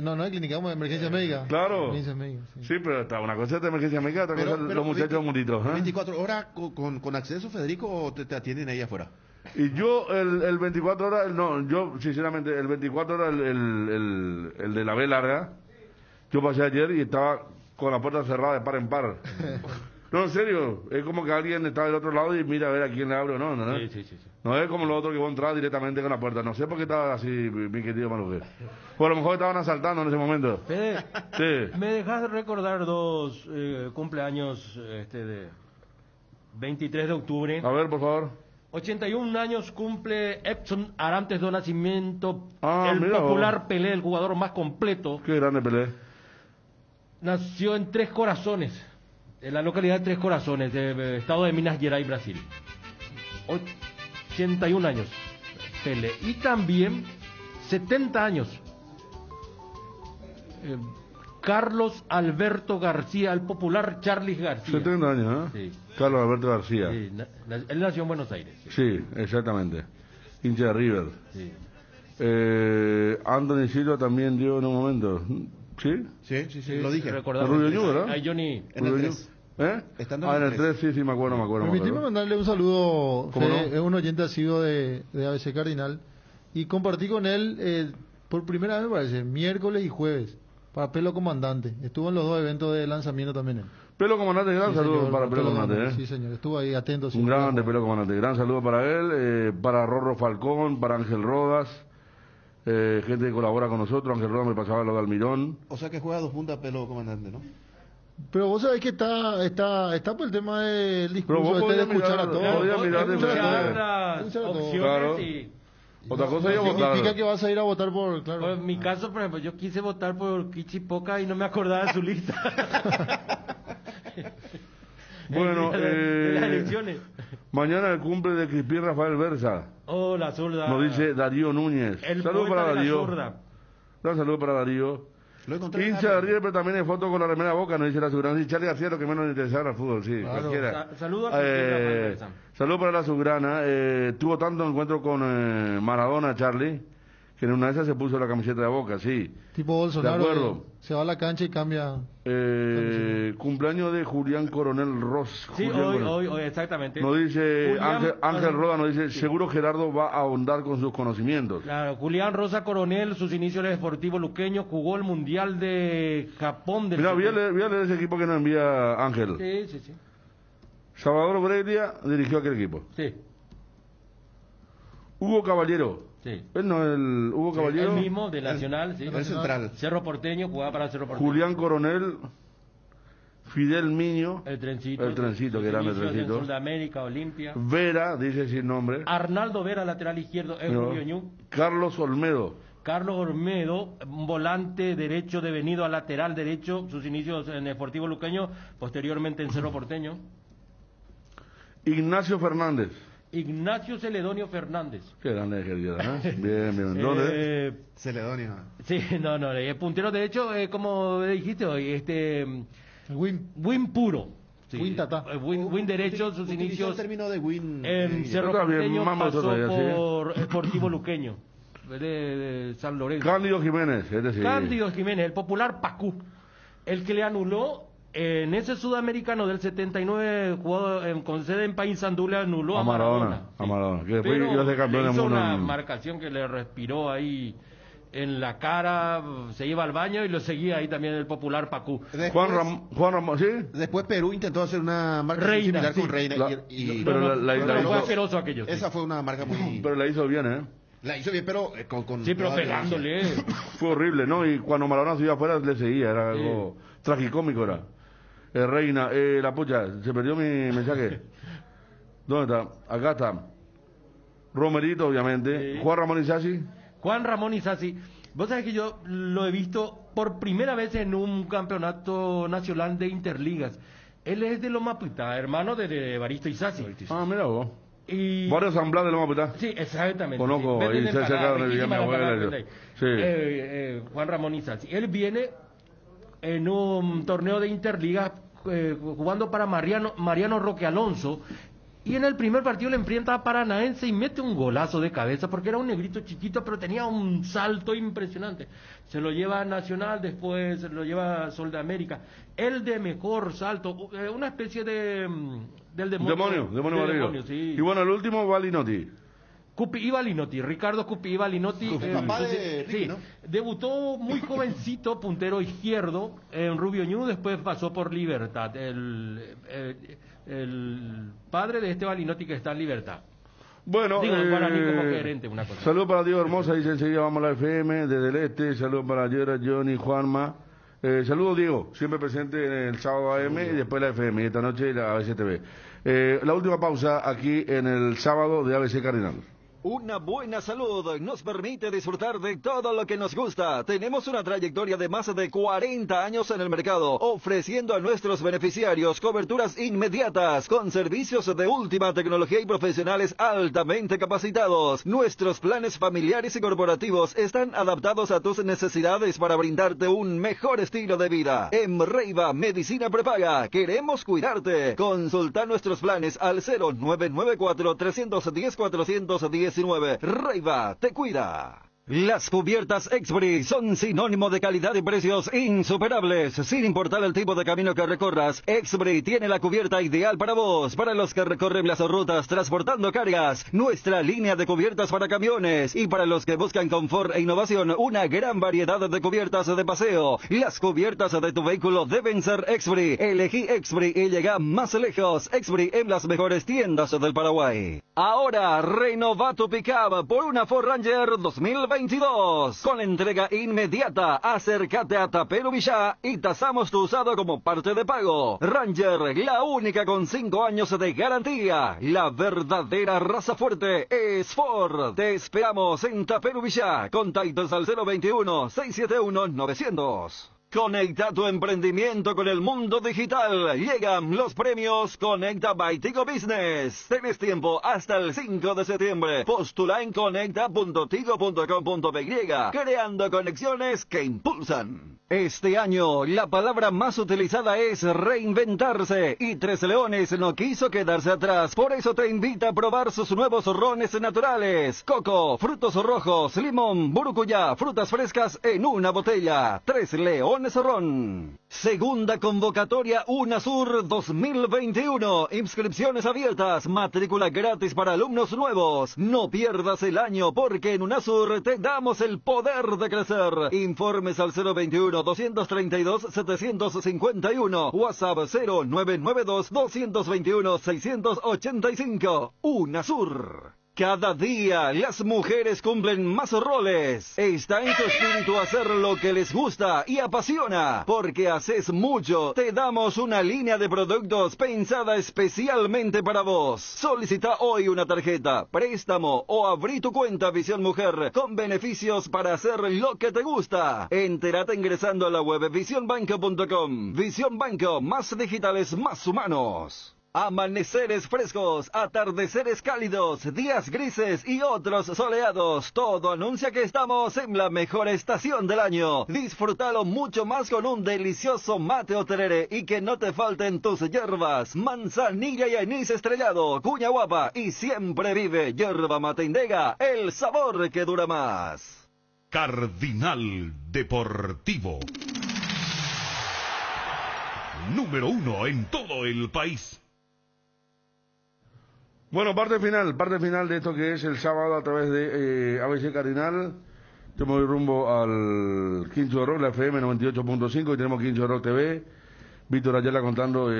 Speaker 9: No es clínica, vamos, emergencia médica.
Speaker 8: Claro.
Speaker 9: Emergencia médica,
Speaker 8: sí, pero está una cosa de emergencia médica, otra cosa los muchachos monditos.
Speaker 1: 24 horas con acceso, Federico, o te atienden ahí afuera.
Speaker 8: Y yo, el 24 horas, yo sinceramente, el 24 horas, el de la B larga, yo pasé ayer y estaba con la puerta cerrada de par en par. No, en serio, es como que alguien está del otro lado y mira a ver a quién le abre o no, ¿no?
Speaker 10: Sí.
Speaker 8: No es como lo otro que vos entrar directamente con la puerta. No sé por qué estaba así, mi querido Manuel. O a lo mejor estaban asaltando en ese momento.
Speaker 10: Fede,
Speaker 8: sí.
Speaker 10: ¿Me dejas recordar dos cumpleaños de 23 de octubre?
Speaker 8: A ver, por favor.
Speaker 10: 81 años cumple Edson Arantes do Nascimento, el
Speaker 8: mira,
Speaker 10: popular Pelé, el jugador más completo.
Speaker 8: Qué grande Pelé.
Speaker 10: Nació en Tres Corazones, en la localidad de Tres Corazones, de estado de Minas Gerais, Brasil. 81 años, Pelé. Y también 70 años, Carlos Alberto García, el popular Charlis García.
Speaker 8: 70 años, ¿eh?
Speaker 10: Sí.
Speaker 8: Carlos Alberto García.
Speaker 10: Sí, él nació en Buenos Aires.
Speaker 8: Sí, exactamente. Hincha de River.
Speaker 10: Sí.
Speaker 8: Anthony Silva también dio en un momento. ¿Sí?
Speaker 1: Sí, lo dije.
Speaker 8: Rubio Yu, ¿verdad?
Speaker 10: Ay, Johnny.
Speaker 1: En el 3.
Speaker 8: En el 3, sí, me acuerdo.
Speaker 9: Permitime mandarle un saludo. Es un oyente asiduo de ABC Cardinal. Y compartí con él, por primera vez me parece, miércoles y jueves, para Pelo Comandante. Estuvo en los dos eventos de lanzamiento también él.
Speaker 8: Pelo Comandante, gran saludo para Pelo Comandante.
Speaker 9: Sí, señor, estuvo ahí atento.
Speaker 8: Un grande Pelo Comandante, gran saludo para él, para Rorro Falcón, para Ángel Rodas, gente que colabora con nosotros. Ángel Rodas me pasaba lo de Almirón.
Speaker 1: O sea que juega 2 puntas Pelo Comandante, ¿no?
Speaker 9: Pero vos sabés que está por el tema del discurso
Speaker 8: de
Speaker 9: escuchar a todos.
Speaker 8: Podía mirar
Speaker 10: las opciones
Speaker 8: claro.
Speaker 10: y...
Speaker 8: Otra cosa es votar.
Speaker 9: Significa que vas a ir a votar por... Claro.
Speaker 10: Pues en mi caso, por ejemplo, yo quise votar por Kichipoca y no me acordaba de su lista.
Speaker 8: Bueno,
Speaker 10: de las elecciones.
Speaker 8: Mañana el cumple de Crispín Rafael Versa.
Speaker 10: Oh, la zurda.
Speaker 8: Nos dice Darío Núñez.
Speaker 10: El
Speaker 8: saludo para Darío.
Speaker 10: Un
Speaker 8: saludo para Darío. Hincha de River, pero también hay foto con la remera Boca, nos dice la Azulgrana. Y Charlie García, lo que menos le interesaba al fútbol, sí, claro. Cualquiera.
Speaker 10: Saludos a Crispín Rafael Versa.
Speaker 8: Saludo para la Azulgrana. Tuvo tanto encuentro con Maradona, Charlie, que en una de esas se puso la camiseta de Boca, sí.
Speaker 9: Tipo Bolsonaro,
Speaker 8: de acuerdo.
Speaker 9: Se va a la cancha y cambia.
Speaker 8: Cumpleaños de Julián Coronel Ross.
Speaker 10: Sí,
Speaker 8: Julián
Speaker 10: hoy, exactamente.
Speaker 8: Nos dice
Speaker 10: Julián,
Speaker 8: Ángel Roda, nos dice, seguro Gerardo va a ahondar con sus conocimientos.
Speaker 10: Claro, Julián Rosa Coronel, sus inicios en el Sportivo Luqueño, jugó el Mundial de Japón.
Speaker 8: Mira, voy a leer ese equipo que nos envía Ángel.
Speaker 10: Sí.
Speaker 8: Salvador Breglia dirigió aquel equipo.
Speaker 10: Sí.
Speaker 8: Hugo Caballero.
Speaker 10: Sí.
Speaker 8: Él no, el Hugo Caballero.
Speaker 10: El mismo, de Nacional, sí.
Speaker 1: El central.
Speaker 10: Cerro Porteño, jugaba para Cerro Porteño.
Speaker 8: Julián Coronel. Fidel Miño.
Speaker 10: El trencito.
Speaker 8: Que era el trencito.
Speaker 10: Sudamérica, Olimpia.
Speaker 8: Vera, dice sin nombre.
Speaker 10: Arnaldo Vera, lateral izquierdo, en Rubio Ñu.
Speaker 8: Carlos Olmedo.
Speaker 10: Carlos Olmedo, un volante derecho devenido a lateral derecho, sus inicios en Sportivo Luqueño, posteriormente en Cerro Porteño.
Speaker 8: Ignacio Fernández.
Speaker 10: Ignacio Celedonio Fernández.
Speaker 8: Qué grande querida, ¿eh? Bien. ¿Dónde?
Speaker 1: Celedonio.
Speaker 10: Sí, no, puntero derecho, como dijiste hoy, Win puro. Sí.
Speaker 9: Win Tata.
Speaker 10: Win derecho, sus inicios.
Speaker 1: El término de Win.
Speaker 10: En Cerro Porteño pasó por Sportivo Luqueño. De San Lorenzo.
Speaker 8: Cándido Jiménez, es decir.
Speaker 10: Cándido Jiménez, el popular Pacú, el que le anuló en ese sudamericano del 79, jugado con sede en Paysandú, le anuló a Maradona.
Speaker 8: A Maradona, que después
Speaker 10: Pero
Speaker 8: iba a ser campeón del
Speaker 10: hizo
Speaker 8: mundo.
Speaker 10: una marcación que le respiró ahí en la cara, se iba al baño y lo seguía ahí también el popular Pacú.
Speaker 8: Juan Ramón, ¿sí?
Speaker 1: Después Perú intentó hacer una marca similar con Reina.
Speaker 8: Pero
Speaker 10: fue asqueroso aquello.
Speaker 1: Esa fue una marca muy...
Speaker 8: Pero la hizo bien, ¿eh?
Speaker 1: La hizo bien, pero con
Speaker 10: sí, pero pegándole.
Speaker 8: Fue horrible, ¿no? Y cuando Maradona se iba afuera le seguía, era algo tragicómico era. Reina, la pucha, se perdió mi mensaje. ¿Dónde está? Acá está. Romerito, obviamente.
Speaker 10: Sí.
Speaker 8: Juan Ramón Isasi.
Speaker 10: Juan Ramón Isasi. Vos sabés que yo lo he visto por primera vez en un campeonato nacional de Interligas. Él es de Loma Prieta, hermano de Evaristo Isasi.
Speaker 8: Ah, mira vos.
Speaker 10: Y...
Speaker 8: Barrio San Blas de Loma Prieta.
Speaker 10: Sí, exactamente.
Speaker 8: Conozco,
Speaker 10: sí.
Speaker 8: ahí cerca donde vivía mi abuela.
Speaker 10: Sí. Juan Ramón Isasi. Él viene en un torneo de Interliga jugando para Mariano Roque Alonso, y en el primer partido le enfrenta a Paranaense y mete un golazo de cabeza porque era un negrito chiquito pero tenía un salto impresionante. Se lo lleva a Nacional, después se lo lleva a Sol de América. El de mejor salto, una especie de del demonio.
Speaker 8: Demonio,
Speaker 10: sí.
Speaker 8: Y bueno, el último, Balinotti.
Speaker 10: Cupi Balinotti, Ricardo Cupi Balinotti,
Speaker 1: papá de Ricky,
Speaker 10: sí,
Speaker 1: ¿no?
Speaker 10: Debutó muy jovencito, puntero izquierdo en Rubio Ñu, después pasó por Libertad, el padre de este Balinotti que está en Libertad.
Speaker 8: Bueno,
Speaker 10: el guaraní como gerente, una cosa.
Speaker 8: Saludos para Diego Hermosa, dice enseguida vamos a la FM, desde el este, saludos para Yera, Johnny, Juanma. Saludos Diego, siempre presente en el sábado AM y después la FM, y esta noche la ABC TV. La última pausa aquí en el sábado de ABC Cardinal.
Speaker 15: Una buena salud nos permite disfrutar de todo lo que nos gusta. Tenemos una trayectoria de más de 40 años en el mercado, ofreciendo a nuestros beneficiarios coberturas inmediatas con servicios de última tecnología y profesionales altamente capacitados. Nuestros planes familiares y corporativos están adaptados a tus necesidades para brindarte un mejor estilo de vida. En Reiva Medicina Prepaga queremos cuidarte. Consulta nuestros planes al 0994-310-419. Reiva te cuida. Las cubiertas Exbri son sinónimo de calidad y precios insuperables. Sin importar el tipo de camino que recorras, Exbri tiene la cubierta ideal para vos, para los que recorren las rutas transportando cargas, nuestra línea de cubiertas para camiones, y para los que buscan confort e innovación, una gran variedad de cubiertas de paseo. Las cubiertas de tu vehículo deben ser Exbri. Elegí Exbri y llega más lejos. Exbri en las mejores tiendas del Paraguay. Ahora renova tu pickup por una Ford Ranger 2022. Con entrega inmediata, acércate a Tapero Villá y tasamos tu usado como parte de pago. Ranger, la única con 5 años de garantía. La verdadera raza fuerte es Ford. Te esperamos en Tapero Villá. Contactos al 021-671-900. Conecta tu emprendimiento con el mundo digital. Llegan los premios Conecta by Tigo Business. Tenés tiempo hasta el 5 de septiembre. Postula en conecta.tigo.com.py, creando conexiones que impulsan. Este año, la palabra más utilizada es reinventarse, y Tres Leones no quiso quedarse atrás. Por eso te invita a probar sus nuevos rones naturales. Coco, frutos rojos, limón, burucuyá, frutas frescas en una botella. Tres Leones Ron. Segunda convocatoria UNASUR 2021. Inscripciones abiertas, matrícula gratis para alumnos nuevos. No pierdas el año porque en UNASUR te damos el poder de crecer. Informes al 021-232-751. WhatsApp 0992-221-685. UNASUR. Cada día las mujeres cumplen más roles. Está en tu espíritu hacer lo que les gusta y apasiona. Porque haces mucho, te damos una línea de productos pensada especialmente para vos. Solicita hoy una tarjeta, préstamo o abrí tu cuenta Visión Mujer con beneficios para hacer lo que te gusta. Entérate ingresando a la web visionbanco.com. Visión Banco, más digitales, más humanos. Amaneceres frescos, atardeceres cálidos, días grises y otros soleados. Todo anuncia que estamos en la mejor estación del año. Disfrútalo mucho más con un delicioso mate o tereré y que no te falten tus hierbas. Manzanilla y anís estrellado, cuña guapa y siempre vive Yerba Mate Indega, el sabor que dura más.
Speaker 16: Cardinal Deportivo. Número 1 en todo el país.
Speaker 8: Bueno, parte final de esto que es el sábado a través de ABC Cardinal. Yo me voy rumbo al Quincho de Rock, la FM 98.5, y tenemos Quincho de Rock TV. Víctor Ayala contando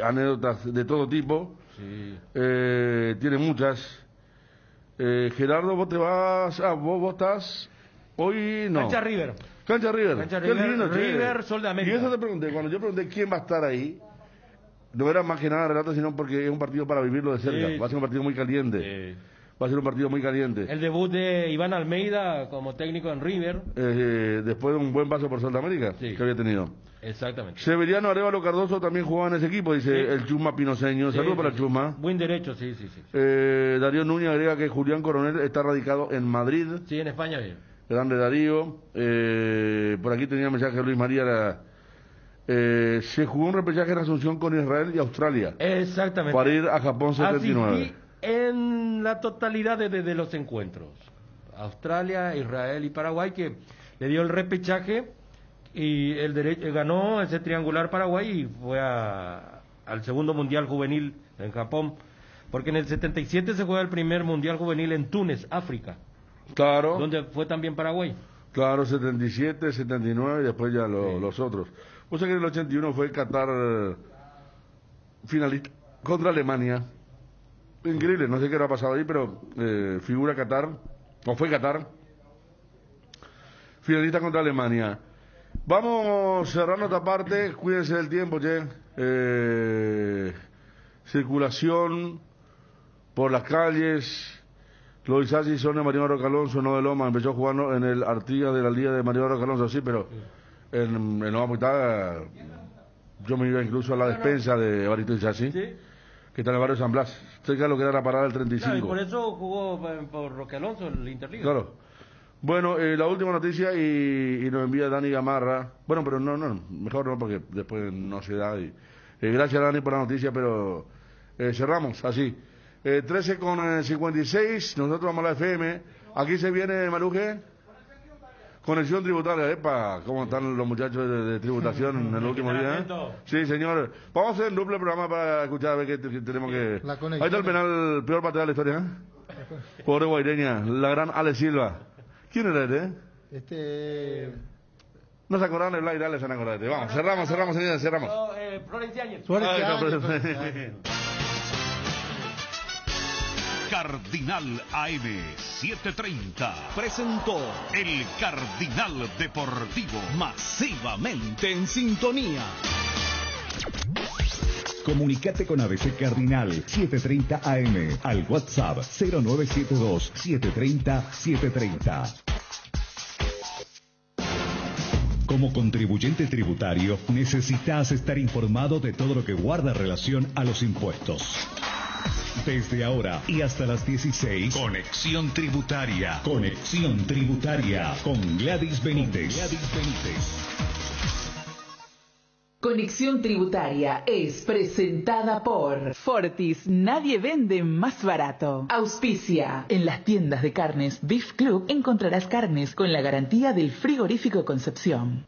Speaker 8: anécdotas de todo tipo.
Speaker 10: Sí.
Speaker 8: Tiene muchas. Gerardo, vos te vas... vos estás... Hoy no.
Speaker 10: Cancha River.
Speaker 8: Qué
Speaker 10: River,
Speaker 8: lindo,
Speaker 10: River, Sol de América.
Speaker 8: Y eso te pregunté, cuando yo pregunté quién va a estar ahí, no era más que nada relato, sino porque es un partido para vivirlo de cerca.
Speaker 10: Sí.
Speaker 8: Va a ser un partido muy caliente.
Speaker 10: Sí.
Speaker 8: Va a ser un partido muy caliente.
Speaker 10: El debut de Iván Almeida como técnico en River.
Speaker 8: Después de un buen paso por Sol de América que había tenido.
Speaker 10: Exactamente.
Speaker 8: Severiano Arévalo Cardoso también jugaba en ese equipo, dice el Chusma Pinoseño. Saludos para el Chusma.
Speaker 10: Buen derecho, sí.
Speaker 8: Darío Núñez agrega que Julián Coronel está radicado en Madrid.
Speaker 10: Sí, en España bien.
Speaker 8: Grande Darío. Por aquí tenía mensaje de Luis María. Se jugó un repechaje en Asunción con Israel y Australia.
Speaker 10: Exactamente.
Speaker 8: Para ir a Japón 79.
Speaker 10: Así en la totalidad de los encuentros. Australia, Israel y Paraguay, que le dio el repechaje y ganó ese triangular Paraguay y fue al segundo Mundial Juvenil en Japón. Porque en el 77 se juega el primer Mundial Juvenil en Túnez, África.
Speaker 8: Claro.
Speaker 10: Donde fue también Paraguay.
Speaker 8: Claro, 77, 79 y después ya los otros. O sea que en el 81 fue Qatar finalista contra Alemania. Increíble, no sé qué habrá pasado ahí, pero figura Qatar, o fue Qatar, finalista contra Alemania. Vamos cerrando esta parte, cuídense del tiempo, circulación por las calles. Los Isasi son de Mariano Roca Alonso, no de Loma. Empezó jugando en el Artigas de la Liga de Mariano Roca Alonso, sí, pero en Loma Mutada yo me iba incluso a la despensa de Barito Isasi, que está en el barrio de San Blas, cerca de lo que era la parada del 35.
Speaker 10: Claro, y por eso jugó por Roque Alonso el Interliga.
Speaker 8: Claro. Bueno, la última noticia y nos envía Dani Gamarra. Bueno, pero no, mejor no, porque después no se da. Gracias, Dani, por la noticia, pero cerramos así. 13:56, nosotros vamos a la FM. Aquí se viene, Maruje, conexión tributaria. Epa, ¿cómo están los muchachos de tributación en el último día? Sí, señor. Vamos a hacer un doble programa para escuchar, a ver qué tenemos que... Ahí está el penal, peor pateado de la historia. Pobre guaireña, la gran Ale Silva. ¿Quién era No se acordaron del Blair, dale, se han acordado. Vamos, cerramos, señores, cerramos.
Speaker 10: Florencia Áñez.
Speaker 16: Cardinal AM 730 presentó el Cardinal Deportivo, masivamente en sintonía.
Speaker 2: Comunicate con ABC Cardinal 730 AM al WhatsApp 0972 730 730. Como contribuyente tributario, necesitas estar informado de todo lo que guarda relación a los impuestos. Desde ahora y hasta las 16,
Speaker 16: Conexión Tributaria.
Speaker 2: Conexión Tributaria con Gladys Benítez.
Speaker 3: Conexión Tributaria es presentada por Fortis, nadie vende más barato. Auspicia. En las tiendas de carnes Beef Club encontrarás carnes con la garantía del frigorífico Concepción.